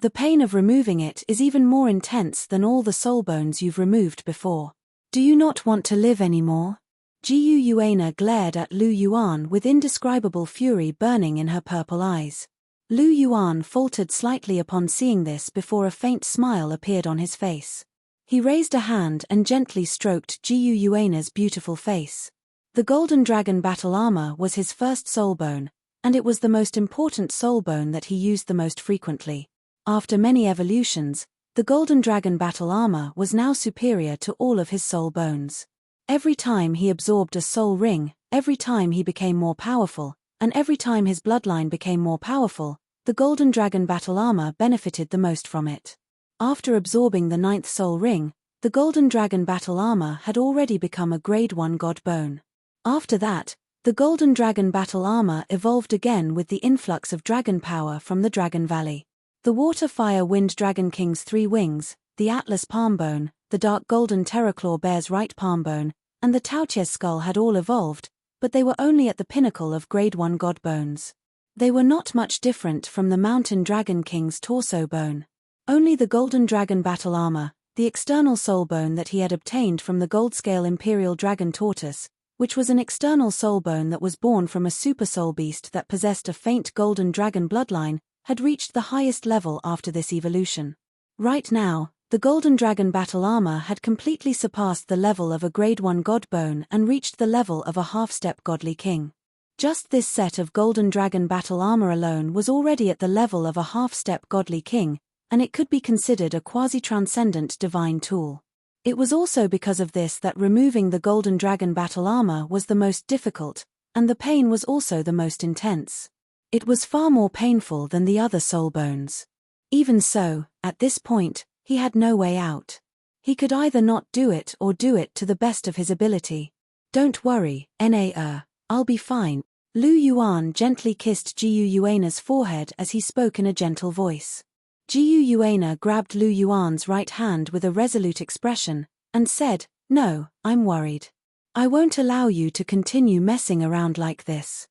The pain of removing it is even more intense than all the soul bones you've removed before. Do you not want to live anymore?" Jiu Yuana glared at Lu Yuan with indescribable fury burning in her purple eyes. Lu Yuan faltered slightly upon seeing this before a faint smile appeared on his face. He raised a hand and gently stroked Jiu Yuana's beautiful face. The Golden Dragon battle armor was his first soul bone, and it was the most important soul bone that he used the most frequently. After many evolutions, the Golden Dragon battle armor was now superior to all of his soul bones. Every time he absorbed a soul ring, every time he became more powerful, and every time his bloodline became more powerful, the Golden Dragon battle armor benefited the most from it. After absorbing the 9th soul ring, the Golden Dragon battle armor had already become a grade 1 god bone. After that, the Golden Dragon battle armor evolved again with the influx of dragon power from the Dragon Valley. The Water Fire Wind Dragon King's 3 wings, the Atlas palm bone, the Dark Golden Terraclaw Bear's right palm bone, and the Taotiez skull had all evolved, but they were only at the pinnacle of grade 1 god bones. They were not much different from the Mountain Dragon King's torso bone. Only the Golden Dragon battle armor, the external soul bone that he had obtained from the gold-scale Imperial Dragon Tortoise, which was an external soul bone that was born from a super soul beast that possessed a faint golden dragon bloodline, had reached the highest level after this evolution. Right now, the Golden Dragon battle armor had completely surpassed the level of a grade 1 god bone and reached the level of a half-step godly king. Just this set of Golden Dragon battle armor alone was already at the level of a half-step godly king, and it could be considered a quasi-transcendent divine tool. It was also because of this that removing the Golden Dragon battle armor was the most difficult, and the pain was also the most intense. It was far more painful than the other soul bones. Even so, at this point, he had no way out. He could either not do it or do it to the best of his ability. Don't worry, I'll be fine. Lu Yuan gently kissed Jiu Yuana's forehead as he spoke in a gentle voice. Jiu Yuana grabbed Lu Yuan's right hand with a resolute expression, and said, "No, I'm worried. I won't allow you to continue messing around like this.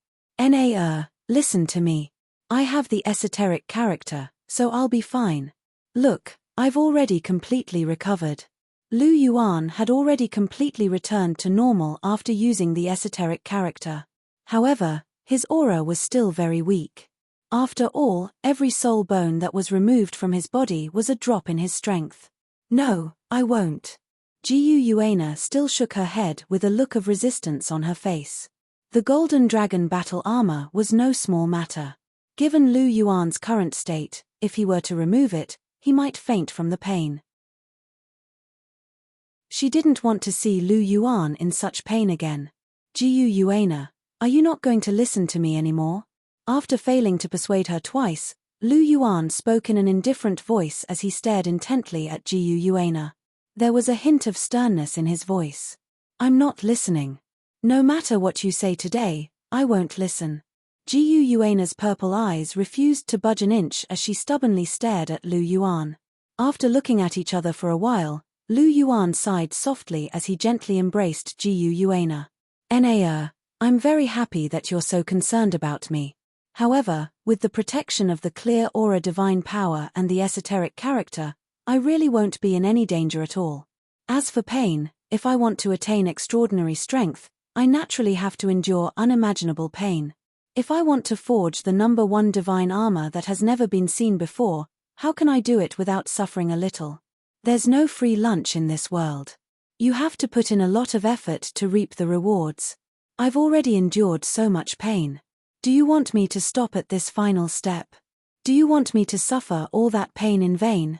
Listen to me. I have the esoteric character, so I'll be fine. Look, I've already completely recovered." Lu Yuan had already completely returned to normal after using the esoteric character. However, his aura was still very weak. After all, every soul bone that was removed from his body was a drop in his strength. "No, I won't." Jiu Yuana still shook her head with a look of resistance on her face. The Golden Dragon battle armor was no small matter. Given Lu Yuan's current state, if he were to remove it, he might faint from the pain. She didn't want to see Lu Yuan in such pain again. "Jiu Yuana, are you not going to listen to me anymore?" After failing to persuade her twice, Lu Yuan spoke in an indifferent voice as he stared intently at Jiu Yuana. There was a hint of sternness in his voice. "I'm not listening. No matter what you say today, I won't listen." Jiu Yuana's purple eyes refused to budge an inch as she stubbornly stared at Lu Yuan. After looking at each other for a while, Lu Yuan sighed softly as he gently embraced Jiu Yuana. I'm very happy that you're so concerned about me. However, with the protection of the clear aura divine power and the esoteric character, I really won't be in any danger at all. As for pain, if I want to attain extraordinary strength, I naturally have to endure unimaginable pain. If I want to forge the #1 divine armor that has never been seen before, how can I do it without suffering a little? There's no free lunch in this world. You have to put in a lot of effort to reap the rewards. I've already endured so much pain. Do you want me to stop at this final step? Do you want me to suffer all that pain in vain?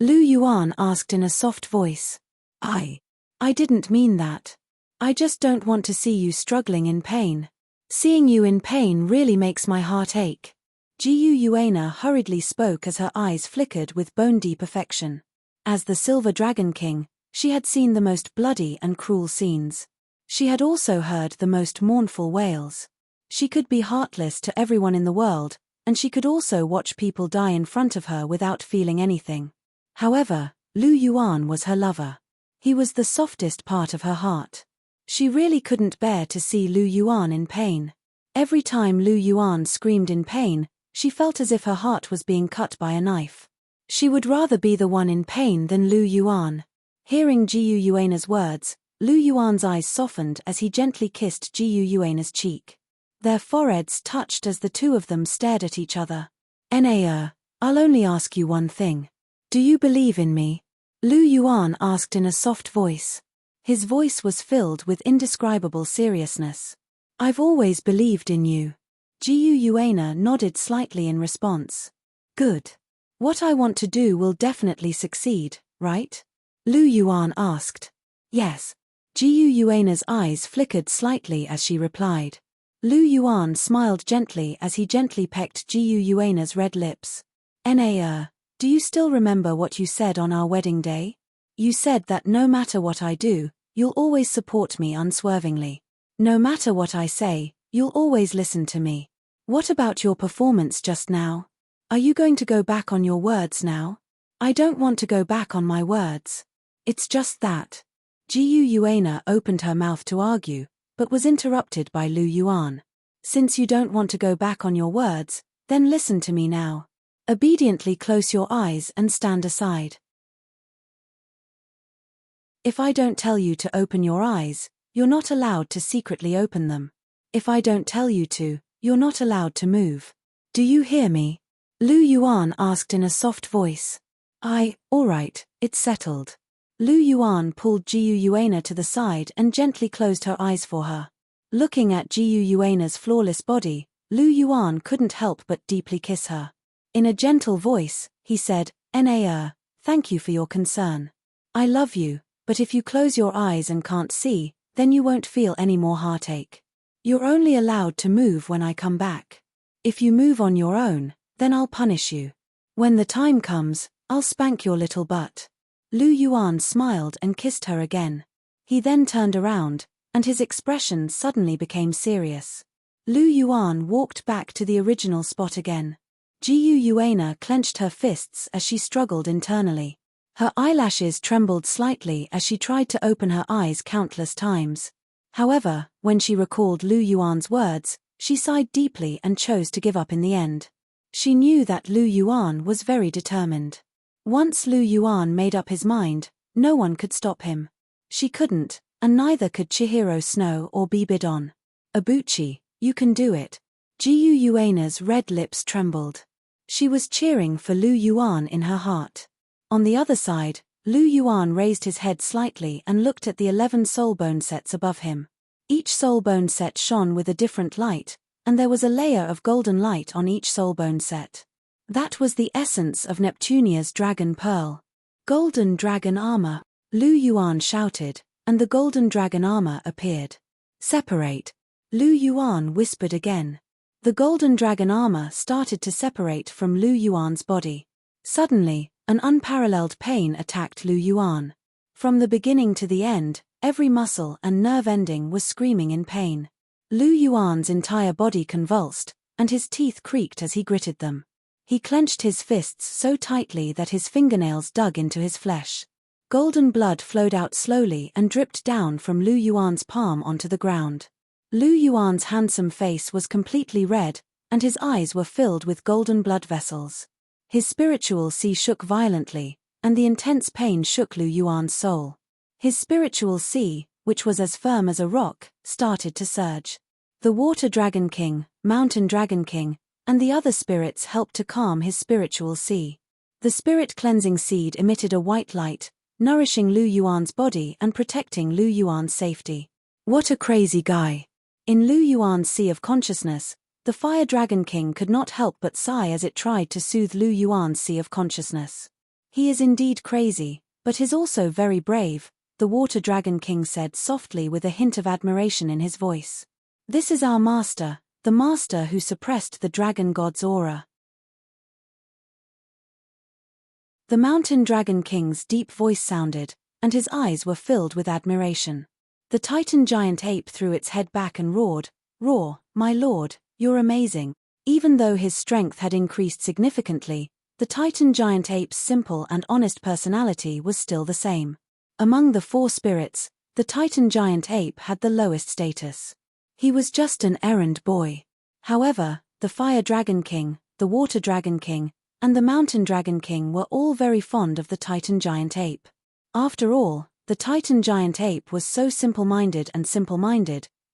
Lu Yuan asked in a soft voice. I didn't mean that. I just don't want to see you struggling in pain. Seeing you in pain really makes my heart ache. Jiu Yuana hurriedly spoke as her eyes flickered with bone-deep affection. As the Silver Dragon King, she had seen the most bloody and cruel scenes. She had also heard the most mournful wails. She could be heartless to everyone in the world, and she could also watch people die in front of her without feeling anything. However, Lu Yuan was her lover. He was the softest part of her heart. She really couldn't bear to see Lu Yuan in pain. Every time Lu Yuan screamed in pain, she felt as if her heart was being cut by a knife. She would rather be the one in pain than Lu Yuan. Hearing Jiu Yuana's words, Lu Yuan's eyes softened as he gently kissed Jiu Yuana's cheek. Their foreheads touched as the two of them stared at each other. I'll only ask you one thing. Do you believe in me? Lu Yuan asked in a soft voice. His voice was filled with indescribable seriousness. I've always believed in you. Jiu Yuana nodded slightly in response. Good. What I want to do will definitely succeed, right? Lu Yuan asked. Yes. Jiu Yuana's eyes flickered slightly as she replied. Lu Yuan smiled gently as he gently pecked Jiu Yuana's red lips. Do you still remember what you said on our wedding day? You said that no matter what I do, you'll always support me unswervingly. No matter what I say, you'll always listen to me. What about your performance just now? Are you going to go back on your words now? I don't want to go back on my words. It's just that. Jiu Yuana opened her mouth to argue, but was interrupted by Lu Yuan. Since you don't want to go back on your words, then listen to me now. Obediently close your eyes and stand aside. If I don't tell you to open your eyes, you're not allowed to secretly open them. If I don't tell you to, you're not allowed to move. Do you hear me? Lu Yuan asked in a soft voice. All right, it's settled. Lu Yuan pulled Jiu Yuana to the side and gently closed her eyes for her. Looking at Jiu Yuana's flawless body, Lu Yuan couldn't help but deeply kiss her. In a gentle voice, he said, thank you for your concern. I love you, but if you close your eyes and can't see, Then you won't feel any more heartache. You're only allowed to move when I come back. If you move on your own, then I'll punish you. When the time comes, I'll spank your little butt." Lu Yuan smiled and kissed her again. He then turned around, and his expression suddenly became serious. Lu Yuan walked back to the original spot again. Jiu Yuana clenched her fists as she struggled internally. Her eyelashes trembled slightly as she tried to open her eyes countless times. However, when she recalled Lu Yuan's words, she sighed deeply and chose to give up in the end. She knew that Lu Yuan was very determined. Once Lu Yuan made up his mind, no one could stop him. She couldn't, and neither could Chihiro Snow or Bibidon. "Abuchi, you can do it." Jiu Yuana's red lips trembled. She was cheering for Lu Yuan in her heart. On the other side, Lu Yuan raised his head slightly and looked at the 11 soulbone sets above him. Each soulbone set shone with a different light, and there was a layer of golden light on each soulbone set. That was the essence of Neptunia's dragon pearl. "Golden dragon armor," Lu Yuan shouted, and the golden dragon armor appeared. "Separate," Lu Yuan whispered again. The golden dragon armor started to separate from Lu Yuan's body. Suddenly, an unparalleled pain attacked Lu Yuan. From the beginning to the end, every muscle and nerve ending was screaming in pain. Lu Yuan's entire body convulsed, and his teeth creaked as he gritted them. He clenched his fists so tightly that his fingernails dug into his flesh. Golden blood flowed out slowly and dripped down from Lu Yuan's palm onto the ground. Lu Yuan's handsome face was completely red, and his eyes were filled with golden blood vessels. His spiritual sea shook violently, and the intense pain shook Lu Yuan's soul. His spiritual sea, which was as firm as a rock, started to surge. The Water Dragon King, Mountain Dragon King, and the other spirits helped to calm his spiritual sea. The spirit cleansing seed emitted a white light, nourishing Lu Yuan's body and protecting Lu Yuan's safety. What a crazy guy! In Lu Yuan's sea of consciousness, the Fire Dragon King could not help but sigh as it tried to soothe Lu Yuan's sea of consciousness. "He is indeed crazy, but is also very brave," the Water Dragon King said softly with a hint of admiration in his voice. "This is our master, the master who suppressed the dragon god's aura." The Mountain Dragon King's deep voice sounded, and his eyes were filled with admiration. The Titan giant ape threw its head back and roared, "Roar, my lord, you're amazing." Even though his strength had increased significantly, the Titan giant ape's simple and honest personality was still the same. Among the 4 spirits, the Titan giant ape had the lowest status. He was just an errand boy. However, the Fire Dragon King, the Water Dragon King, and the Mountain Dragon King were all very fond of the Titan giant ape. After all, the Titan giant ape was so simple-minded,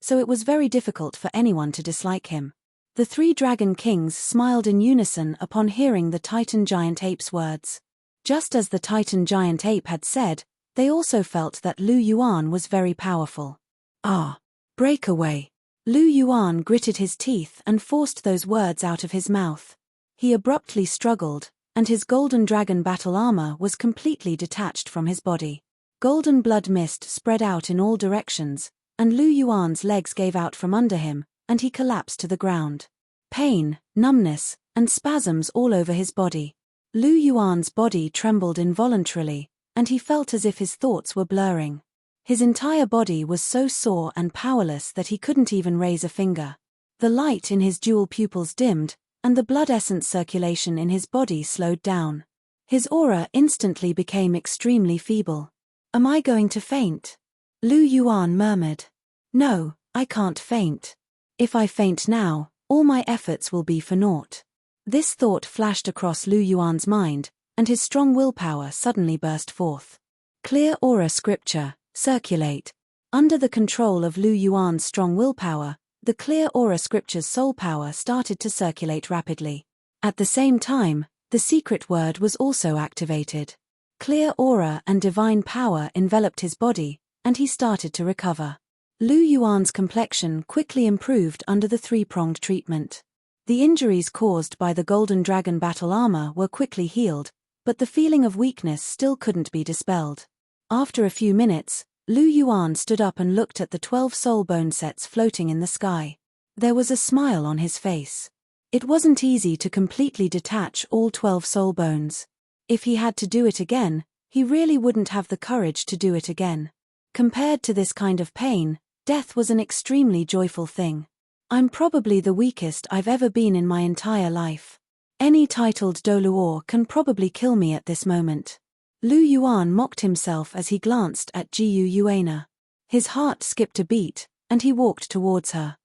so it was very difficult for anyone to dislike him. The 3 Dragon Kings smiled in unison upon hearing the Titan giant ape's words. Just as the Titan giant ape had said, they also felt that Lu Yuan was very powerful. "Ah, break away." Lu Yuan gritted his teeth and forced those words out of his mouth. He abruptly struggled, and his golden dragon battle armor was completely detached from his body. Golden blood mist spread out in all directions, and Lu Yuan's legs gave out from under him, and he collapsed to the ground. Pain, numbness, and spasms all over his body. Lu Yuan's body trembled involuntarily, and he felt as if his thoughts were blurring. His entire body was so sore and powerless that he couldn't even raise a finger. The light in his jewel pupils dimmed, and the blood essence circulation in his body slowed down. His aura instantly became extremely feeble. "Am I going to faint?" Lu Yuan murmured. "No, I can't faint. If I faint now, all my efforts will be for naught." This thought flashed across Lu Yuan's mind, and his strong willpower suddenly burst forth. Clear aura scripture, circulate. Under the control of Lu Yuan's strong willpower, the clear aura scripture's soul power started to circulate rapidly. At the same time, the secret word was also activated. Clear aura and divine power enveloped his body, and he started to recover. Lu Yuan's complexion quickly improved under the 3-pronged treatment. The injuries caused by the golden dragon battle armor were quickly healed, but the feeling of weakness still couldn't be dispelled. After a few minutes, Lu Yuan stood up and looked at the 12 soul bone sets floating in the sky. There was a smile on his face. It wasn't easy to completely detach all 12 soul bones. If he had to do it again, he really wouldn't have the courage to do it again. Compared to this kind of pain, death was an extremely joyful thing. I'm probably the weakest I've ever been in my entire life. Any titled Douluo can probably kill me at this moment. Lu Yuan mocked himself as he glanced at Jiyu Yuana. His heart skipped a beat, and he walked towards her.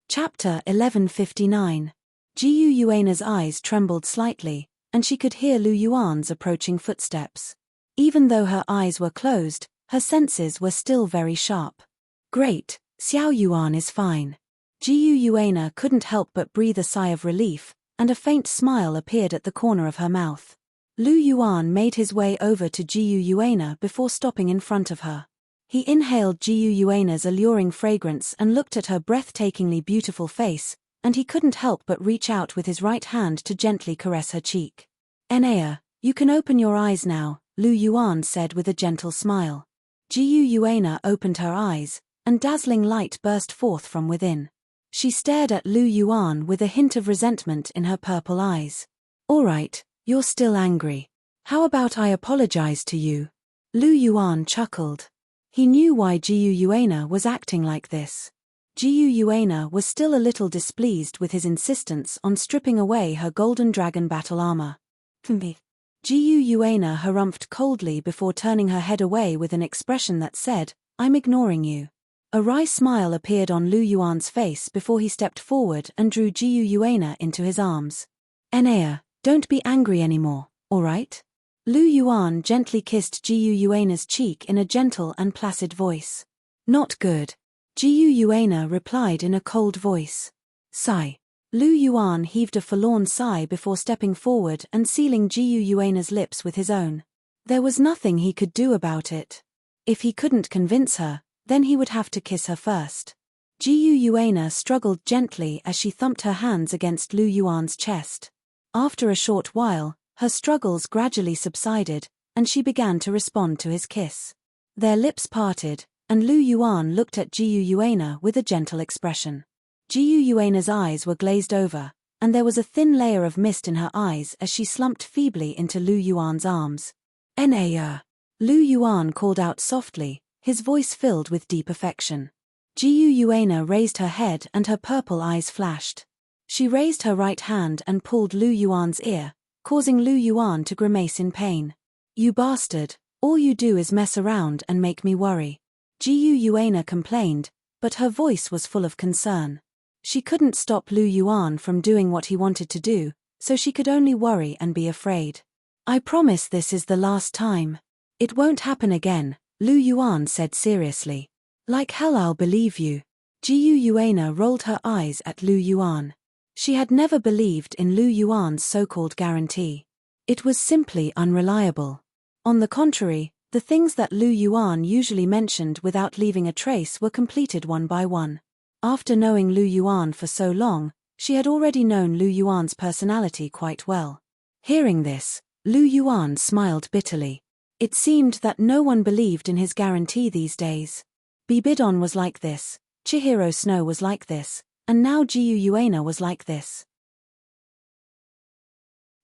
Chapter 1159. Jiyu Yuana's eyes trembled slightly, and she could hear Lu Yuan's approaching footsteps. Even though her eyes were closed, her senses were still very sharp. Great, Xiao Yuan is fine. Jiyu Yuana couldn't help but breathe a sigh of relief, and a faint smile appeared at the corner of her mouth. Lu Yuan made his way over to Jiyu Yuana before stopping in front of her. He inhaled Jiyu Yuana's alluring fragrance and looked at her breathtakingly beautiful face, and he couldn't help but reach out with his right hand to gently caress her cheek. "Enea, you can open your eyes now," Lu Yuan said with a gentle smile. Jiyu Yuana opened her eyes, and dazzling light burst forth from within. She stared at Lu Yuan with a hint of resentment in her purple eyes. "All right, you're still angry. How about I apologize to you?" Lu Yuan chuckled. He knew why Jiyu Yuana was acting like this. Jiyu Yuana was still a little displeased with his insistence on stripping away her golden dragon battle armor. Jiyu Yuana harumphed coldly before turning her head away with an expression that said, "I'm ignoring you." A wry smile appeared on Lu Yuan's face before he stepped forward and drew Jiyu Yuana into his arms. "Enea, don't be angry anymore, all right?" Lu Yuan gently kissed Jiyu Yuana's cheek in a gentle and placid voice. "Not good." Jiyu Yuana replied in a cold voice. "Sigh." Lu Yuan heaved a forlorn sigh before stepping forward and sealing Jiyu Yuana's lips with his own. There was nothing he could do about it. If he couldn't convince her, then he would have to kiss her first. Jiyu Yuana struggled gently as she thumped her hands against Lu Yuan's chest. After a short while, her struggles gradually subsided, and she began to respond to his kiss. Their lips parted, and Lu Yuan looked at Jiyu Yuana with a gentle expression. Jiyu Yuana's eyes were glazed over, and there was a thin layer of mist in her eyes as she slumped feebly into Lu Yuan's arms. "Enea!" Lu Yuan called out softly, his voice filled with deep affection. Jiyu Yuana raised her head and her purple eyes flashed. She raised her right hand and pulled Lu Yuan's ear, causing Lu Yuan to grimace in pain. "You bastard, all you do is mess around and make me worry." Jiyu Yuana complained, but her voice was full of concern. She couldn't stop Lu Yuan from doing what he wanted to do, so she could only worry and be afraid. "I promise this is the last time. It won't happen again," Lu Yuan said seriously. "Like hell I'll believe you." Jiyu Yuana rolled her eyes at Lu Yuan. She had never believed in Lu Yuan's so-called guarantee. It was simply unreliable. On the contrary, the things that Lu Yuan usually mentioned without leaving a trace were completed one by one. After knowing Lu Yuan for so long, she had already known Lu Yuan's personality quite well. Hearing this, Lu Yuan smiled bitterly. It seemed that no one believed in his guarantee these days. Bibidon was like this, Chihiro Snow was like this, and now Jiyu Yuana was like this.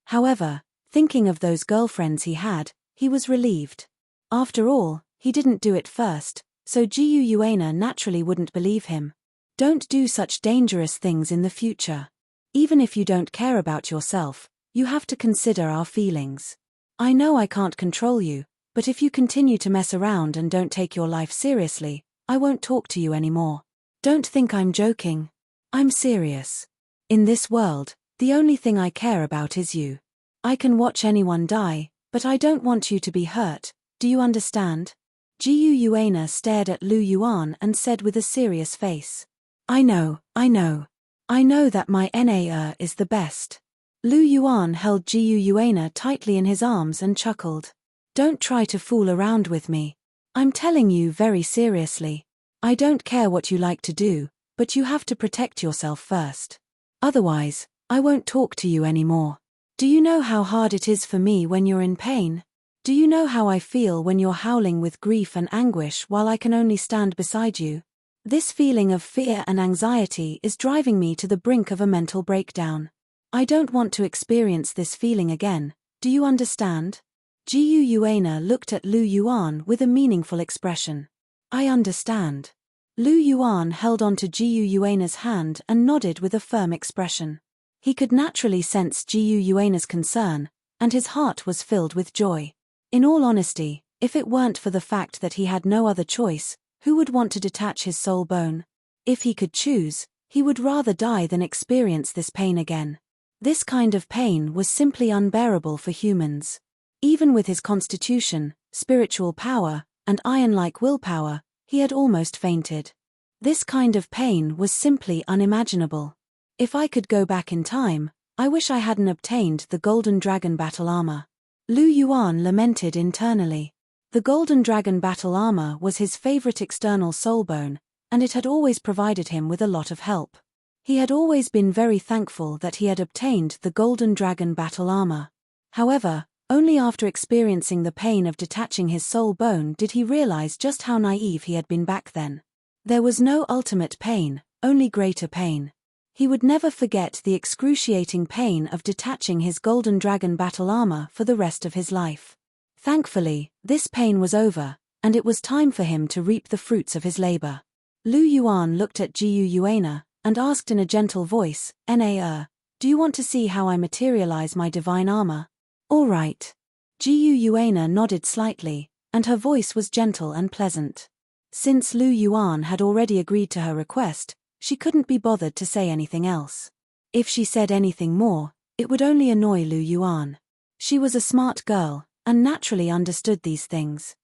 However, thinking of those girlfriends he had, he was relieved. After all, he didn't do it first, so Jiyu Yuana naturally wouldn't believe him. Don't do such dangerous things in the future. Even if you don't care about yourself, you have to consider our feelings. I know I can't control you, but if you continue to mess around and don't take your life seriously, I won't talk to you anymore. Don't think I'm joking. I'm serious. In this world, the only thing I care about is you. I can watch anyone die, but I don't want you to be hurt, do you understand? Jiyu Yuana stared at Lu Yuan and said with a serious face. I know that my Na is the best. Lu Yuan held Jiyu Yuana tightly in his arms and chuckled. Don't try to fool around with me. I'm telling you very seriously. I don't care what you like to do, but you have to protect yourself first. Otherwise, I won't talk to you anymore. Do you know how hard it is for me when you're in pain? Do you know how I feel when you're howling with grief and anguish while I can only stand beside you? This feeling of fear and anxiety is driving me to the brink of a mental breakdown. I don't want to experience this feeling again. Do you understand? Jiu Yuana looked at Lu Yuan with a meaningful expression. I understand. Lu Yuan held onto Jiu Yuana's hand and nodded with a firm expression. He could naturally sense Jiu Yuana's concern, and his heart was filled with joy. In all honesty, if it weren't for the fact that he had no other choice, who would want to detach his soul bone? If he could choose, he would rather die than experience this pain again. This kind of pain was simply unbearable for humans. Even with his constitution, spiritual power, and iron-like willpower, he had almost fainted. This kind of pain was simply unimaginable. If I could go back in time, I wish I hadn't obtained the Golden Dragon battle armor. Lu Yuan lamented internally. The Golden Dragon battle armor was his favorite external soul bone, and it had always provided him with a lot of help. He had always been very thankful that he had obtained the Golden Dragon battle armor. However, only after experiencing the pain of detaching his soul bone did he realize just how naive he had been back then. There was no ultimate pain, only greater pain. He would never forget the excruciating pain of detaching his Golden Dragon battle armor for the rest of his life. Thankfully, this pain was over, and it was time for him to reap the fruits of his labor. Lu Yuan looked at Jiu Yuana and asked in a gentle voice, do you want to see how I materialize my divine armor? All right. Jiu Yuana nodded slightly, and her voice was gentle and pleasant. Since Lu Yuan had already agreed to her request, she couldn't be bothered to say anything else. If she said anything more, it would only annoy Lu Yuan. She was a smart girl, and naturally understood these things.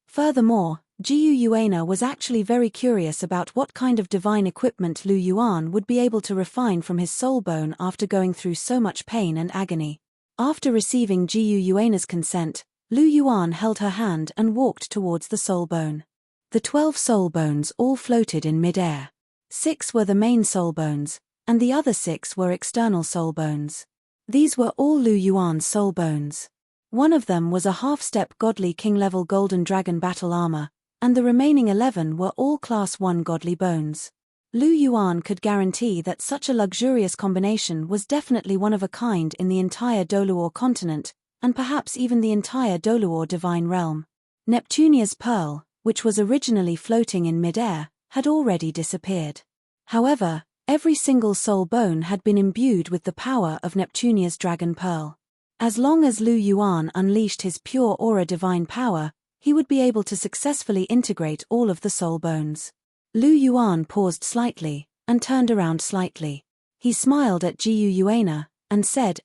Furthermore, Jiu Yuana was actually very curious about what kind of divine equipment Lu Yuan would be able to refine from his soul bone after going through so much pain and agony. After receiving Jiu Yuana's consent, Lu Yuan held her hand and walked towards the soul bone. The 12 soul bones all floated in mid-air. 6 were the main soul bones, and the other 6 were external soul bones. These were all Lu Yuan's soul bones. One of them was a half-step godly king-level Golden Dragon battle armor, and the remaining 11 were all Class 1 godly bones. Lu Yuan could guarantee that such a luxurious combination was definitely one of a kind in the entire Douluo continent, and perhaps even the entire Douluo divine realm. Neptunia's pearl, which was originally floating in mid-air, had already disappeared. However, every single soul bone had been imbued with the power of Neptunia's dragon pearl. As long as Lu Yuan unleashed his pure aura divine power, he would be able to successfully integrate all of the soul bones. Lu Yuan paused slightly, and turned around slightly. He smiled at Jiu Yuana, and said,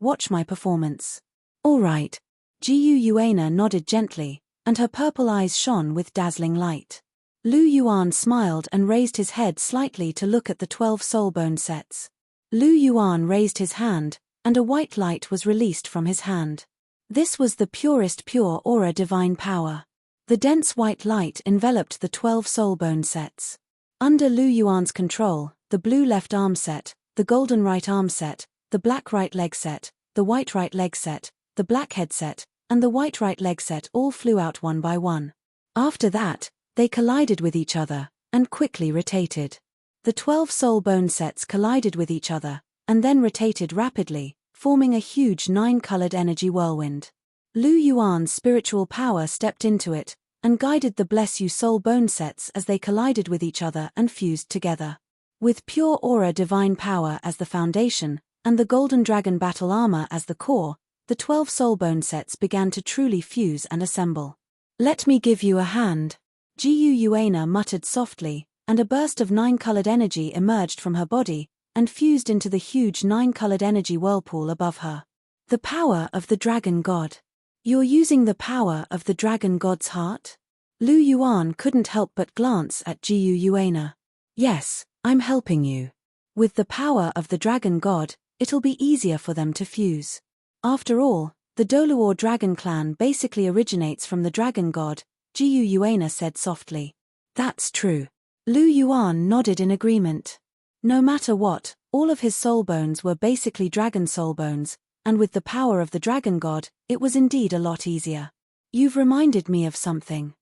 watch my performance. All right. Jiu Yuana nodded gently, and her purple eyes shone with dazzling light. Lu Yuan smiled and raised his head slightly to look at the 12 soul bone sets. Lu Yuan raised his hand, and a white light was released from his hand. This was the purest pure aura divine power. The dense white light enveloped the 12 soul bone sets. Under Lu Yuan's control, the blue left arm set, the golden right arm set, the black right leg set, the white right leg set, the black head set, and the white right leg set all flew out one by one. After that, they collided with each other, and quickly rotated. The 12 soul bone sets collided with each other, and then rotated rapidly, forming a huge 9-colored energy whirlwind. Lu Yuan's spiritual power stepped into it, and guided the Bless You soul bone sets as they collided with each other and fused together. With pure aura divine power as the foundation, and the Golden Dragon battle armor as the core, the 12 soul bone sets began to truly fuse and assemble. Let me give you a hand. Jiu Yuana muttered softly, and a burst of 9-colored energy emerged from her body, and fused into the huge 9-colored energy whirlpool above her. The power of the Dragon God. You're using the power of the Dragon God's heart? Lu Yuan couldn't help but glance at Jiu Yuana. Yes, I'm helping you. With the power of the Dragon God, it'll be easier for them to fuse. After all, the Douluo dragon clan basically originates from the Dragon God, Jiu Yuana said softly. That's true. Lu Yuan nodded in agreement. No matter what, All of his soul bones were basically dragon soul bones, and with the power of the dragon god, it was indeed a lot easier. You've reminded me of something.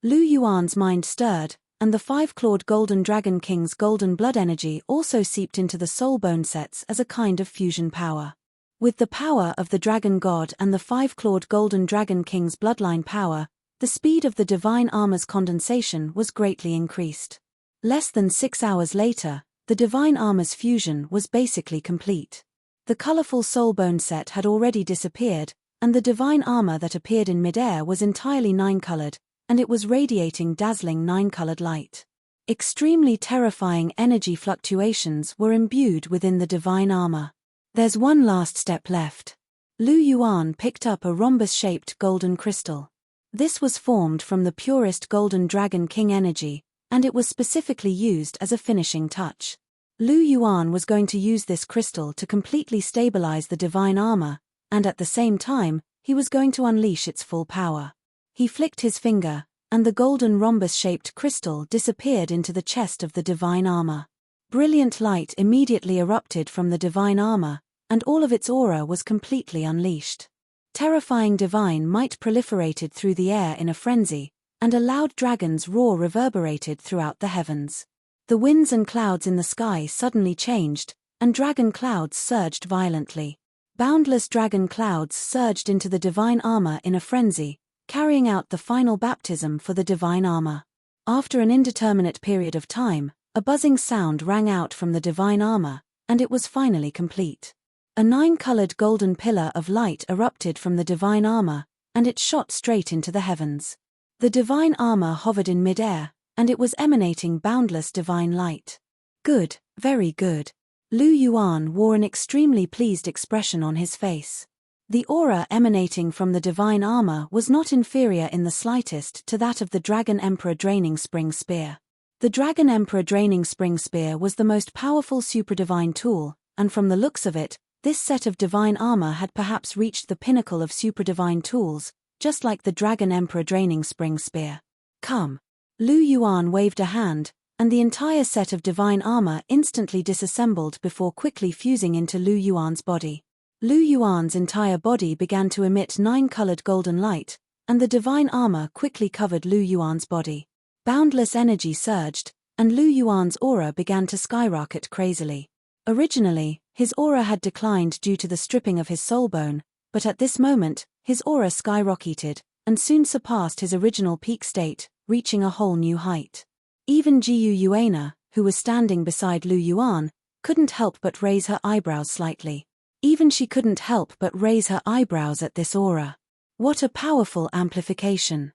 Lu Yuan's mind stirred, and the five-clawed golden dragon king's golden blood energy also seeped into the soul bone sets as a kind of fusion power. With the power of the dragon god and the five-clawed golden dragon king's bloodline power, the speed of the divine armor's condensation was greatly increased. Less than 6 hours later, the divine armor's fusion was basically complete. The colorful soul bone set had already disappeared, and the divine armor that appeared in midair was entirely nine-colored, and it was radiating dazzling nine-colored light. Extremely terrifying energy fluctuations were imbued within the divine armor. There's one last step left. Lu Yuan picked up a rhombus-shaped golden crystal. This was formed from the purest golden dragon king energy, and it was specifically used as a finishing touch. Lu Yuan was going to use this crystal to completely stabilize the divine armor, and at the same time, he was going to unleash its full power. He flicked his finger, and the golden rhombus-shaped crystal disappeared into the chest of the divine armor. Brilliant light immediately erupted from the divine armor, and all of its aura was completely unleashed. Terrifying divine might proliferated through the air in a frenzy, and a loud dragon's roar reverberated throughout the heavens. The winds and clouds in the sky suddenly changed, and dragon clouds surged violently. Boundless dragon clouds surged into the divine armor in a frenzy, carrying out the final baptism for the divine armor. After an indeterminate period of time, a buzzing sound rang out from the divine armor, and it was finally complete. A nine-colored golden pillar of light erupted from the divine armor, and it shot straight into the heavens. The divine armor hovered in midair, and it was emanating boundless divine light. Good, very good. Lu Yuan wore an extremely pleased expression on his face. The aura emanating from the divine armor was not inferior in the slightest to that of the Dragon Emperor Draining Spring Spear. The Dragon Emperor Draining Spring Spear was the most powerful superdivine tool, and from the looks of it, this set of divine armor had perhaps reached the pinnacle of superdivine tools, just like the Dragon Emperor Draining Spring Spear. Come. Lu Yuan waved a hand, and the entire set of divine armor instantly disassembled before quickly fusing into Lu Yuan's body. Lu Yuan's entire body began to emit nine-colored golden light, and the divine armor quickly covered Lu Yuan's body. Boundless energy surged, and Lu Yuan's aura began to skyrocket crazily. Originally, his aura had declined due to the stripping of his soul bone, but at this moment, his aura skyrocketed, and soon surpassed his original peak state, reaching a whole new height. Even Jiyu Yuana, who was standing beside Lu Yuan, couldn't help but raise her eyebrows slightly. Even she couldn't help but raise her eyebrows at this aura. What a powerful amplification.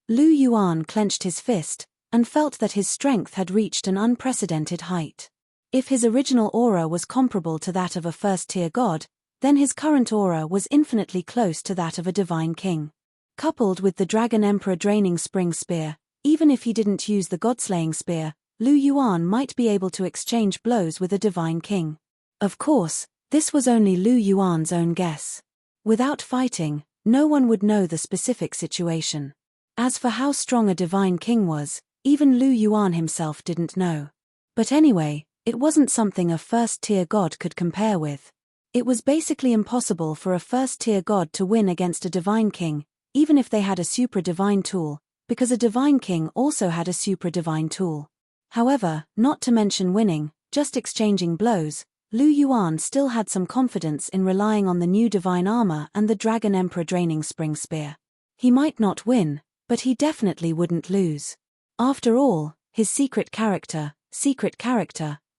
Lu Yuan clenched his fist, and felt that his strength had reached an unprecedented height. If his original aura was comparable to that of a first-tier god, then his current aura was infinitely close to that of a divine king. Coupled with the Dragon Emperor Draining Spring Spear, even if he didn't use the God-slaying spear, Lu Yuan might be able to exchange blows with a divine king. Of course, this was only Lu Yuan's own guess. Without fighting, no one would know the specific situation. As for how strong a divine king was, even Lu Yuan himself didn't know. But anyway, it wasn't something a first-tier god could compare with. It was basically impossible for a first-tier god to win against a divine king, even if they had a supra-divine tool, because a divine king also had a supra-divine tool. However, not to mention winning, just exchanging blows, Lu Yuan still had some confidence in relying on the new divine armor and the Dragon Emperor Draining Spring Spear. He might not win, but he definitely wouldn't lose. After all, his secret character,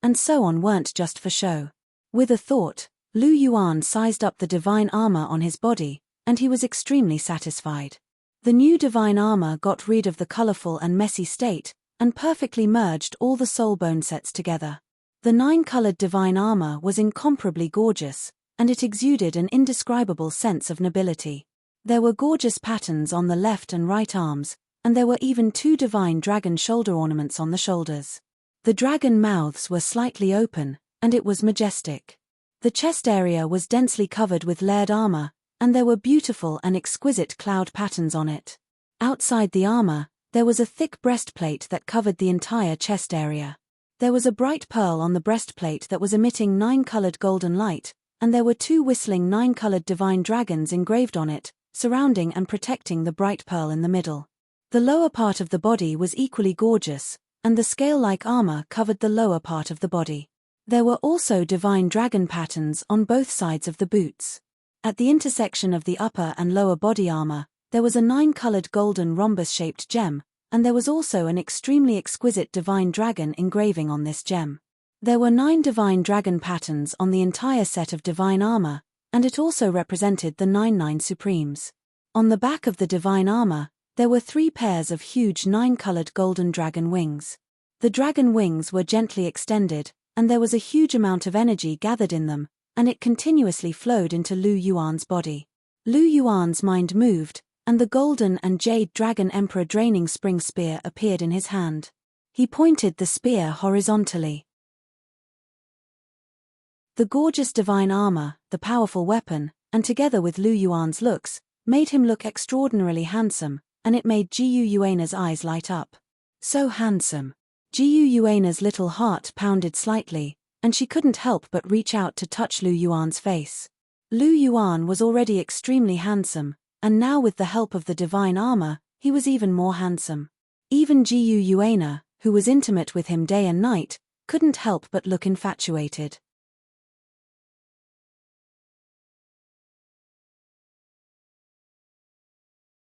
and so on weren't just for show. With a thought, Lu Yuan sized up the divine armor on his body, and he was extremely satisfied. The new divine armor got rid of the colorful and messy state, and perfectly merged all the soul bone sets together. The nine-colored divine armor was incomparably gorgeous, and it exuded an indescribable sense of nobility. There were gorgeous patterns on the left and right arms, and there were even two divine dragon shoulder ornaments on the shoulders. The dragon mouths were slightly open, and it was majestic. The chest area was densely covered with layered armor, and there were beautiful and exquisite cloud patterns on it. Outside the armor, There was a thick breastplate that covered the entire chest area. There was a bright pearl on the breastplate that was emitting 9-colored golden light, and there were 2 whistling 9-colored divine dragons engraved on it, surrounding and protecting the bright pearl in the middle. The lower part of the body was equally gorgeous, and the scale-like armor covered the lower part of the body. There were also divine dragon patterns on both sides of the boots. At the intersection of the upper and lower body armor, there was a 9-colored golden rhombus-shaped gem, and there was also an extremely exquisite divine dragon engraving on this gem. There were 9 divine dragon patterns on the entire set of divine armor, and it also represented the 99 Supremes. On the back of the divine armor, there were 3 pairs of huge 9-colored golden dragon wings. The dragon wings were gently extended, and there was a huge amount of energy gathered in them, and it continuously flowed into Lu Yuan's body. Lu Yuan's mind moved, and the golden and jade dragon emperor draining spring spear appeared in his hand. He pointed the spear horizontally. The gorgeous divine armor, the powerful weapon, and together with Lu Yuan's looks, made him look extraordinarily handsome, and it made Jiyu Yuana's eyes light up. So handsome. Jiyu Yuana's little heart pounded slightly, and she couldn't help but reach out to touch Lu Yuan's face. Lu Yuan was already extremely handsome, and now with the help of the divine armor, he was even more handsome. Even Jiyu Yuana, who was intimate with him day and night, couldn't help but look infatuated.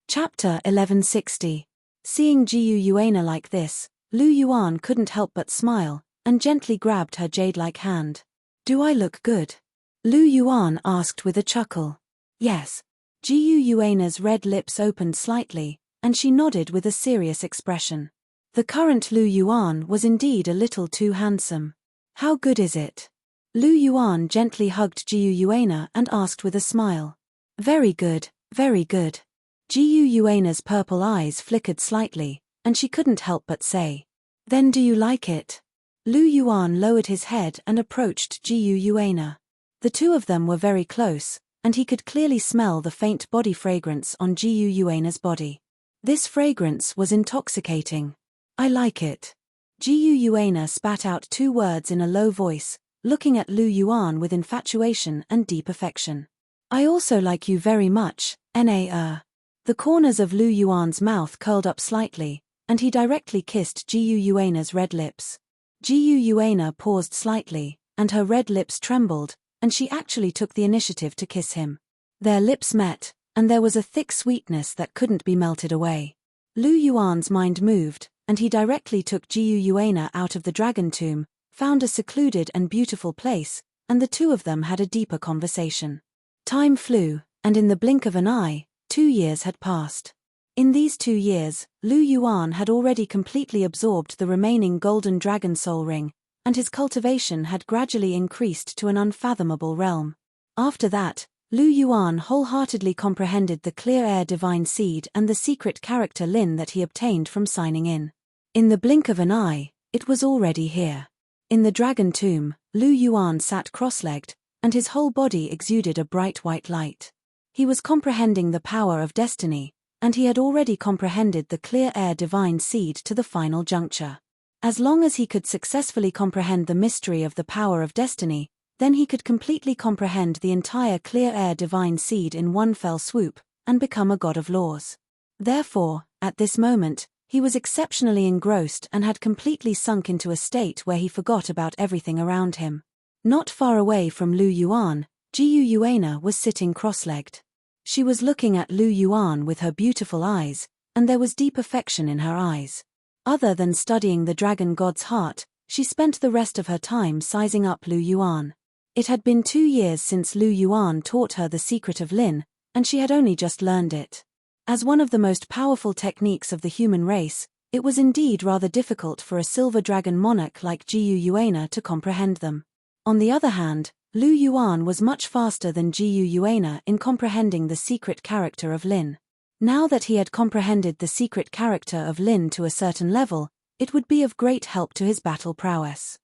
Chapter 1160. Seeing Jiyu Yuana like this, Lu Yuan couldn't help but smile, and gently grabbed her jade-like hand. "Do I look good?" Lu Yuan asked with a chuckle. "Yes." Jiyu Yuana's red lips opened slightly, and she nodded with a serious expression. The current Lu Yuan was indeed a little too handsome. "How good is it?" Lu Yuan gently hugged Jiyu Yuana and asked with a smile. "Very good, very good." Jiyu Yuana's purple eyes flickered slightly, and she couldn't help but say, "Then do you like it?" Lu Yuan lowered his head and approached Jiyu Yuana. The 2 of them were very close, and he could clearly smell the faint body fragrance on Jiyu Yuana's body. This fragrance was intoxicating. "I like it." Jiyu Yuana spat out 2 words in a low voice, looking at Lu Yuan with infatuation and deep affection. "I also like you very much, Na. The corners of Lu Yuan's mouth curled up slightly, and he directly kissed Jiyu Yuana's red lips. Jiyu Yuana paused slightly, and her red lips trembled, and she actually took the initiative to kiss him. Their lips met, and there was a thick sweetness that couldn't be melted away. Lu Yuan's mind moved, and he directly took Jiyu Yuana out of the dragon tomb, found a secluded and beautiful place, and the 2 of them had a deeper conversation. Time flew, and in the blink of an eye, 2 years had passed. In these 2 years, Lu Yuan had already completely absorbed the remaining golden dragon soul ring, and his cultivation had gradually increased to an unfathomable realm. After that, Lu Yuan wholeheartedly comprehended the clear air divine seed and the secret character Lin that he obtained from signing in. In the blink of an eye, it was already here. In the dragon tomb, Lu Yuan sat cross-legged, and his whole body exuded a bright white light. He was comprehending the power of destiny, and he had already comprehended the clear air divine seed to the final juncture. As long as he could successfully comprehend the mystery of the power of destiny, then he could completely comprehend the entire clear air divine seed in one fell swoop, and become a god of laws. Therefore, at this moment, he was exceptionally engrossed and had completely sunk into a state where he forgot about everything around him. Not far away from Lu Yuan, Jiyu Yuana was sitting cross-legged. She was looking at Lu Yuan with her beautiful eyes, and there was deep affection in her eyes. Other than studying the dragon god's heart, she spent the rest of her time sizing up Lu Yuan. It had been 2 years since Lu Yuan taught her the secret of Lin, and she had only just learned it. As one of the most powerful techniques of the human race, it was indeed rather difficult for a silver dragon monarch like Jiyu Yuana to comprehend them. On the other hand, Lu Yuan was much faster than Jiyu Yuana in comprehending the secret character of Lin. Now that he had comprehended the secret character of Lin to a certain level, it would be of great help to his battle prowess.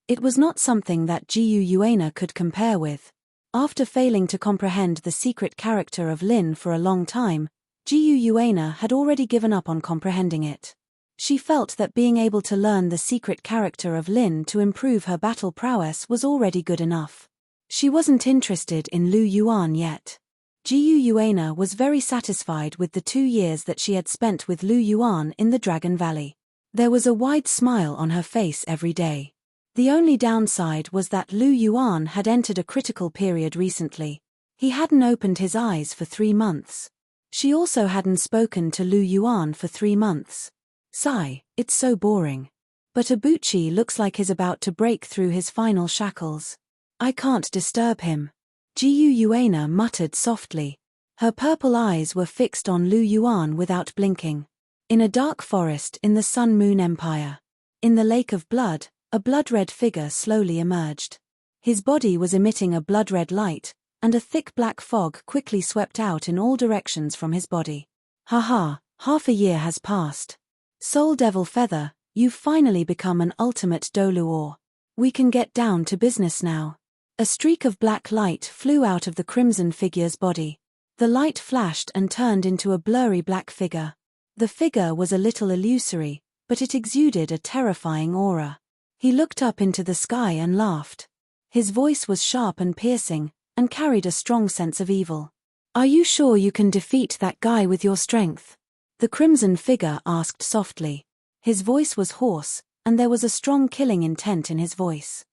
It was not something that Jiyu Yuana could compare with. After failing to comprehend the secret character of Lin for a long time, Jiu Yuana had already given up on comprehending it. She felt that being able to learn the secret character of Lin to improve her battle prowess was already good enough. She wasn't interested in Lu Yuan yet. Jiu Yuana was very satisfied with the 2 years that she had spent with Lu Yuan in the Dragon Valley. There was a wide smile on her face every day. The only downside was that Lu Yuan had entered a critical period recently. He hadn't opened his eyes for 3 months. She also hadn't spoken to Lu Yuan for 3 months. Sigh, it's so boring. But Ibuchi looks like he's about to break through his final shackles. I can't disturb him. Jiu Yuana muttered softly. Her purple eyes were fixed on Lu Yuan without blinking. In a dark forest in the Sun Moon Empire. In the Lake of Blood, a blood-red figure slowly emerged. His body was emitting a blood-red light, and a thick black fog quickly swept out in all directions from his body. Haha, half a year has passed. Soul Devil Feather, you've finally become an ultimate Douluo. We can get down to business now. A streak of black light flew out of the crimson figure's body. The light flashed and turned into a blurry black figure. The figure was a little illusory, but it exuded a terrifying aura. He looked up into the sky and laughed. His voice was sharp and piercing, and carried a strong sense of evil. Are you sure you can defeat that guy with your strength? The crimson figure asked softly. His voice was hoarse, and there was a strong killing intent in his voice.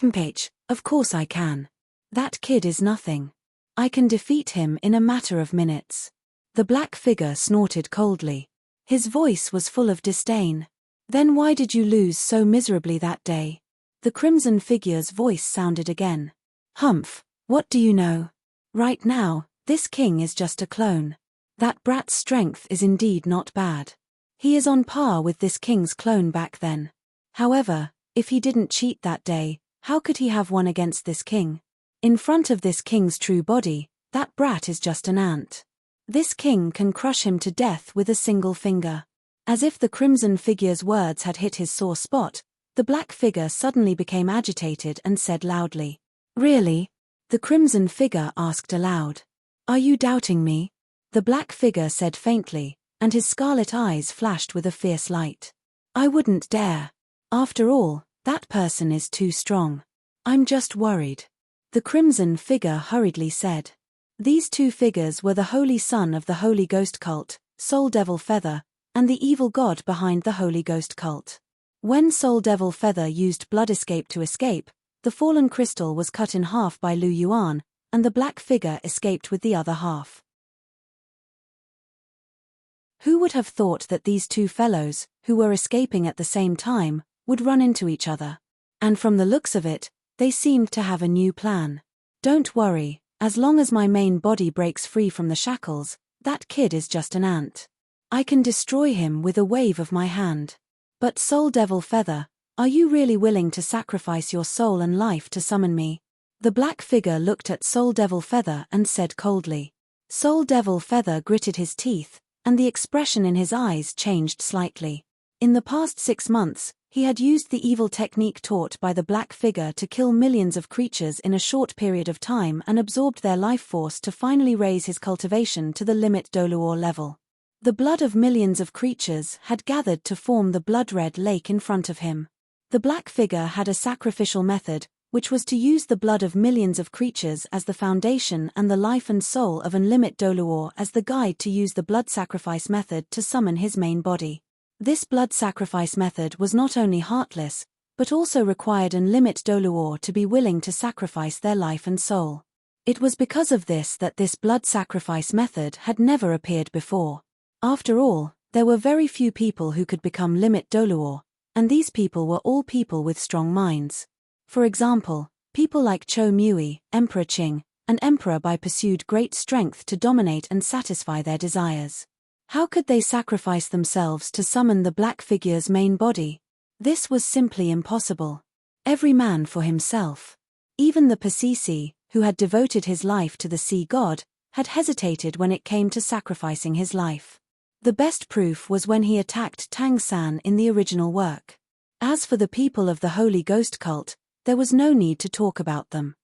Mph, of course I can. That kid is nothing. I can defeat him in a matter of minutes. The black figure snorted coldly. His voice was full of disdain. Then why did you lose so miserably that day? The crimson figure's voice sounded again. Humph, what do you know? Right now, this king is just a clone. That brat's strength is indeed not bad. He is on par with this king's clone back then. However, if he didn't cheat that day, how could he have won against this king? In front of this king's true body, that brat is just an ant. This king can crush him to death with a single finger. As if the crimson figure's words had hit his sore spot, the black figure suddenly became agitated and said loudly. Really? The crimson figure asked aloud. Are you doubting me? The black figure said faintly, and his scarlet eyes flashed with a fierce light. I wouldn't dare. After all, that person is too strong. I'm just worried. The crimson figure hurriedly said. These 2 figures were the Holy Son of the Holy Ghost cult, Soul Devil Feather, and the evil god behind the Holy Ghost cult. When Soul Devil Feather used Blood Escape to escape, the fallen crystal was cut in half by Lu Yuan, and the black figure escaped with the other half. Who would have thought that these 2 fellows, who were escaping at the same time, would run into each other? And from the looks of it, they seemed to have a new plan. Don't worry, as long as my main body breaks free from the shackles, that kid is just an ant. I can destroy him with a wave of my hand. But Soul Devil Feather, are you really willing to sacrifice your soul and life to summon me? The black figure looked at Soul Devil Feather and said coldly. Soul Devil Feather gritted his teeth, and the expression in his eyes changed slightly. In the past 6 months, he had used the evil technique taught by the black figure to kill millions of creatures in a short period of time and absorbed their life force to finally raise his cultivation to the limit Douluo level. The blood of millions of creatures had gathered to form the blood-red lake in front of him. The black figure had a sacrificial method, which was to use the blood of millions of creatures as the foundation and the life and soul of Unlimit Douluo as the guide to use the blood sacrifice method to summon his main body. This blood sacrifice method was not only heartless, but also required Unlimit Douluo to be willing to sacrifice their life and soul. It was because of this that this blood sacrifice method had never appeared before. After all, there were very few people who could become Limit Douluo, and these people were all people with strong minds. For example, people like Cho Mui, Emperor Qing, and Emperor Bai pursued great strength to dominate and satisfy their desires. How could they sacrifice themselves to summon the black figure's main body? This was simply impossible. Every man for himself. Even the Pasisi, who had devoted his life to the sea god, had hesitated when it came to sacrificing his life. The best proof was when he attacked Tang San in the original work. As for the people of the Holy Ghost cult, there was no need to talk about them.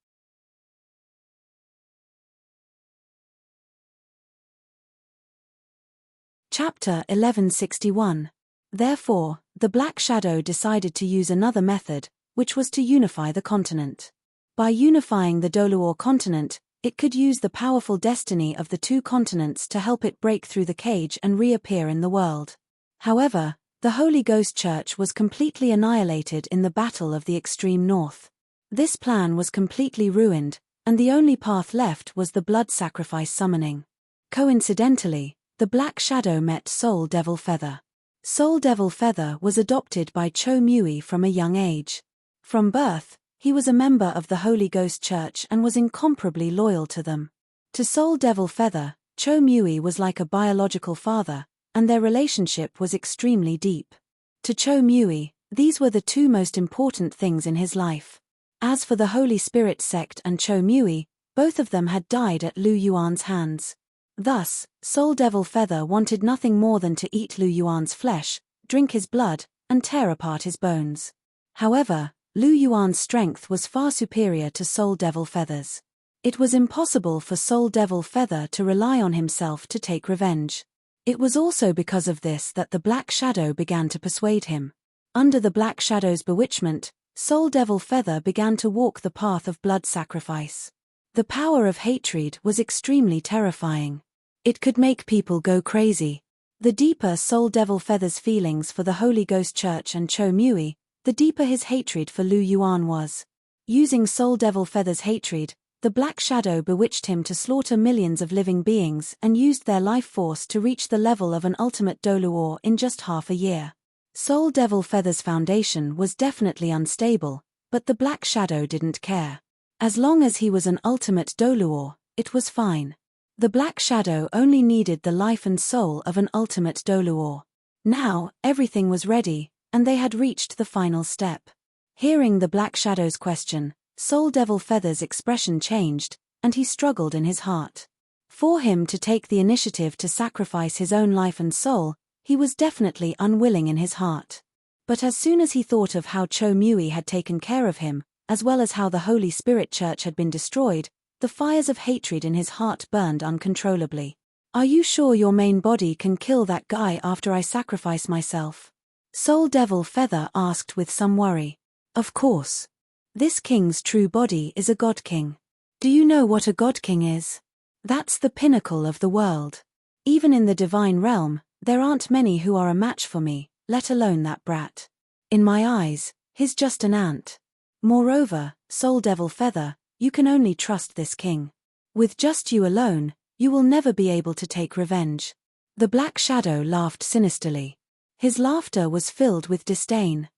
Chapter 1161. Therefore, the Black Shadow decided to use another method, which was to unify the continent. By unifying the Douluo continent, it could use the powerful destiny of the two continents to help it break through the cage and reappear in the world. However, the Holy Ghost Church was completely annihilated in the Battle of the Extreme North. This plan was completely ruined, and the only path left was the blood sacrifice summoning. Coincidentally, the Black Shadow met Soul Devil Feather. Soul Devil Feather was adopted by Cho Mui from a young age. From birth, he was a member of the Holy Ghost Church and was incomparably loyal to them. To Soul Devil Feather, Cho Mui was like a biological father, and their relationship was extremely deep. To Cho Mui, these were the two most important things in his life. As for the Holy Spirit sect and Cho Mui, both of them had died at Lu Yuan's hands. Thus, Soul Devil Feather wanted nothing more than to eat Lu Yuan's flesh, drink his blood, and tear apart his bones. However, Lu Yuan's strength was far superior to Soul Devil Feather's. It was impossible for Soul Devil Feather to rely on himself to take revenge. It was also because of this that the Black Shadow began to persuade him. Under the Black Shadow's bewitchment, Soul Devil Feather began to walk the path of blood sacrifice. The power of hatred was extremely terrifying. It could make people go crazy. The deeper Soul Devil Feather's feelings for the Holy Ghost Church and Cho Mui, the deeper his hatred for Lu Yuan was. Using Soul Devil Feather's hatred, the Black Shadow bewitched him to slaughter millions of living beings and used their life force to reach the level of an ultimate Douluo in just half a year. Soul Devil Feather's foundation was definitely unstable, but the Black Shadow didn't care. As long as he was an ultimate Douluo, it was fine. The Black Shadow only needed the life and soul of an ultimate Douluo. Now, everything was ready, and they had reached the final step. Hearing the Black Shadow's question, Soul Devil Feather's expression changed, and he struggled in his heart. For him to take the initiative to sacrifice his own life and soul, he was definitely unwilling in his heart. But as soon as he thought of how Cho Mui had taken care of him, as well as how the Holy Spirit Church had been destroyed, the fires of hatred in his heart burned uncontrollably. "Are you sure your main body can kill that guy after I sacrifice myself?" Soul Devil Feather asked with some worry. "Of course. This king's true body is a Godking. Do you know what a Godking is? That's the pinnacle of the world. Even in the divine realm, there aren't many who are a match for me, let alone that brat. In my eyes, he's just an ant. Moreover, Soul Devil Feather, you can only trust this king. With just you alone, you will never be able to take revenge." The Black Shadow laughed sinisterly. His laughter was filled with disdain.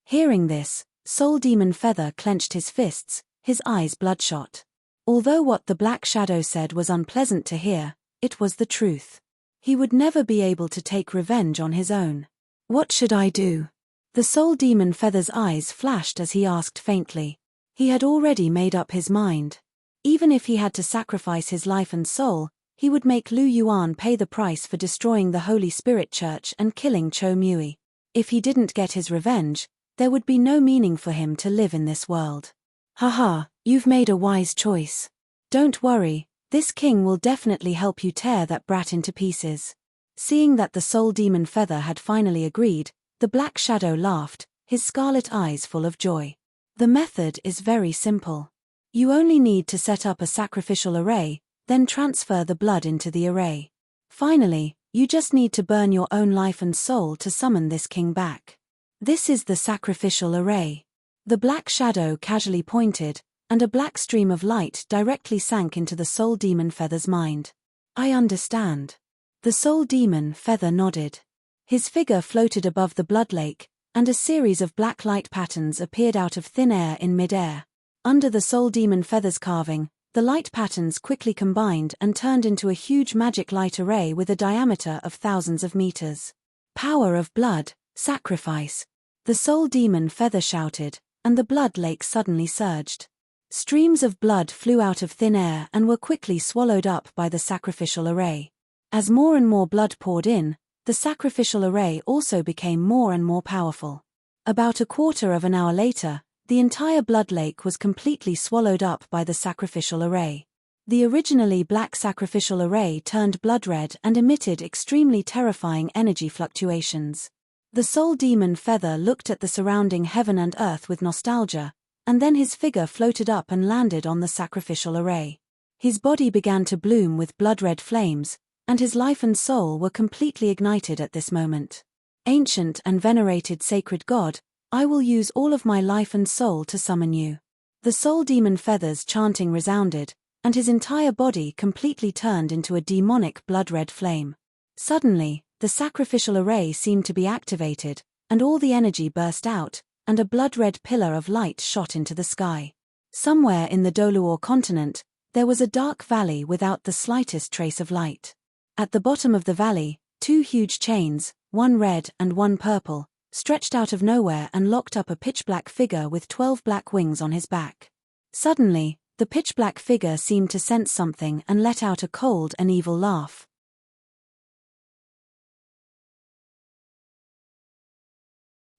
Hearing this, Soul Demon Feather clenched his fists, his eyes bloodshot. Although what the Black Shadow said was unpleasant to hear, it was the truth. He would never be able to take revenge on his own. "What should I do?" The Soul Demon Feather's eyes flashed as he asked faintly. He had already made up his mind. Even if he had to sacrifice his life and soul, he would make Lu Yuan pay the price for destroying the Holy Spirit Church and killing Cho Mui. If he didn't get his revenge, there would be no meaning for him to live in this world. "Haha, you've made a wise choice. Don't worry, this king will definitely help you tear that brat into pieces." Seeing that the Soul Demon Feather had finally agreed, the Black Shadow laughed, his scarlet eyes full of joy. "The method is very simple. You only need to set up a sacrificial array, then transfer the blood into the array. Finally, you just need to burn your own life and soul to summon this king back. This is the sacrificial array." The Black Shadow casually pointed, and a black stream of light directly sank into the Soul Demon Feather's mind. "I understand." The Soul Demon Feather nodded. His figure floated above the blood lake, and a series of black light patterns appeared out of thin air in mid-air. Under the Soul Demon Feather's carving, the light patterns quickly combined and turned into a huge magic light array with a diameter of thousands of meters. "Power of blood, sacrifice!" The Soul Demon Feather shouted, and the blood lake suddenly surged. Streams of blood flew out of thin air and were quickly swallowed up by the sacrificial array. As more and more blood poured in, the sacrificial array also became more and more powerful. About a quarter of an hour later, the entire blood lake was completely swallowed up by the sacrificial array. The originally black sacrificial array turned blood red and emitted extremely terrifying energy fluctuations. The soul demon Feather looked at the surrounding heaven and earth with nostalgia, and then his figure floated up and landed on the sacrificial array. His body began to bloom with blood-red flames, and his life and soul were completely ignited at this moment. Ancient and venerated sacred God, I will use all of my life and soul to summon you. The soul demon Feather's chanting resounded, and his entire body completely turned into a demonic blood-red flame. Suddenly, the sacrificial array seemed to be activated, and all the energy burst out, and a blood-red pillar of light shot into the sky. Somewhere in the Douluo continent, there was a dark valley without the slightest trace of light. At the bottom of the valley, two huge chains, one red and one purple, stretched out of nowhere and locked up a pitch-black figure with 12 black wings on his back. Suddenly, the pitch-black figure seemed to sense something and let out a cold and evil laugh.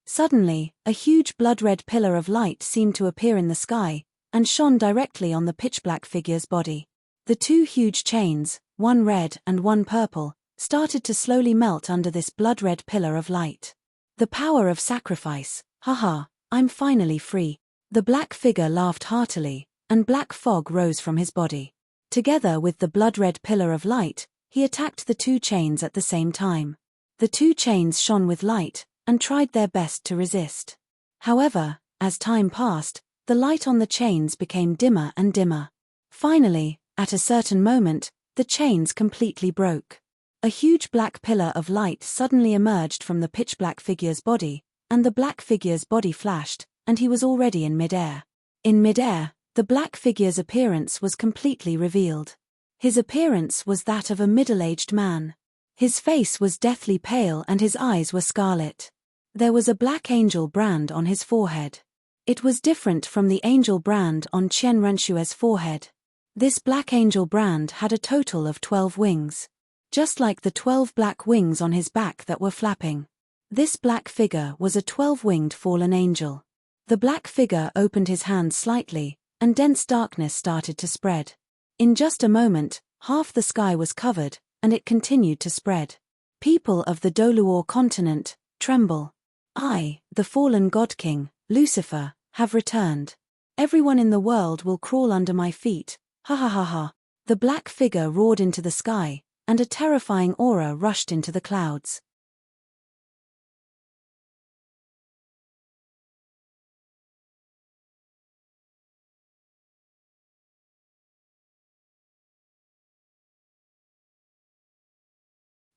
Suddenly, a huge blood-red pillar of light seemed to appear in the sky, and shone directly on the pitch-black figure's body. The two huge chains, one red and one purple, started to slowly melt under this blood-red pillar of light. The power of sacrifice, haha, I'm finally free. The black figure laughed heartily, and black fog rose from his body. Together with the blood-red pillar of light, he attacked the two chains at the same time. The two chains shone with light, and tried their best to resist. However, as time passed, the light on the chains became dimmer and dimmer. Finally, at a certain moment, the chains completely broke. A huge black pillar of light suddenly emerged from the pitch-black figure's body, and the black figure's body flashed, and he was already in midair. In midair, the black figure's appearance was completely revealed. His appearance was that of a middle-aged man. His face was deathly pale and his eyes were scarlet. There was a black angel brand on his forehead. It was different from the angel brand on Chen Renshue's forehead. This black angel brand had a total of 12 wings. Just like the 12 black wings on his back that were flapping. This black figure was a 12-winged fallen angel. The black figure opened his hands slightly, and dense darkness started to spread. In just a moment, half the sky was covered, and it continued to spread. People of the Douluo continent, tremble. I, the fallen Godking, Lucifer, have returned. Everyone in the world will crawl under my feet, ha ha ha ha. The black figure roared into the sky, and a terrifying aura rushed into the clouds.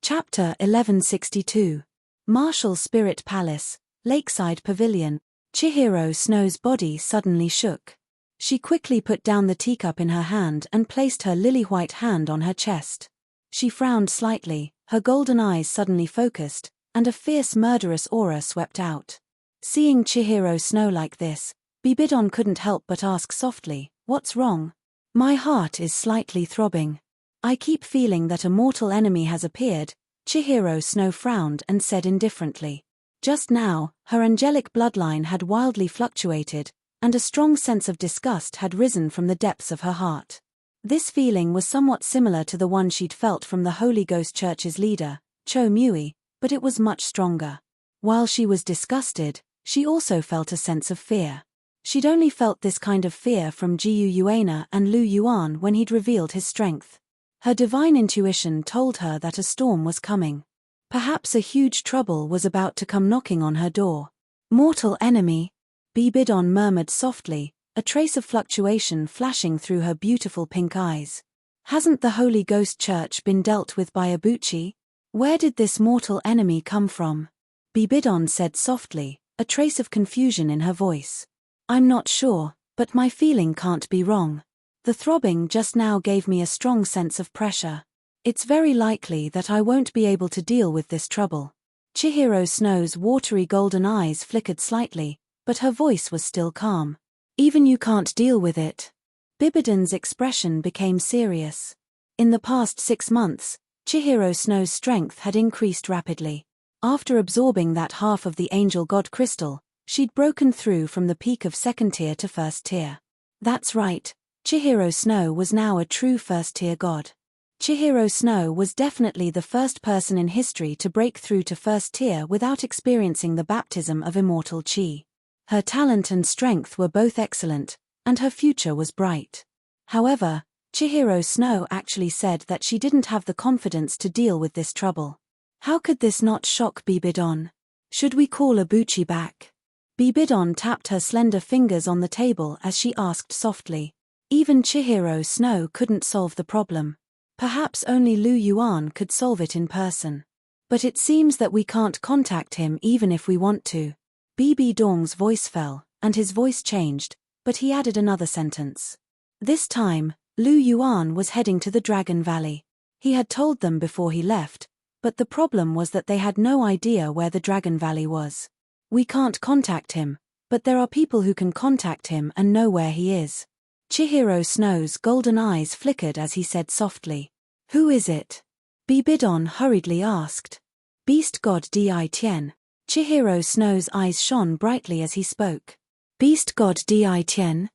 Chapter 1162. Martial Spirit Palace, Lakeside Pavilion. Chihiro Snow's body suddenly shook. She quickly put down the teacup in her hand and placed her lily-white hand on her chest. She frowned slightly, her golden eyes suddenly focused, and a fierce murderous aura swept out. Seeing Chihiro Snow like this, Bibidon couldn't help but ask softly, "What's wrong?" "My heart is slightly throbbing. I keep feeling that a mortal enemy has appeared," Chihiro Snow frowned and said indifferently. Just now, her angelic bloodline had wildly fluctuated, and a strong sense of disgust had risen from the depths of her heart. This feeling was somewhat similar to the one she'd felt from the Holy Ghost Church's leader, Cho Mui, but it was much stronger. While she was disgusted, she also felt a sense of fear. She'd only felt this kind of fear from Jiu Yuana and Lu Yuan when he'd revealed his strength. Her divine intuition told her that a storm was coming. Perhaps a huge trouble was about to come knocking on her door. "Mortal enemy," Bibidon murmured softly, a trace of fluctuation flashing through her beautiful pink eyes. "Hasn't the Holy Ghost Church been dealt with by Ibuchi? Where did this mortal enemy come from?" Bibidon said softly, a trace of confusion in her voice. "I'm not sure, but my feeling can't be wrong. The throbbing just now gave me a strong sense of pressure. It's very likely that I won't be able to deal with this trouble." Chihiro Snow's watery golden eyes flickered slightly, but her voice was still calm. "Even you can't deal with it?" Bibidon's expression became serious. In the past 6 months, Chihiro Snow's strength had increased rapidly. After absorbing that half of the Angel God crystal, she'd broken through from the peak of 2nd tier to 1st tier. "That's right, Chihiro Snow was now a true first-tier god. Chihiro Snow was definitely the first person in history to break through to first tier without experiencing the baptism of immortal chi. Her talent and strength were both excellent, and her future was bright. However, Chihiro Snow actually said that she didn't have the confidence to deal with this trouble. How could this not shock Bibidon? Should we call Abuchi back? Bibidon tapped her slender fingers on the table as she asked softly. Even Chihiro Snow couldn't solve the problem. Perhaps only Lu Yuan could solve it in person. But it seems that we can't contact him even if we want to. Bibi Dong's voice fell, and his voice changed, but he added another sentence. This time, Lu Yuan was heading to the Dragon Valley. He had told them before he left, but the problem was that they had no idea where the Dragon Valley was. We can't contact him, but there are people who can contact him and know where he is. Chihiro Snow's golden eyes flickered as he said softly. Who is it? Bibidon hurriedly asked. Beast God Di Tian. Chihiro Snow's eyes shone brightly as he spoke. Beast God Di Tian?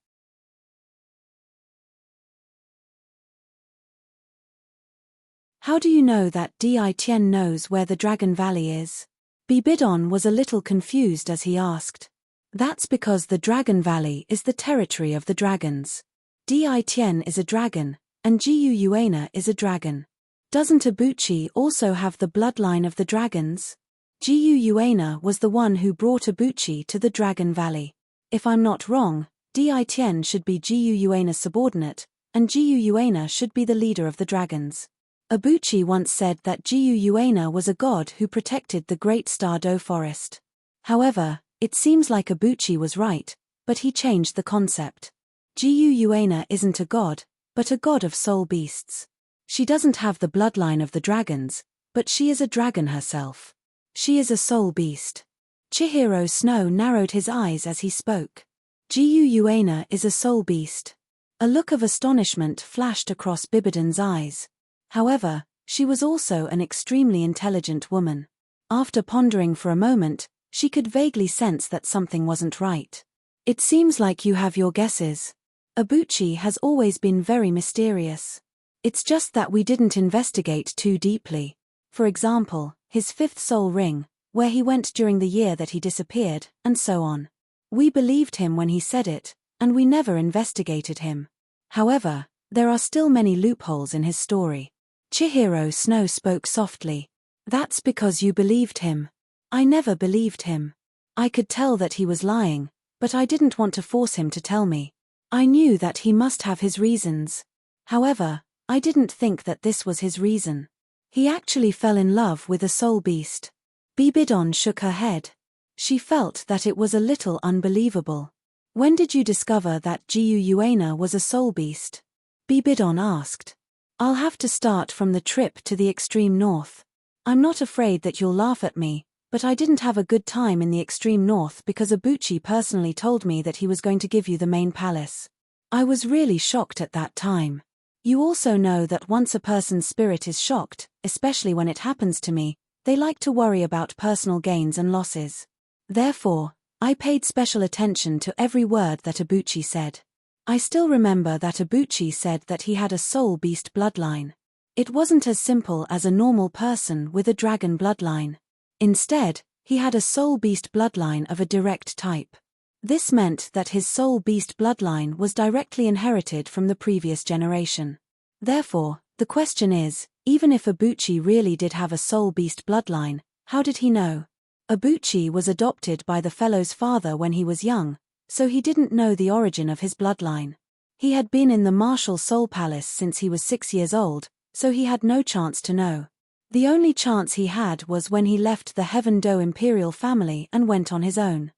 How do you know that Di Tian knows where the Dragon Valley is? Bibidon was a little confused as he asked. That's because the Dragon Valley is the territory of the dragons. Di Tian is a dragon, and Jiu Yuena is a dragon. Doesn't Abuchi also have the bloodline of the dragons? Jiu Yuena was the one who brought Abuchi to the Dragon Valley. If I'm not wrong, Di Tian should be Jiu Yuena's subordinate, and Jiu Yuena should be the leader of the dragons. Abuchi once said that Jiu Yuena was a god who protected the Great Star Do Forest. However, it seems like Abuchi was right, but he changed the concept. Jiu Yuena isn't a god, but a god of soul beasts. She doesn't have the bloodline of the dragons, but she is a dragon herself. She is a soul beast. Chihiro Snow narrowed his eyes as he spoke. Jiu Yuena is a soul beast. A look of astonishment flashed across Bibidon's eyes. However, she was also an extremely intelligent woman. After pondering for a moment, she could vaguely sense that something wasn't right. It seems like you have your guesses. Abuchi has always been very mysterious. It's just that we didn't investigate too deeply. For example, his fifth soul ring, where he went during the year that he disappeared, and so on. We believed him when he said it, and we never investigated him. However, there are still many loopholes in his story. Chihiro Snow spoke softly. That's because you believed him. I never believed him. I could tell that he was lying, but I didn't want to force him to tell me. I knew that he must have his reasons. However, I didn't think that this was his reason. He actually fell in love with a soul beast. Bibidon shook her head. She felt that it was a little unbelievable. When did you discover that Jiu Yuena was a soul beast? Bibidon asked. I'll have to start from the trip to the extreme north. I'm not afraid that you'll laugh at me, but I didn't have a good time in the extreme north because Abuchi personally told me that he was going to give you the main palace. I was really shocked at that time. You also know that once a person's spirit is shocked, especially when it happens to me, they like to worry about personal gains and losses. Therefore, I paid special attention to every word that Abuchi said. I still remember that Abuchi said that he had a soul beast bloodline. It wasn't as simple as a normal person with a dragon bloodline. Instead, he had a soul beast bloodline of a direct type. This meant that his soul beast bloodline was directly inherited from the previous generation. Therefore, the question is, even if Abuchi really did have a soul beast bloodline, how did he know? Abuchi was adopted by the fellow's father when he was young, so he didn't know the origin of his bloodline. He had been in the Martial Soul Palace since he was 6 years old, so he had no chance to know. The only chance he had was when he left the Heaven Do imperial family and went on his own.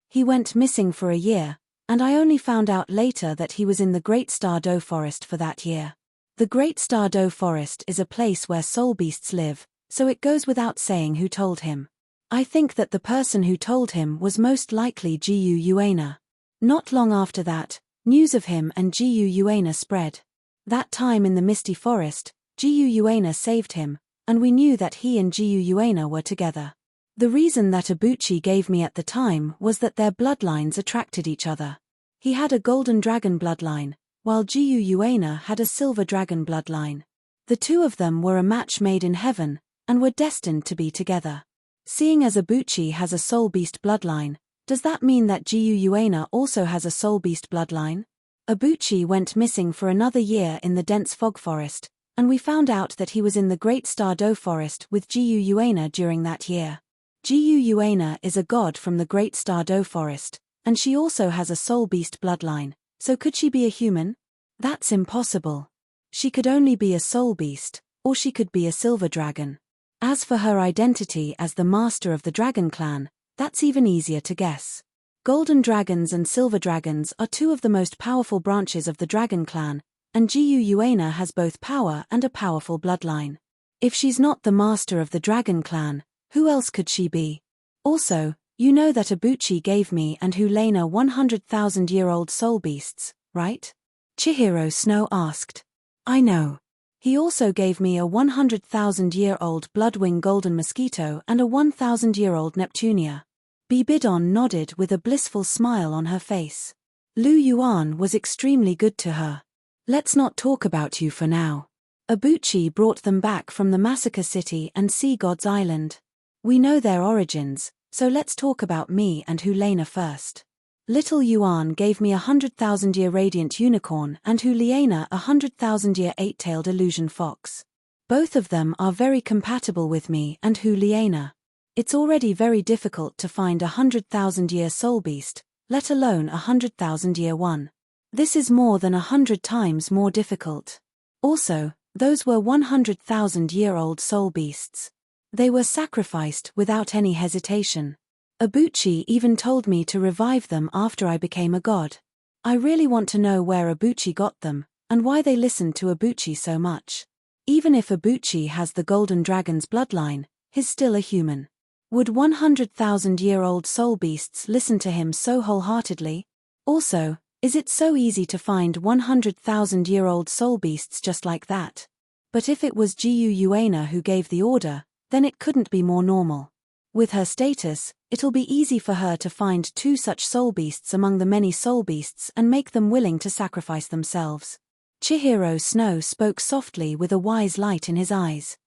He went missing for a year, and I only found out later that he was in the Great Star Do Forest for that year. The Great Star Do Forest is a place where soul beasts live, so it goes without saying who told him. I think that the person who told him was most likely Jiu Yuena. Not long after that, news of him and Jiu Yuena spread. That time in the Misty Forest, Jiu Yuena saved him, and we knew that he and Jiu Yuena were together. The reason that Ibuchi gave me at the time was that their bloodlines attracted each other. He had a golden dragon bloodline, while Jiyu Uena had a silver dragon bloodline. The two of them were a match made in heaven, and were destined to be together. Seeing as Ibuchi has a soul beast bloodline, does that mean that Jiyu Uena also has a soul beast bloodline? Ibuchi went missing for another year in the dense fog forest, and we found out that he was in the Great Star-Do forest with Jiyu Uena during that year. Jiyu Uena is a god from the Great Star-Do forest, and she also has a soul beast bloodline, so could she be a human? That's impossible. She could only be a soul beast, or she could be a silver dragon. As for her identity as the master of the dragon clan, that's even easier to guess. Golden dragons and silver dragons are two of the most powerful branches of the dragon clan, and Jiyu Uena has both power and a powerful bloodline. If she's not the master of the dragon clan, who else could she be? Also, you know that Ibuchi gave me and Hulena 100,000-year-old soul beasts, right? Chihiro Snow asked. I know. He also gave me a 100,000-year-old bloodwing golden mosquito and a 1,000-year-old Neptunia. Bibidon nodded with a blissful smile on her face. Lu Yuan was extremely good to her. Let's not talk about you for now. Ibuchi brought them back from the Massacre City and Sea God's Island. We know their origins, so let's talk about me and Hulena first. Little Yuan gave me a 100,000-year radiant unicorn and Hulena a 100,000-year eight-tailed illusion fox. Both of them are very compatible with me and Hulena. It's already very difficult to find a 100,000-year soul beast, let alone a 100,000-year one. This is more than 100 times more difficult. Also, those were 100,000-year-old soul beasts. They were sacrificed without any hesitation. Ibuchi even told me to revive them after I became a god. I really want to know where Ibuchi got them, and why they listened to Ibuchi so much. Even if Ibuchi has the golden dragon's bloodline, he's still a human. Would 100,000-year-old soul beasts listen to him so wholeheartedly? Also, is it so easy to find 100,000-year-old soul beasts just like that? But if it was Jiyu Uena who gave the order, then it couldn't be more normal. With her status, it'll be easy for her to find two such soul beasts among the many soul beasts and make them willing to sacrifice themselves. Chihiro Snow spoke softly with a wise light in his eyes.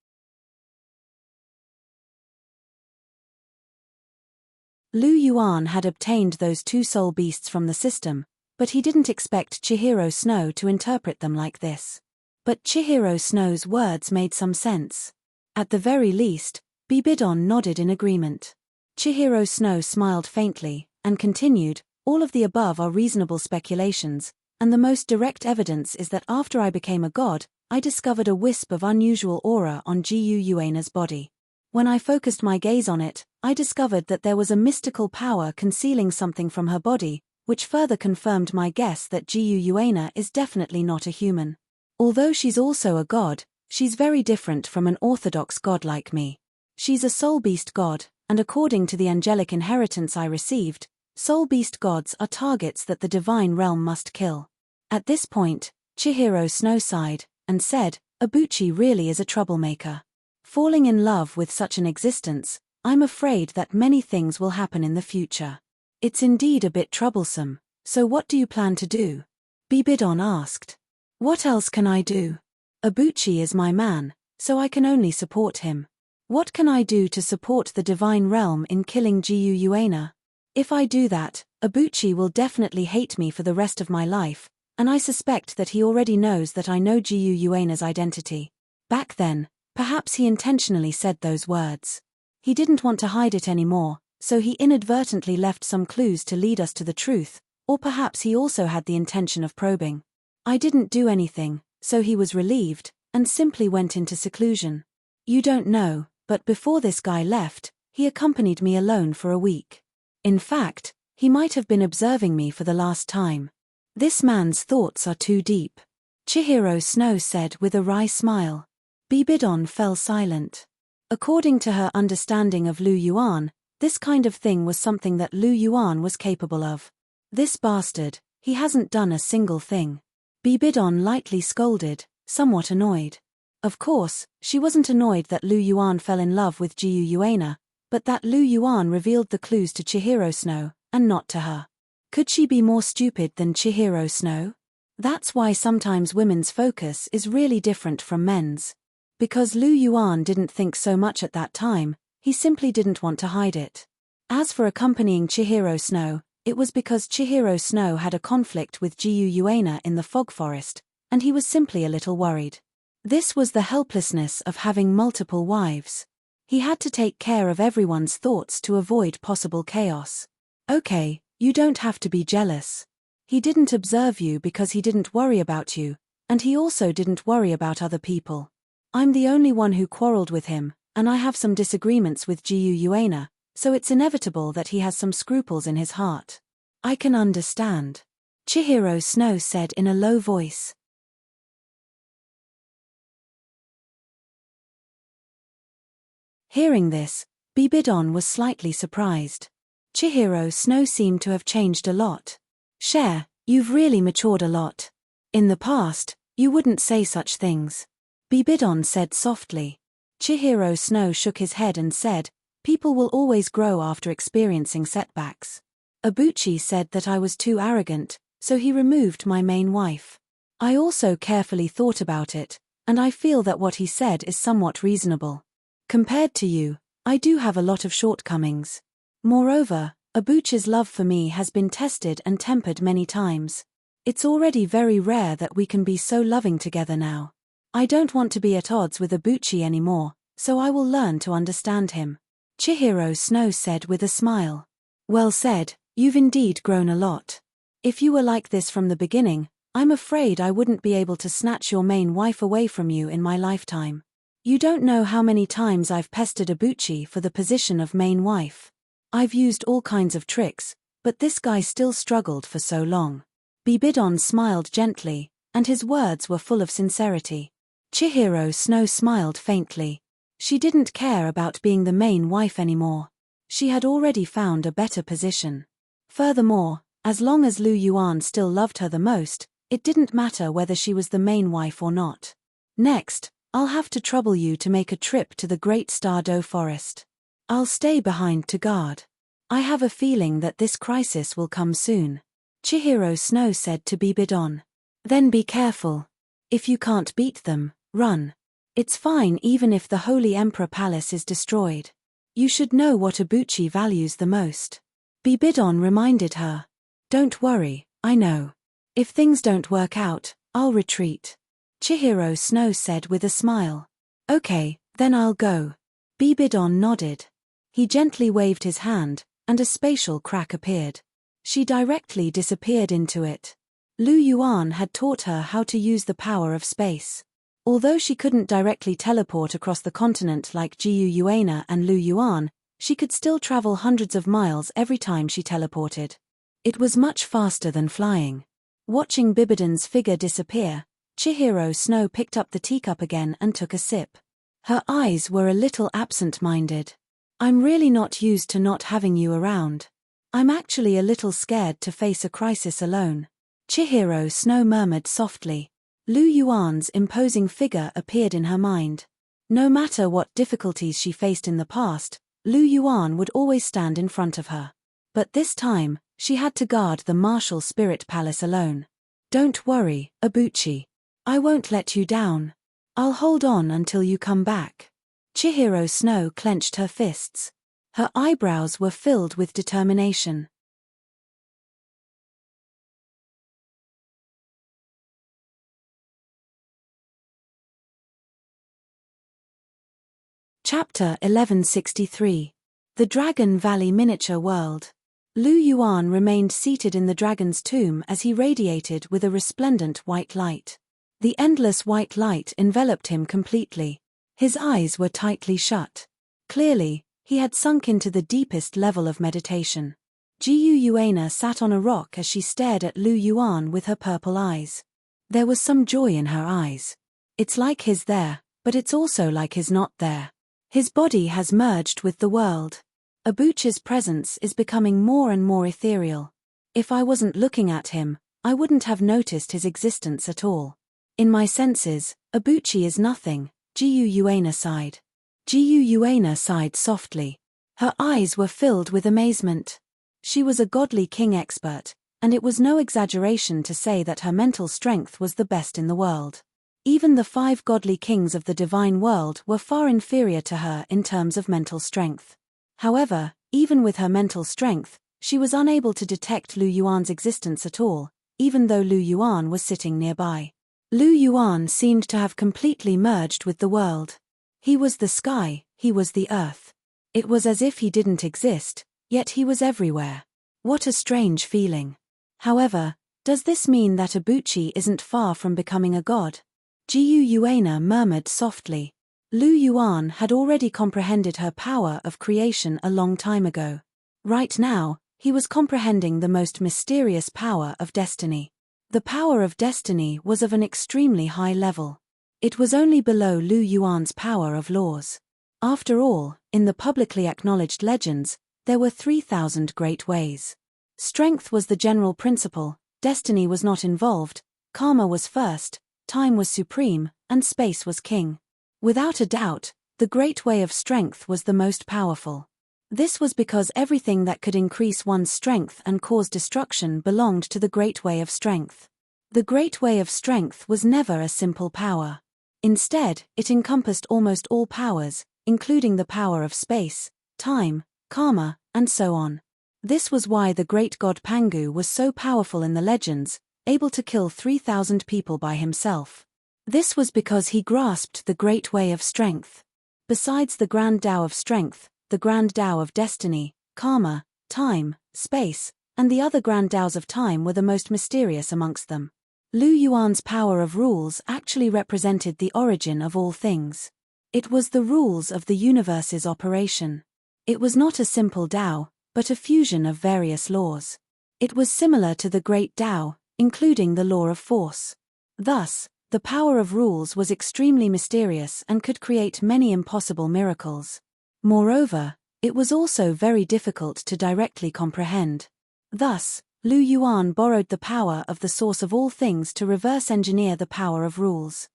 Lu Yuan had obtained those two soul beasts from the system, but he didn't expect Chihiro Snow to interpret them like this. But Chihiro Snow's words made some sense. At the very least, Bibidon nodded in agreement. Chihiro Snow smiled faintly, and continued, all of the above are reasonable speculations, and the most direct evidence is that after I became a god, I discovered a wisp of unusual aura on Jiyu Uena's body. When I focused my gaze on it, I discovered that there was a mystical power concealing something from her body, which further confirmed my guess that Jiyu Uena is definitely not a human. Although she's also a god, she's very different from an orthodox god like me. She's a soul beast god, and according to the angelic inheritance I received, soul beast gods are targets that the divine realm must kill. At this point, Chihiro Snow sighed, and said, Ibuchi really is a troublemaker. Falling in love with such an existence, I'm afraid that many things will happen in the future. It's indeed a bit troublesome, so what do you plan to do? Bibidon asked. What else can I do? Ibuchi is my man, so I can only support him. What can I do to support the divine realm in killing Jiyu Uena? If I do that, Ibuchi will definitely hate me for the rest of my life, and I suspect that he already knows that I know Jiyu Uena's identity. Back then, perhaps he intentionally said those words. He didn't want to hide it anymore, so he inadvertently left some clues to lead us to the truth, or perhaps he also had the intention of probing. I didn't do anything, so he was relieved, and simply went into seclusion. You don't know, but before this guy left, he accompanied me alone for a week. In fact, he might have been observing me for the last time. This man's thoughts are too deep. Chihiro Snow said with a wry smile. Bibidon fell silent. According to her understanding of Lu Yuan, this kind of thing was something that Lu Yuan was capable of. This bastard, he hasn't done a single thing. Bibidon lightly scolded, somewhat annoyed. Of course, she wasn't annoyed that Lu Yuan fell in love with Jiyu Uena, but that Lu Yuan revealed the clues to Chihiro Snow, and not to her. Could she be more stupid than Chihiro Snow? That's why sometimes women's focus is really different from men's. Because Lu Yuan didn't think so much at that time, he simply didn't want to hide it. As for accompanying Chihiro Snow, it was because Chihiro Snow had a conflict with Jiyu Yuana in the fog forest, and he was simply a little worried. This was the helplessness of having multiple wives. He had to take care of everyone's thoughts to avoid possible chaos. Okay, you don't have to be jealous. He didn't observe you because he didn't worry about you, and he also didn't worry about other people. I'm the only one who quarreled with him, and I have some disagreements with Jiyu Yuana, so it's inevitable that he has some scruples in his heart. I can understand. Chihiro Snow said in a low voice. Hearing this, Bibidon was slightly surprised. Chihiro Snow seemed to have changed a lot. Cher, you've really matured a lot. In the past, you wouldn't say such things. Bibidon said softly. Chihiro Snow shook his head and said, people will always grow after experiencing setbacks. Abuchi said that I was too arrogant, so he removed my main wife. I also carefully thought about it, and I feel that what he said is somewhat reasonable. Compared to you, I do have a lot of shortcomings. Moreover, Abuchi's love for me has been tested and tempered many times. It's already very rare that we can be so loving together now. I don't want to be at odds with Abuchi anymore, so I will learn to understand him. Chihiro Snow said with a smile. Well said, you've indeed grown a lot. If you were like this from the beginning, I'm afraid I wouldn't be able to snatch your main wife away from you in my lifetime. You don't know how many times I've pestered Abuchi for the position of main wife. I've used all kinds of tricks, but this guy still struggled for so long. Bibidon smiled gently, and his words were full of sincerity. Chihiro Snow smiled faintly. She didn't care about being the main wife anymore. She had already found a better position. Furthermore, as long as Lu Yuan still loved her the most, it didn't matter whether she was the main wife or not. Next, I'll have to trouble you to make a trip to the Great Star Do Forest. I'll stay behind to guard. I have a feeling that this crisis will come soon. Chihiro Snow said to Bibidon. Then be careful. If you can't beat them, run. It's fine even if the Holy Emperor Palace is destroyed. You should know what Abuchi values the most. Bibidon reminded her. Don't worry, I know. If things don't work out, I'll retreat. Chihiro Snow said with a smile. Okay, then I'll go. Bibidon nodded. He gently waved his hand, and a spatial crack appeared. She directly disappeared into it. Lu Yuan had taught her how to use the power of space. Although she couldn't directly teleport across the continent like Jiyu Yuana and Lu Yuan, she could still travel hundreds of miles every time she teleported. It was much faster than flying. Watching Bibidon's figure disappear, Chihiro Snow picked up the teacup again and took a sip. Her eyes were a little absent-minded. I'm really not used to not having you around. I'm actually a little scared to face a crisis alone. Chihiro Snow murmured softly. Lu Yuan's imposing figure appeared in her mind. No matter what difficulties she faced in the past, Lu Yuan would always stand in front of her. But this time, she had to guard the martial spirit palace alone. Don't worry, Abuchi. I won't let you down. I'll hold on until you come back. Chihiro Snow clenched her fists. Her eyebrows were filled with determination. Chapter 1163. The Dragon Valley Miniature World. Lu Yuan remained seated in the dragon's tomb as he radiated with a resplendent white light. The endless white light enveloped him completely. His eyes were tightly shut. Clearly, he had sunk into the deepest level of meditation. Jiyu Yuana sat on a rock as she stared at Lu Yuan with her purple eyes. There was some joy in her eyes. It's like he's there, but it's also like he's not there. His body has merged with the world. Abuchi's presence is becoming more and more ethereal. If I wasn't looking at him, I wouldn't have noticed his existence at all. In my senses, Abuchi is nothing, Jiyu Yuana sighed. Jiyu Yuana sighed softly. Her eyes were filled with amazement. She was a godly king expert, and it was no exaggeration to say that her mental strength was the best in the world. Even the 5 godly kings of the divine world were far inferior to her in terms of mental strength. However, even with her mental strength, she was unable to detect Lu Yuan's existence at all, even though Lu Yuan was sitting nearby. Lu Yuan seemed to have completely merged with the world. He was the sky, he was the earth. It was as if he didn't exist, yet he was everywhere. What a strange feeling. However, does this mean that Ibuchi isn't far from becoming a god? Jiu Yuana murmured softly. Lu Yuan had already comprehended her power of creation a long time ago. Right now, he was comprehending the most mysterious power of destiny. The power of destiny was of an extremely high level. It was only below Lu Yuan's power of laws. After all, in the publicly acknowledged legends, there were 3,000 great ways. Strength was the general principle, destiny was not involved, karma was first, time was supreme, and space was king. Without a doubt, the great way of strength was the most powerful. This was because everything that could increase one's strength and cause destruction belonged to the great way of strength. The great way of strength was never a simple power. Instead, it encompassed almost all powers, including the power of space, time, karma, and so on. This was why the great god Pangu was so powerful in the legends, able to kill 3,000 people by himself. This was because he grasped the great way of strength. Besides the grand Tao of strength, the grand Tao of destiny, karma, time, space, and the other grand Taos of time were the most mysterious amongst them. Lu Yuan's power of rules actually represented the origin of all things. It was the rules of the universe's operation. It was not a simple Tao, but a fusion of various laws. It was similar to the great Tao, including the law of force. Thus, the power of rules was extremely mysterious and could create many impossible miracles. Moreover, it was also very difficult to directly comprehend. Thus, Lu Yuan borrowed the power of the source of all things to reverse engineer the power of rules.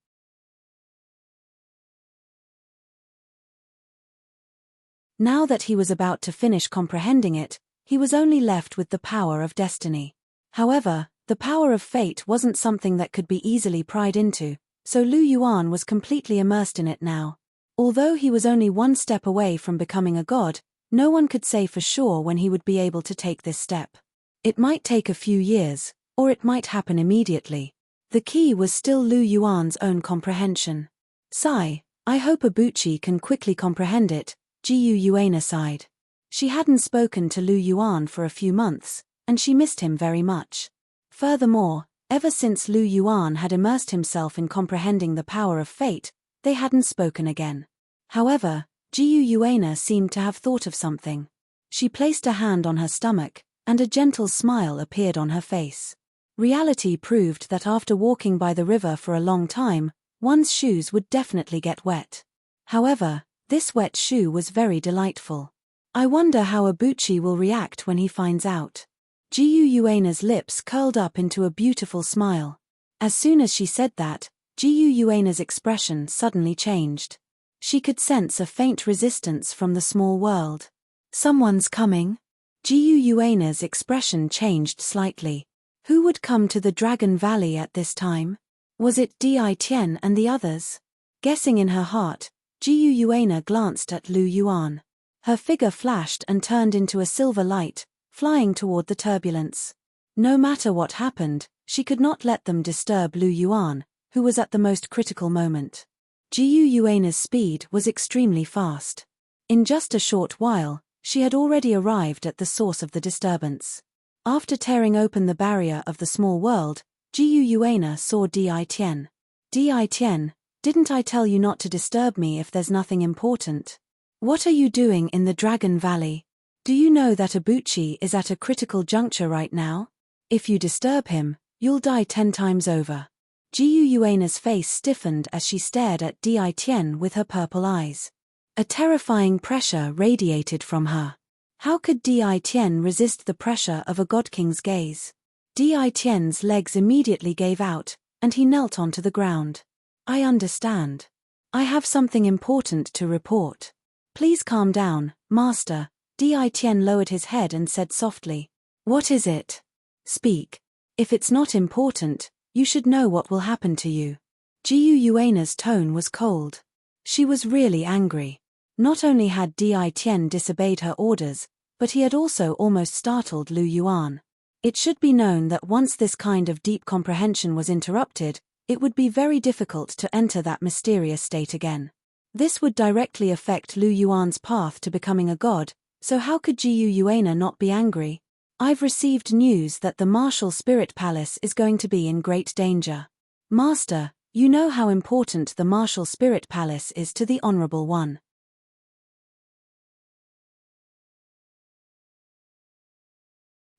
Now that he was about to finish comprehending it, he was only left with the power of destiny. However, the power of fate wasn't something that could be easily pried into, so Lu Yuan was completely immersed in it now. Although he was only one step away from becoming a god, no one could say for sure when he would be able to take this step. It might take a few years, or it might happen immediately. The key was still Lu Yuan's own comprehension. Sigh, I hope Ibuchi can quickly comprehend it, Jiu Yuana sighed. She hadn't spoken to Lu Yuan for a few months, and she missed him very much. Furthermore, ever since Lu Yuan had immersed himself in comprehending the power of fate, they hadn't spoken again. However, Jiu Yuana seemed to have thought of something. She placed a hand on her stomach, and a gentle smile appeared on her face. Reality proved that after walking by the river for a long time, one's shoes would definitely get wet. However, this wet shoe was very delightful. I wonder how Ibuchi will react when he finds out. Jiu Yuana's lips curled up into a beautiful smile. As soon as she said that, Jiu Yuana's expression suddenly changed. She could sense a faint resistance from the small world. Someone's coming? Jiu Yuana's expression changed slightly. Who would come to the Dragon Valley at this time? Was it Di Tian and the others? Guessing in her heart, Jiu Yuana glanced at Lu Yuan. Her figure flashed and turned into a silver light, flying toward the turbulence. No matter what happened, she could not let them disturb Lu Yuan, who was at the most critical moment. Jiu Yuana's speed was extremely fast. In just a short while, she had already arrived at the source of the disturbance. After tearing open the barrier of the small world, Jiu Yuana saw Di Tian. Di Tian, didn't I tell you not to disturb me if there's nothing important? What are you doing in the Dragon Valley? Do you know that Ibuchi is at a critical juncture right now? If you disturb him, you'll die 10 times over. Jiu Yuana's face stiffened as she stared at Di Tian with her purple eyes. A terrifying pressure radiated from her. How could Di Tian resist the pressure of a Godking's gaze? Di Tian's legs immediately gave out, and he knelt onto the ground. I understand. I have something important to report. Please calm down, Master, Di Tian lowered his head and said softly, "What is it? Speak. If it's not important, you should know what will happen to you." Jiu Yuana's tone was cold. She was really angry. Not only had Di Tian disobeyed her orders, but he had also almost startled Lu Yuan. It should be known that once this kind of deep comprehension was interrupted, it would be very difficult to enter that mysterious state again. This would directly affect Lu Yuan's path to becoming a god, so how could Jiu Yuana not be angry? "I've received news that the martial spirit palace is going to be in great danger. Master, you know how important the martial spirit palace is to the Honorable One.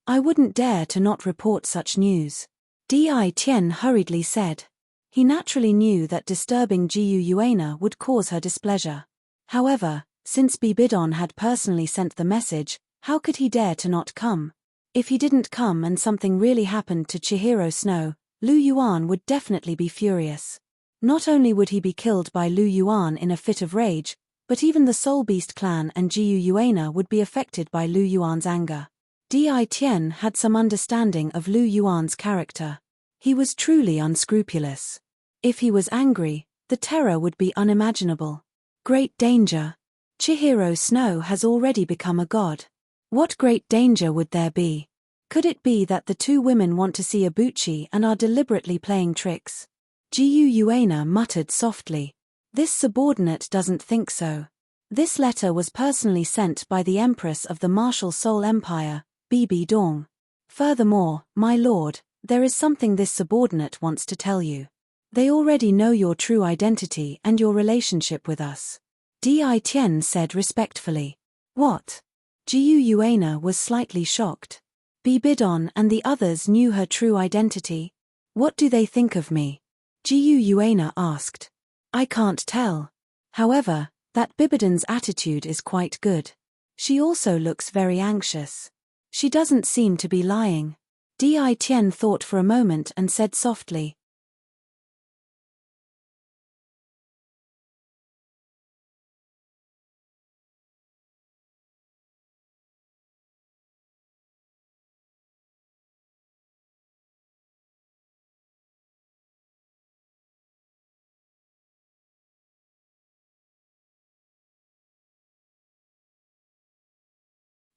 I wouldn't dare to not report such news," Di Tian hurriedly said. He naturally knew that disturbing Jiu Yuana would cause her displeasure. However, since Bibidon had personally sent the message, how could he dare to not come? If he didn't come and something really happened to Chihiro Snow, Lu Yuan would definitely be furious. Not only would he be killed by Lu Yuan in a fit of rage, but even the Soul Beast clan and Jiu Yuana would be affected by Lu Yuan's anger. Di Tian had some understanding of Lu Yuan's character. He was truly unscrupulous. If he was angry, the terror would be unimaginable. Great danger. Chihiro Snow has already become a god. What great danger would there be? Could it be that the two women want to see Ibuchi and are deliberately playing tricks? Jiu Yuana muttered softly. This subordinate doesn't think so. This letter was personally sent by the Empress of the Martial Soul Empire, Bibi Dong. Furthermore, my lord, there is something this subordinate wants to tell you. They already know your true identity and your relationship with us. Di Tian said respectfully. What? Jiu Yuana was slightly shocked. Bibidon and the others knew her true identity. What do they think of me? Jiu Yuana asked. I can't tell. However, that Bibidon's attitude is quite good. She also looks very anxious. She doesn't seem to be lying. Di Tian thought for a moment and said softly.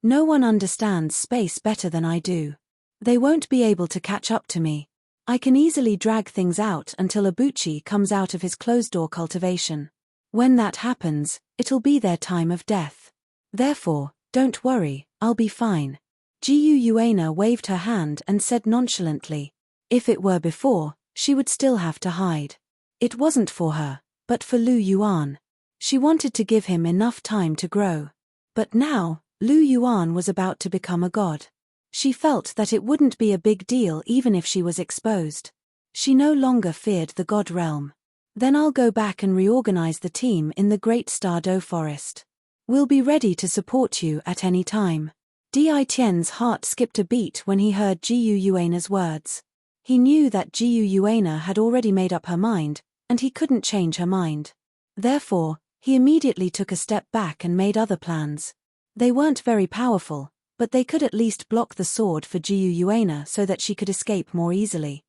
No one understands space better than I do. They won't be able to catch up to me. I can easily drag things out until Ibuchi comes out of his closed-door cultivation. When that happens, it'll be their time of death. Therefore, don't worry, I'll be fine. Jiu Yuana waved her hand and said nonchalantly. If it were before, she would still have to hide. It wasn't for her, but for Lu Yuan. She wanted to give him enough time to grow. But now, Lu Yuan was about to become a god. She felt that it wouldn't be a big deal even if she was exposed. She no longer feared the god realm. Then I'll go back and reorganize the team in the Great Stardo Forest. We'll be ready to support you at any time. Di Tian's heart skipped a beat when he heard Jiu Yuana's words. He knew that Jiu Yuana had already made up her mind, and he couldn't change her mind. Therefore, he immediately took a step back and made other plans. They weren't very powerful, but they could at least block the sword for Jiu Yuana so that she could escape more easily.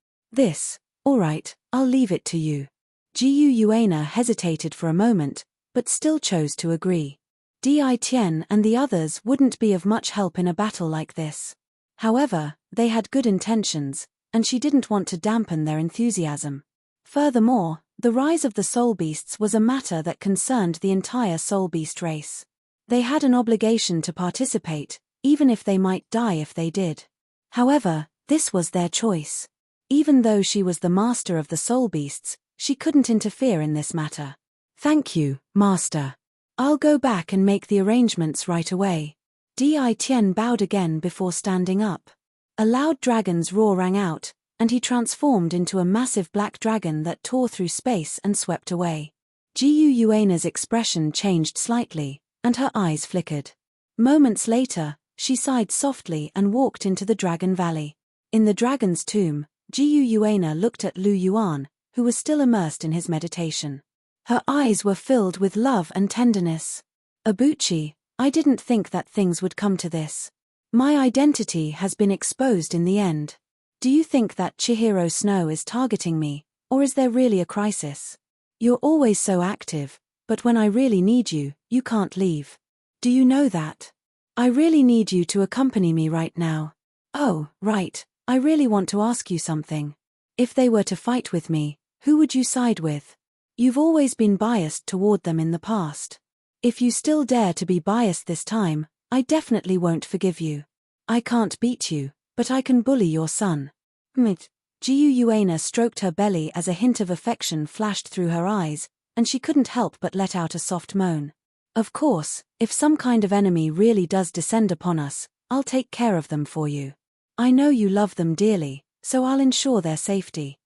Alright, I'll leave it to you. Jiu Yuana hesitated for a moment, but still chose to agree. Di Tian and the others wouldn't be of much help in a battle like this. However, they had good intentions, and she didn't want to dampen their enthusiasm. Furthermore, the rise of the Soul Beasts was a matter that concerned the entire Soul Beast race. They had an obligation to participate, even if they might die if they did. However, this was their choice. Even though she was the master of the Soul Beasts, she couldn't interfere in this matter. Thank you, Master. I'll go back and make the arrangements right away. Di Tian bowed again before standing up. A loud dragon's roar rang out, and he transformed into a massive black dragon that tore through space and swept away. Jiu Yuana's expression changed slightly, and her eyes flickered. Moments later, she sighed softly and walked into the Dragon Valley. In the dragon's tomb, Jiu Yuana looked at Lu Yuan, who was still immersed in his meditation. Her eyes were filled with love and tenderness. Ibuchi, I didn't think that things would come to this. My identity has been exposed in the end. Do you think that Chihiro Snow is targeting me, or is there really a crisis? You're always so active, but when I really need you, you can't leave. Do you know that? I really need you to accompany me right now. Oh, right, I really want to ask you something. If they were to fight with me, who would you side with? You've always been biased toward them in the past. If you still dare to be biased this time, I definitely won't forgive you. I can't beat you, but I can bully your son. Jiu Yuana stroked her belly as a hint of affection flashed through her eyes, and she couldn't help but let out a soft moan. Of course, if some kind of enemy really does descend upon us, I'll take care of them for you. I know you love them dearly, so I'll ensure their safety.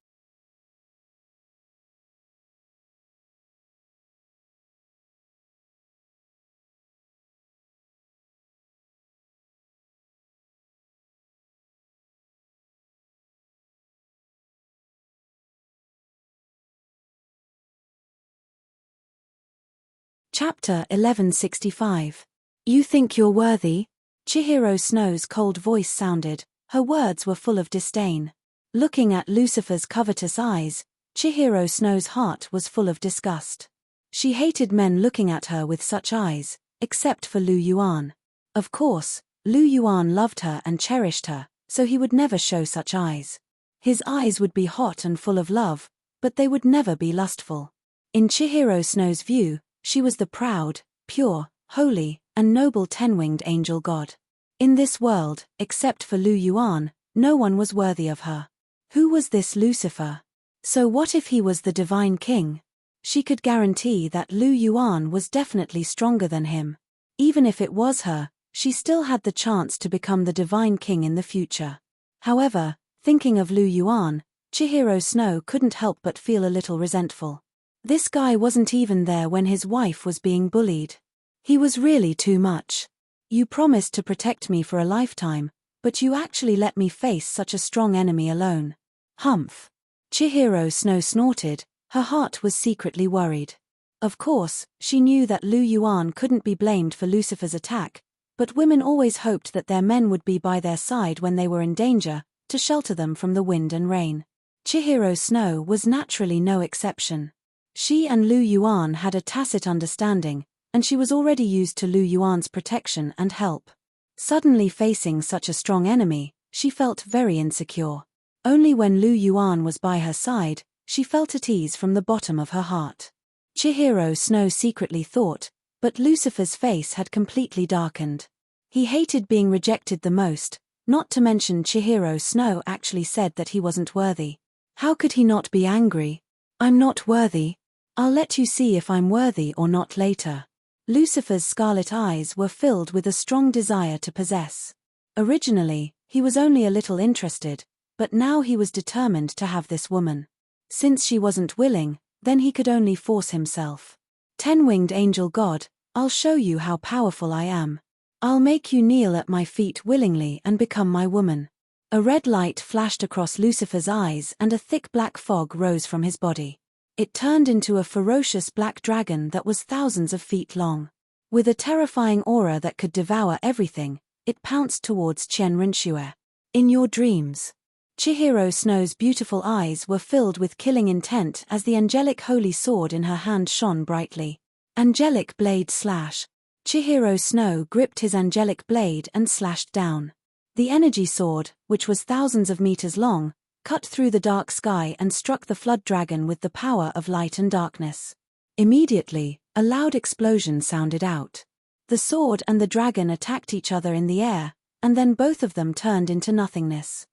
Chapter 1165. You think you're worthy? Chihiro Snow's cold voice sounded. Her words were full of disdain. Looking at Lucifer's covetous eyes, Chihiro Snow's heart was full of disgust. She hated men looking at her with such eyes, except for Lu Yuan. Of course, Lu Yuan loved her and cherished her, so he would never show such eyes. His eyes would be hot and full of love, but they would never be lustful. In Chihiro Snow's view, she was the proud, pure, holy, and noble ten-winged angel god. In this world, except for Lu Yuan, no one was worthy of her. Who was this Lucifer? So what if he was the divine king? She could guarantee that Lu Yuan was definitely stronger than him. Even if it was her, she still had the chance to become the divine king in the future. However, thinking of Lu Yuan, Chihiro Snow couldn't help but feel a little resentful. This guy wasn't even there when his wife was being bullied. He was really too much. You promised to protect me for a lifetime, but you actually let me face such a strong enemy alone. Humph. Chihiro Snow snorted, her heart was secretly worried. Of course, she knew that Lu Yuan couldn't be blamed for Lucifer's attack, but women always hoped that their men would be by their side when they were in danger, to shelter them from the wind and rain. Chihiro Snow was naturally no exception. She and Lu Yuan had a tacit understanding, and she was already used to Lu Yuan's protection and help. Suddenly facing such a strong enemy, she felt very insecure. Only when Lu Yuan was by her side, she felt at ease from the bottom of her heart. Chihiro Snow secretly thought, but Lucifer's face had completely darkened. He hated being rejected the most, not to mention Chihiro Snow actually said that he wasn't worthy. How could he not be angry? I'm not worthy. I'll let you see if I'm worthy or not later. Lucifer's scarlet eyes were filled with a strong desire to possess. Originally, he was only a little interested, but now he was determined to have this woman. Since she wasn't willing, then he could only force himself. Ten-winged angel god, I'll show you how powerful I am. I'll make you kneel at my feet willingly and become my woman. A red light flashed across Lucifer's eyes and a thick black fog rose from his body. It turned into a ferocious black dragon that was thousands of feet long. With a terrifying aura that could devour everything, it pounced towards Chen Renshue. In your dreams. Chihiro Snow's beautiful eyes were filled with killing intent as the angelic holy sword in her hand shone brightly. Angelic blade slash. Chihiro Snow gripped his angelic blade and slashed down. The energy sword, which was thousands of meters long, cut through the dark sky and struck the flood dragon with the power of light and darkness. Immediately, a loud explosion sounded out. The sword and the dragon attacked each other in the air, and then both of them turned into nothingness.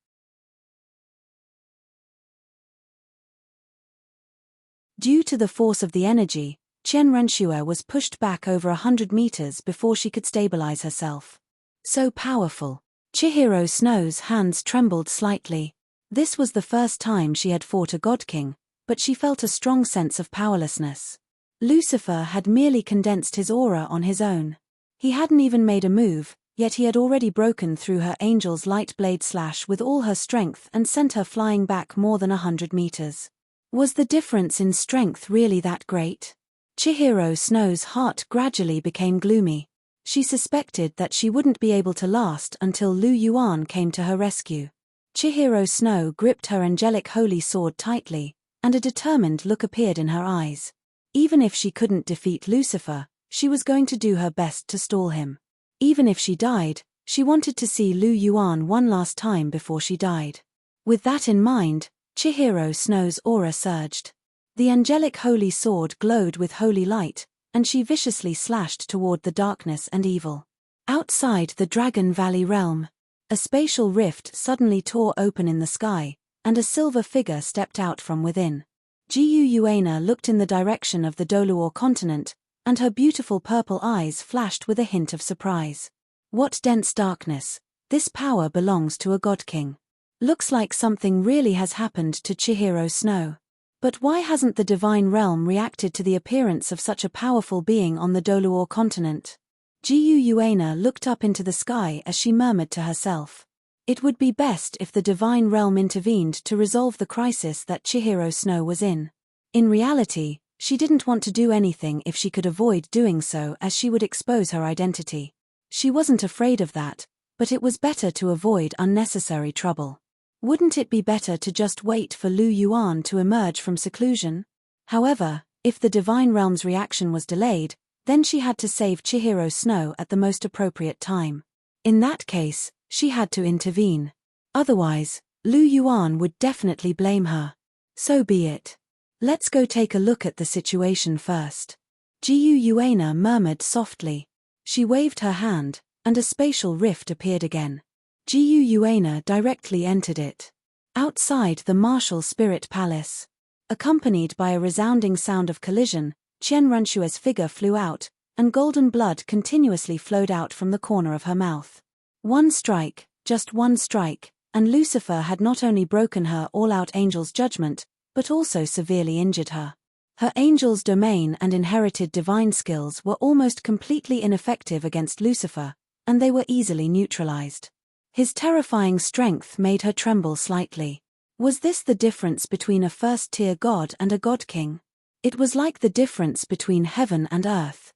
Due to the force of the energy, Chen Renshue was pushed back over 100 meters before she could stabilize herself. So powerful. Chihiro Snow's hands trembled slightly. This was the first time she had fought a Godking, but she felt a strong sense of powerlessness. Lucifer had merely condensed his aura on his own. He hadn't even made a move, yet he had already broken through her angel's light blade slash with all her strength and sent her flying back more than 100 meters. Was the difference in strength really that great? Chihiro Snow's heart gradually became gloomy. She suspected that she wouldn't be able to last until Lu Yuan came to her rescue. Chihiro Snow gripped her angelic holy sword tightly, and a determined look appeared in her eyes. Even if she couldn't defeat Lucifer, she was going to do her best to stall him. Even if she died, she wanted to see Lu Yuan one last time before she died. With that in mind, Chihiro Snow's aura surged. The angelic holy sword glowed with holy light, and she viciously slashed toward the darkness and evil. Outside the Dragon Valley realm, a spatial rift suddenly tore open in the sky, and a silver figure stepped out from within. Jiyu Yuana looked in the direction of the Douluo continent, and her beautiful purple eyes flashed with a hint of surprise. What dense darkness! This power belongs to a God King. Looks like something really has happened to Chihiro Snow. But why hasn't the divine realm reacted to the appearance of such a powerful being on the Douluo continent? Jiyu Yuana looked up into the sky as she murmured to herself. It would be best if the divine realm intervened to resolve the crisis that Chihiro Snow was in. In reality, she didn't want to do anything if she could avoid doing so, as she would expose her identity. She wasn't afraid of that, but it was better to avoid unnecessary trouble. Wouldn't it be better to just wait for Lu Yuan to emerge from seclusion? However, if the divine realm's reaction was delayed, then she had to save Chihiro Snow at the most appropriate time. In that case, she had to intervene. Otherwise, Lu Yuan would definitely blame her. So be it. Let's go take a look at the situation first. Jiyu Yuana murmured softly. She waved her hand, and a spatial rift appeared again. Jiyu Yuana directly entered it. Outside the martial spirit palace, accompanied by a resounding sound of collision, Qian Runshue's figure flew out, and golden blood continuously flowed out from the corner of her mouth. One strike, just one strike, and Lucifer had not only broken her all-out angel's judgment, but also severely injured her. Her angel's domain and inherited divine skills were almost completely ineffective against Lucifer, and they were easily neutralized. His terrifying strength made her tremble slightly. Was this the difference between a first-tier god and a god king? It was like the difference between heaven and earth.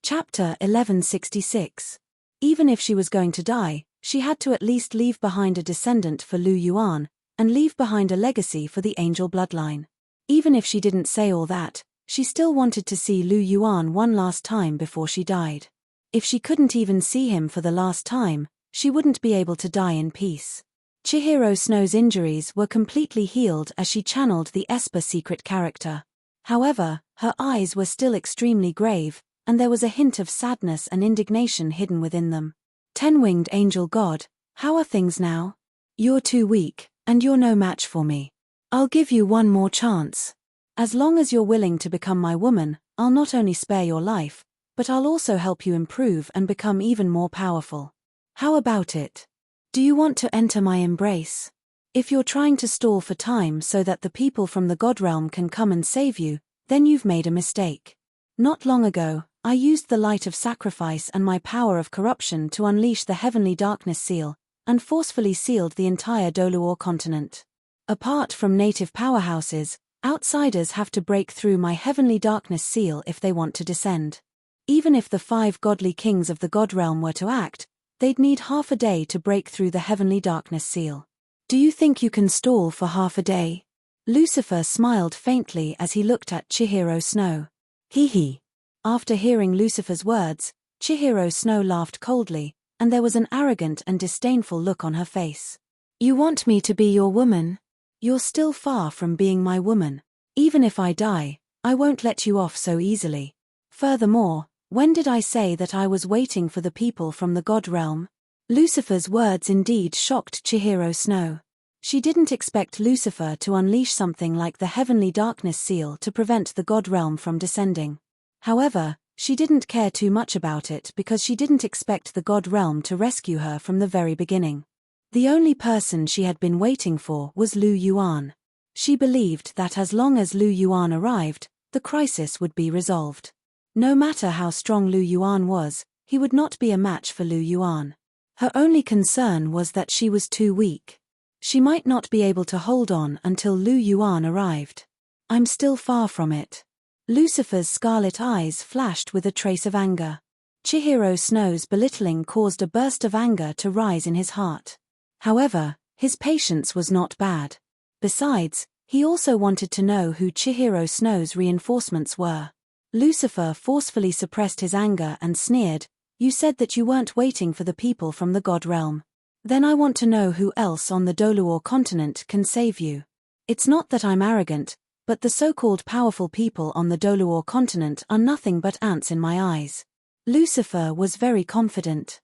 Chapter 1166. Even if she was going to die, she had to at least leave behind a descendant for Lu Yuan, and leave behind a legacy for the angel bloodline. Even if she didn't say all that, she still wanted to see Lu Yuan one last time before she died. If she couldn't even see him for the last time, she wouldn't be able to die in peace. Chihiro Snow's injuries were completely healed as she channeled the Esper secret character. However, her eyes were still extremely grave, and there was a hint of sadness and indignation hidden within them. Ten-winged angel god, how are things now? You're too weak, and you're no match for me. I'll give you one more chance. As long as you're willing to become my woman, I'll not only spare your life, but I'll also help you improve and become even more powerful. How about it? Do you want to enter my embrace? If you're trying to stall for time so that the people from the God realm can come and save you, then you've made a mistake. Not long ago, I used the light of sacrifice and my power of corruption to unleash the heavenly darkness seal, and forcefully sealed the entire Douluo continent. Apart from native powerhouses, outsiders have to break through my heavenly darkness seal if they want to descend. Even if the 5 godly kings of the God realm were to act, they'd need half a day to break through the heavenly darkness seal. Do you think you can stall for half a day? Lucifer smiled faintly as he looked at Chihiro Snow. Hee hee. After hearing Lucifer's words, Chihiro Snow laughed coldly, and there was an arrogant and disdainful look on her face. You want me to be your woman? You're still far from being my woman. Even if I die, I won't let you off so easily. Furthermore, when did I say that I was waiting for the people from the God realm? Lucifer's words indeed shocked Chihiro Snow. She didn't expect Lucifer to unleash something like the heavenly darkness seal to prevent the God realm from descending. However, she didn't care too much about it because she didn't expect the God realm to rescue her from the very beginning. The only person she had been waiting for was Lu Yuan. She believed that as long as Lu Yuan arrived, the crisis would be resolved. No matter how strong Lu Yuan was, he would not be a match for Lu Yuan. Her only concern was that she was too weak. She might not be able to hold on until Lu Yuan arrived. I'm still far from it. Lucifer's scarlet eyes flashed with a trace of anger. Chihiro Snow's belittling caused a burst of anger to rise in his heart. However, his patience was not bad. Besides, he also wanted to know who Chihiro Snow's reinforcements were. Lucifer forcefully suppressed his anger and sneered, "You said that you weren't waiting for the people from the God realm. Then I want to know who else on the Douluo continent can save you. It's not that I'm arrogant, but the so-called powerful people on the Douluo continent are nothing but ants in my eyes." Lucifer was very confident.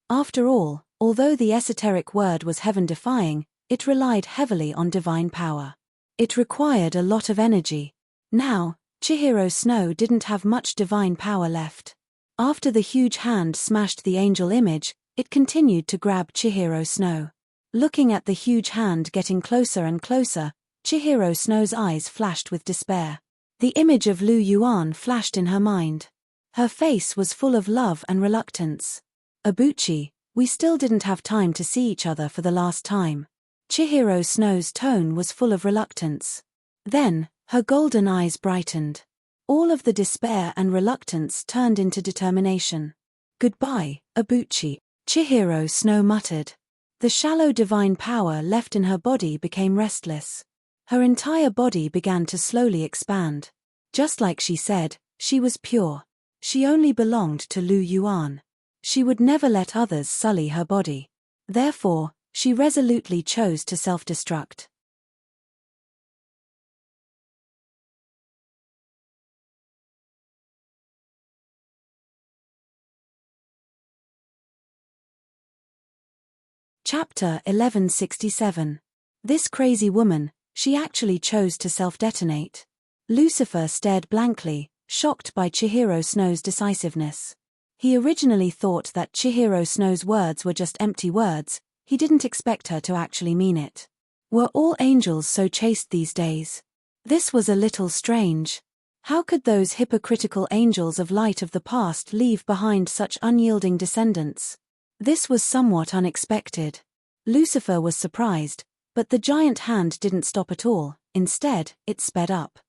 After all, although the esoteric word was heaven-defying, it relied heavily on divine power. It required a lot of energy. Now, Chihiro Snow didn't have much divine power left. After the huge hand smashed the angel image, it continued to grab Chihiro Snow. Looking at the huge hand getting closer and closer, Chihiro Snow's eyes flashed with despair. The image of Lu Yuan flashed in her mind. Her face was full of love and reluctance. "Abuchi, we still didn't have time to see each other for the last time." Chihiro Snow's tone was full of reluctance. Then, her golden eyes brightened. All of the despair and reluctance turned into determination. "Goodbye, Abuchi," Chihiro Snow muttered. The shallow divine power left in her body became restless. Her entire body began to slowly expand. Just like she said, she was pure. She only belonged to Lu Yuan. She would never let others sully her body. Therefore, she resolutely chose to self-destruct. Chapter 1167. This crazy woman, she actually chose to self-detonate. Lucifer stared blankly, shocked by Chihiro Snow's decisiveness. He originally thought that Chihiro Snow's words were just empty words. He didn't expect her to actually mean it. Were all angels so chaste these days? This was a little strange. How could those hypocritical angels of light of the past leave behind such unyielding descendants? This was somewhat unexpected. Lucifer was surprised, but the giant hand didn't stop at all. Instead, it sped up.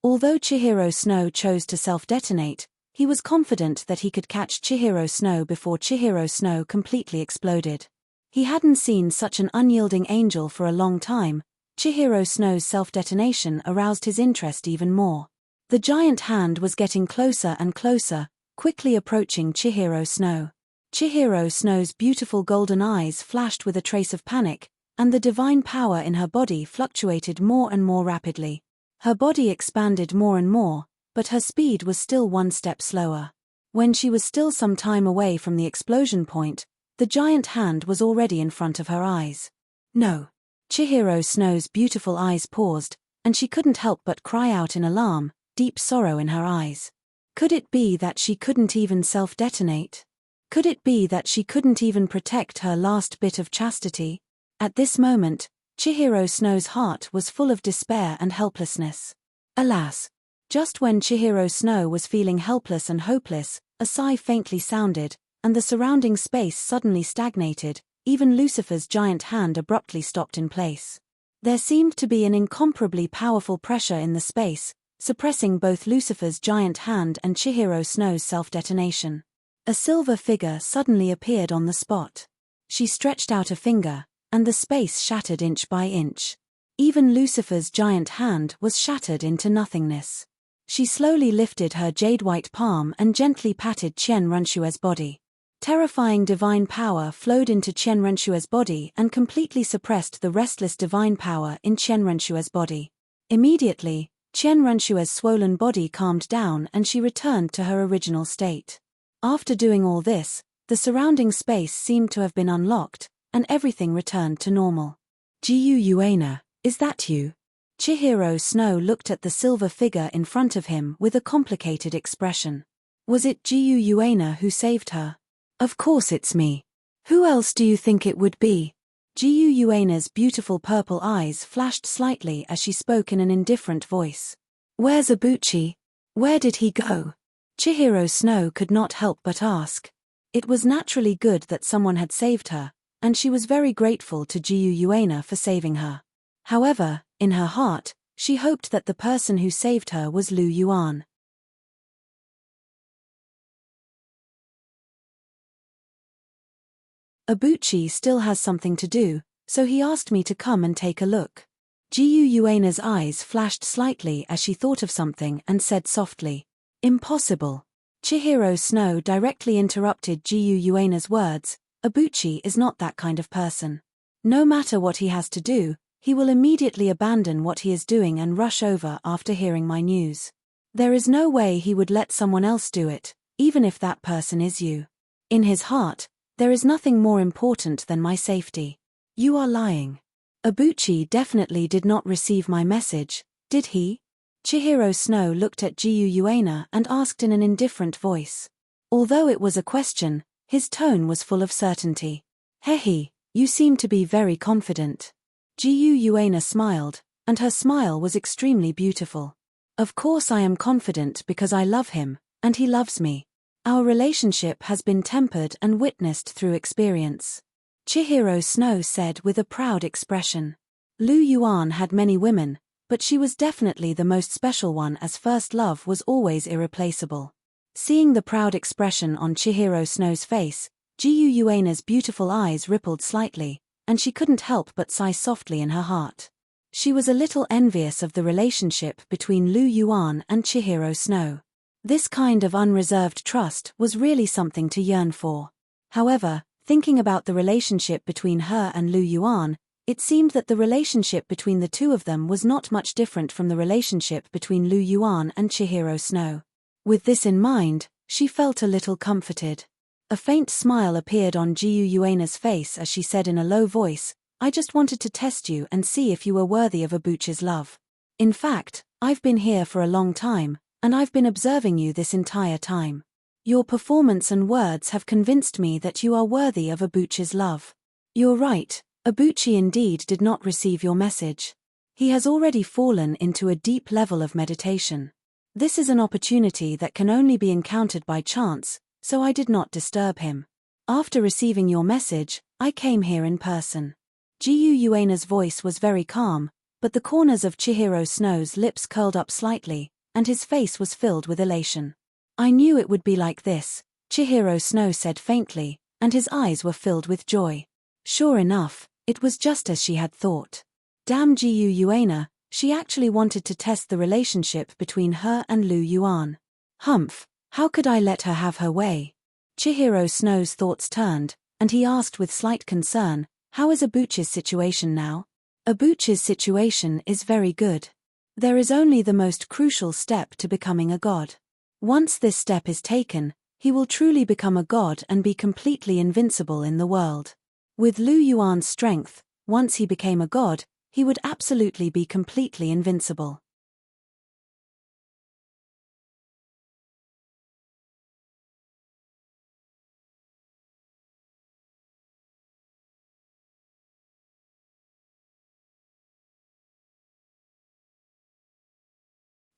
Although Chihiro Snow chose to self-detonate, he was confident that he could catch Chihiro Snow before Chihiro Snow completely exploded. He hadn't seen such an unyielding angel for a long time. Chihiro Snow's self-detonation aroused his interest even more. The giant hand was getting closer and closer, quickly approaching Chihiro Snow. Chihiro Snow's beautiful golden eyes flashed with a trace of panic, and the divine power in her body fluctuated more and more rapidly. Her body expanded more and more, but her speed was still one step slower. When she was still some time away from the explosion point, the giant hand was already in front of her eyes. "No." Chihiro Snow's beautiful eyes paused, and she couldn't help but cry out in alarm, deep sorrow in her eyes. Could it be that she couldn't even self-detonate? Could it be that she couldn't even protect her last bit of chastity? At this moment, Chihiro Snow's heart was full of despair and helplessness. Alas! Just when Chihiro Snow was feeling helpless and hopeless, a sigh faintly sounded, and the surrounding space suddenly stagnated. Even Lucifer's giant hand abruptly stopped in place. There seemed to be an incomparably powerful pressure in the space, suppressing both Lucifer's giant hand and Chihiro Snow's self-detonation. A silver figure suddenly appeared on the spot. She stretched out a finger, and the space shattered inch by inch. Even Lucifer's giant hand was shattered into nothingness. She slowly lifted her jade-white palm and gently patted Qian Renshue's body. Terrifying divine power flowed into Qian Renshue's body and completely suppressed the restless divine power in Qian Renshue's body. Immediately, Qian Renshue's swollen body calmed down and she returned to her original state. After doing all this, the surrounding space seemed to have been unlocked, and everything returned to normal. "Jiyu Yuena, is that you?" Chihiro Snow looked at the silver figure in front of him with a complicated expression. Was it Jiyu Yuena who saved her? "Of course it's me. Who else do you think it would be?" Jiyu Yuana's beautiful purple eyes flashed slightly as she spoke in an indifferent voice. Where's Abuchi? Where did he go? Chihiro Snow could not help but ask. It was naturally good that someone had saved her, and she was very grateful to Jiyu Yuana for saving her. However, in her heart, she hoped that the person who saved her was Lu Yuan. Abuchi still has something to do, so he asked me to come and take a look. Jiyu Yuana's eyes flashed slightly as she thought of something and said softly, Impossible. Chihiro Snow directly interrupted Jiyu Yuana's words. Abuchi is not that kind of person. No matter what he has to do, he will immediately abandon what he is doing and rush over after hearing my news. There is no way he would let someone else do it, even if that person is you. In his heart, there is nothing more important than my safety. You are lying. Abuchi definitely did not receive my message, did he? Chihiro Snow looked at Jiyu Yuana and asked in an indifferent voice. Although it was a question, his tone was full of certainty. Hehe, you seem to be very confident. Jiyu Yuana smiled, and her smile was extremely beautiful. Of course I am confident because I love him, and he loves me. Our relationship has been tempered and witnessed through experience. Chihiro Snow said with a proud expression. Lu Yuan had many women, but she was definitely the most special one as first love was always irreplaceable. Seeing the proud expression on Chihiro Snow's face, Jiyu Yuana's beautiful eyes rippled slightly, and she couldn't help but sigh softly in her heart. She was a little envious of the relationship between Lu Yuan and Chihiro Snow. This kind of unreserved trust was really something to yearn for. However, thinking about the relationship between her and Lu Yuan, it seemed that the relationship between the two of them was not much different from the relationship between Lu Yuan and Chihiro Snow. With this in mind, she felt a little comforted. A faint smile appeared on Jiyu Yuana's face as she said in a low voice, I just wanted to test you and see if you were worthy of Abuchi's love. In fact, I've been here for a long time, and I've been observing you this entire time. Your performance and words have convinced me that you are worthy of Abuchi's love. You're right, Abuchi indeed did not receive your message. He has already fallen into a deep level of meditation. This is an opportunity that can only be encountered by chance, so I did not disturb him. After receiving your message, I came here in person. Jiyu Yuana's voice was very calm, but the corners of Chihiro Snow's lips curled up slightly, and his face was filled with elation. I knew it would be like this, Chihiro Snow said faintly, and his eyes were filled with joy. Sure enough, it was just as she had thought. Damn Jiyu Yuana, she actually wanted to test the relationship between her and Lu Yuan. Humph, how could I let her have her way? Chihiro Snow's thoughts turned, and he asked with slight concern, how is Abuchi's situation now? Abuchi's situation is very good. There is only the most crucial step to becoming a god. Once this step is taken, he will truly become a god and be completely invincible in the world. With Lu Yuan's strength, once he became a god, he would absolutely be completely invincible.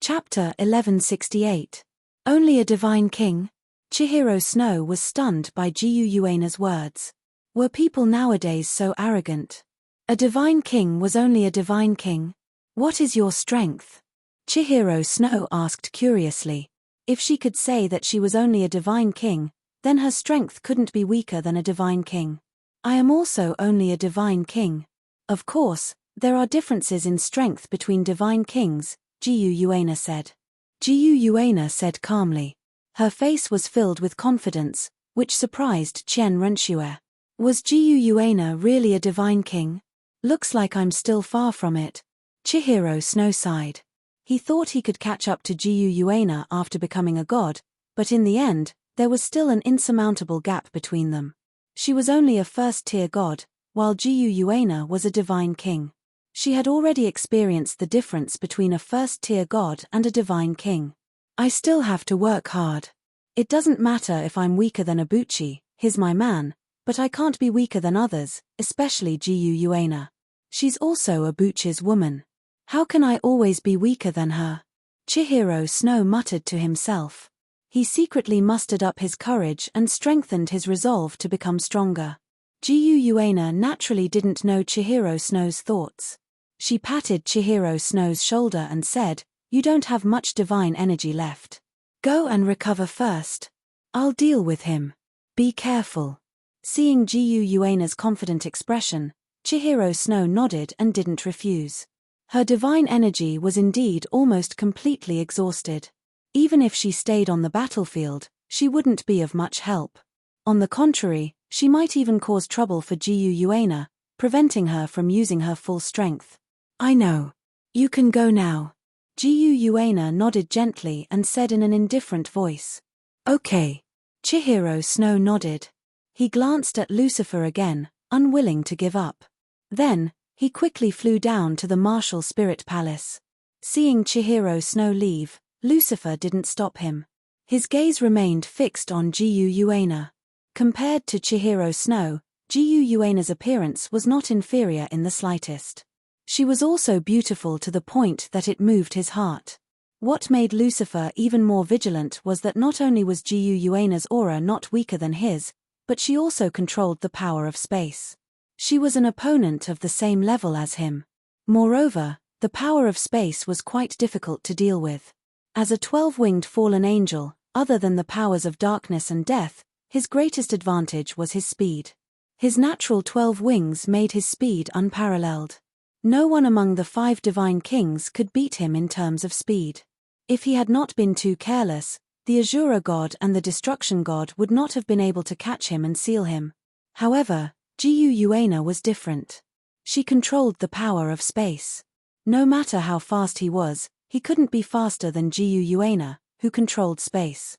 Chapter 1168. Only a divine king? Chihiro Snow was stunned by Jiyu Yuana's words. Were people nowadays so arrogant? A divine king was only a divine king? What is your strength? Chihiro Snow asked curiously. If she could say that she was only a divine king, then her strength couldn't be weaker than a divine king. I am also only a divine king. Of course, there are differences in strength between divine kings, Jiyu Yuana said. Jiyu Yuana said calmly. Her face was filled with confidence, which surprised Chen Renshue. Was Jiyu Yuana really a divine king? Looks like I'm still far from it. Chihiro Snow sighed. He thought he could catch up to Jiyu Yuana after becoming a god, but in the end, there was still an insurmountable gap between them. She was only a first-tier god, while Jiyu Yuana was a divine king. She had already experienced the difference between a first-tier god and a divine king. I still have to work hard. It doesn't matter if I'm weaker than Abuchi, he's my man, But I can't be weaker than others, especially Jiyu Yuana. She's also a Buchi's woman. How can I always be weaker than her? Chihiro Snow muttered to himself. He secretly mustered up his courage and strengthened his resolve to become stronger. Jiyu Yuana naturally didn't know Chihiro Snow's thoughts. She patted Chihiro Snow's shoulder and said, "You don't have much divine energy left. Go and recover first. I'll deal with him. Be careful." Seeing Jiyu Yuana's confident expression, Chihiro Snow nodded and didn't refuse. Her divine energy was indeed almost completely exhausted. Even if she stayed on the battlefield, she wouldn't be of much help. On the contrary, she might even cause trouble for Jiyu Yuana, preventing her from using her full strength. "I know. You can go now." Jiyu Yuana nodded gently and said in an indifferent voice. "Okay." Chihiro Snow nodded. He glanced at Lucifer again, unwilling to give up. Then, he quickly flew down to the martial spirit palace. Seeing Chihiro Snow leave, Lucifer didn't stop him. His gaze remained fixed on Jiyu Yuana. Compared to Chihiro Snow, Jiyu Yuana's appearance was not inferior in the slightest. She was also beautiful to the point that it moved his heart. What made Lucifer even more vigilant was that not only was Jiyu Yuana's aura not weaker than his, but she also controlled the power of space. She was an opponent of the same level as him. Moreover, the power of space was quite difficult to deal with. As a 12-winged fallen angel, other than the powers of darkness and death, his greatest advantage was his speed. His natural 12 wings made his speed unparalleled. No one among the 5 divine kings could beat him in terms of speed. If he had not been too careless, the Azura god and the Destruction god would not have been able to catch him and seal him. However, Jiyu Yuana was different. She controlled the power of space. No matter how fast he was, he couldn't be faster than Jiyu Yuana, who controlled space.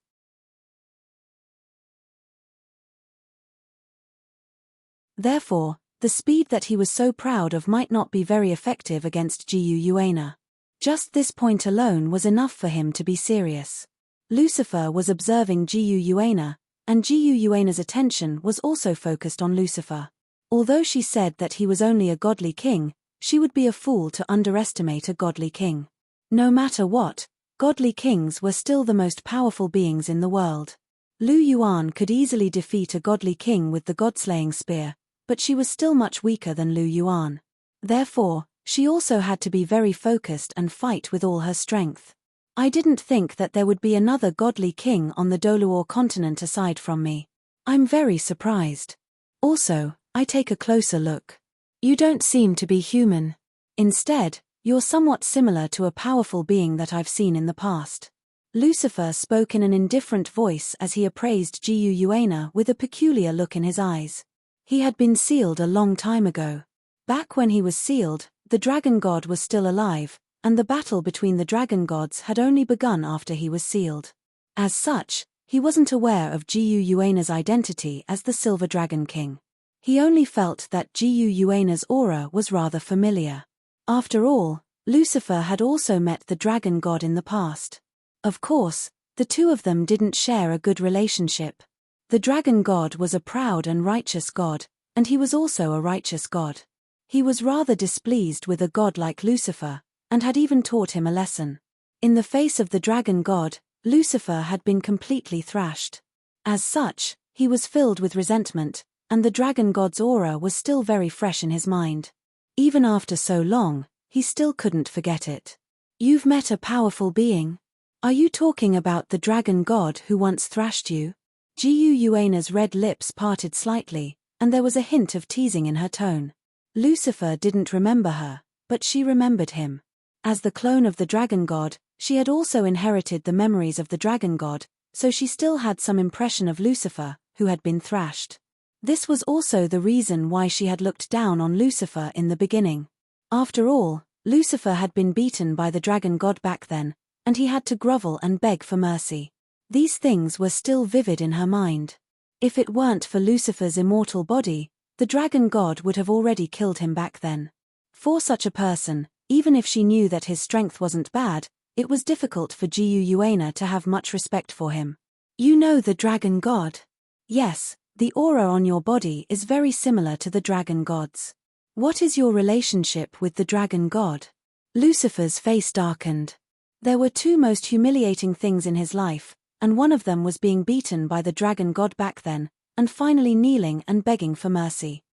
Therefore, the speed that he was so proud of might not be very effective against Jiyu Yuana. Just this point alone was enough for him to be serious. Lucifer was observing Jiyu Yuana, and Jiyu Yuana's attention was also focused on Lucifer. Although she said that he was only a godly king, she would be a fool to underestimate a godly king. No matter what, godly kings were still the most powerful beings in the world. Lu Yuan could easily defeat a godly king with the god-slaying spear, but she was still much weaker than Lu Yuan. Therefore, she also had to be very focused and fight with all her strength. I didn't think that there would be another godly king on the Douluo continent aside from me. I'm very surprised. Also, I take a closer look. You don't seem to be human. Instead, you're somewhat similar to a powerful being that I've seen in the past. Lucifer spoke in an indifferent voice as he appraised Jiyu Yuana with a peculiar look in his eyes. He had been sealed a long time ago. Back when he was sealed, the dragon god was still alive, and the battle between the dragon gods had only begun after he was sealed. As such, he wasn't aware of Jiyu Yuana's identity as the Silver Dragon King. He only felt that Jiyu Yuana's aura was rather familiar. After all, Lucifer had also met the dragon god in the past. Of course, the two of them didn't share a good relationship. The dragon god was a proud and righteous god, and he was also a righteous god. He was rather displeased with a god like Lucifer, and had even taught him a lesson. In the face of the dragon god, Lucifer had been completely thrashed. As such, he was filled with resentment, and the dragon god's aura was still very fresh in his mind. Even after so long, he still couldn't forget it. You've met a powerful being. Are you talking about the dragon god who once thrashed you? Jiyu Yuana's red lips parted slightly, and there was a hint of teasing in her tone. Lucifer didn't remember her, but she remembered him. As the clone of the dragon god, she had also inherited the memories of the dragon god, so she still had some impression of Lucifer, who had been thrashed. This was also the reason why she had looked down on Lucifer in the beginning. After all, Lucifer had been beaten by the dragon god back then, and he had to grovel and beg for mercy. These things were still vivid in her mind. If it weren't for Lucifer's immortal body, the dragon god would have already killed him back then. For such a person, even if she knew that his strength wasn't bad, it was difficult for Jiyu Yuana to have much respect for him. You know the dragon god? Yes, The aura on your body is very similar to the dragon god's. What is your relationship with the dragon god? Lucifer's face darkened. There were two most humiliating things in his life, and one of them was being beaten by the dragon god back then, and finally kneeling and begging for mercy.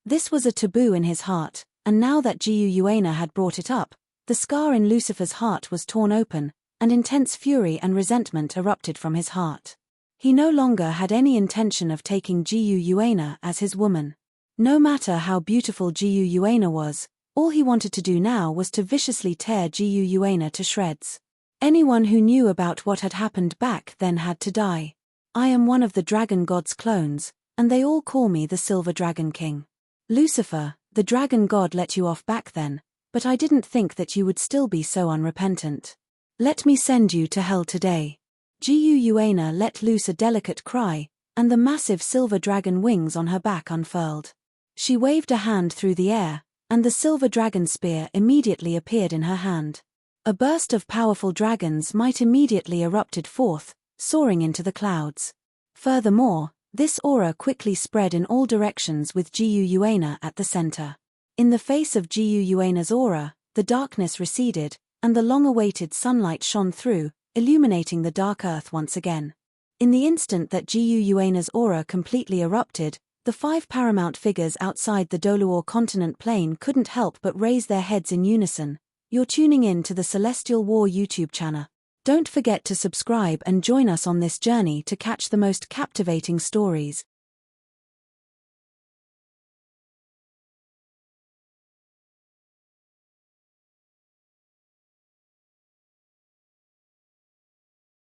This was a taboo in his heart, and now that Guana had brought it up, the scar in Lucifer's heart was torn open, and intense fury and resentment erupted from his heart. He no longer had any intention of taking Guana as his woman. No matter how beautiful Guana was, all he wanted to do now was to viciously tear Guana to shreds. Anyone who knew about what had happened back then had to die. I am one of the dragon god's clones, and they all call me the Silver Dragon King. Lucifer, the dragon god let you off back then, but I didn't think that you would still be so unrepentant. Let me send you to hell today. Guana let loose a delicate cry, and the massive silver dragon wings on her back unfurled. She waved a hand through the air, and the silver dragon spear immediately appeared in her hand. A burst of powerful dragon's might immediately erupted forth, soaring into the clouds. Furthermore, this aura quickly spread in all directions with Guana at the center. In the face of Guana's aura, the darkness receded, and the long-awaited sunlight shone through, illuminating the dark earth once again. In the instant that Guana's aura completely erupted, the 5 paramount figures outside the Douluo continent plane couldn't help but raise their heads in unison. You're tuning in to the Celestial War YouTube channel. Don't forget to subscribe and join us on this journey to catch the most captivating stories.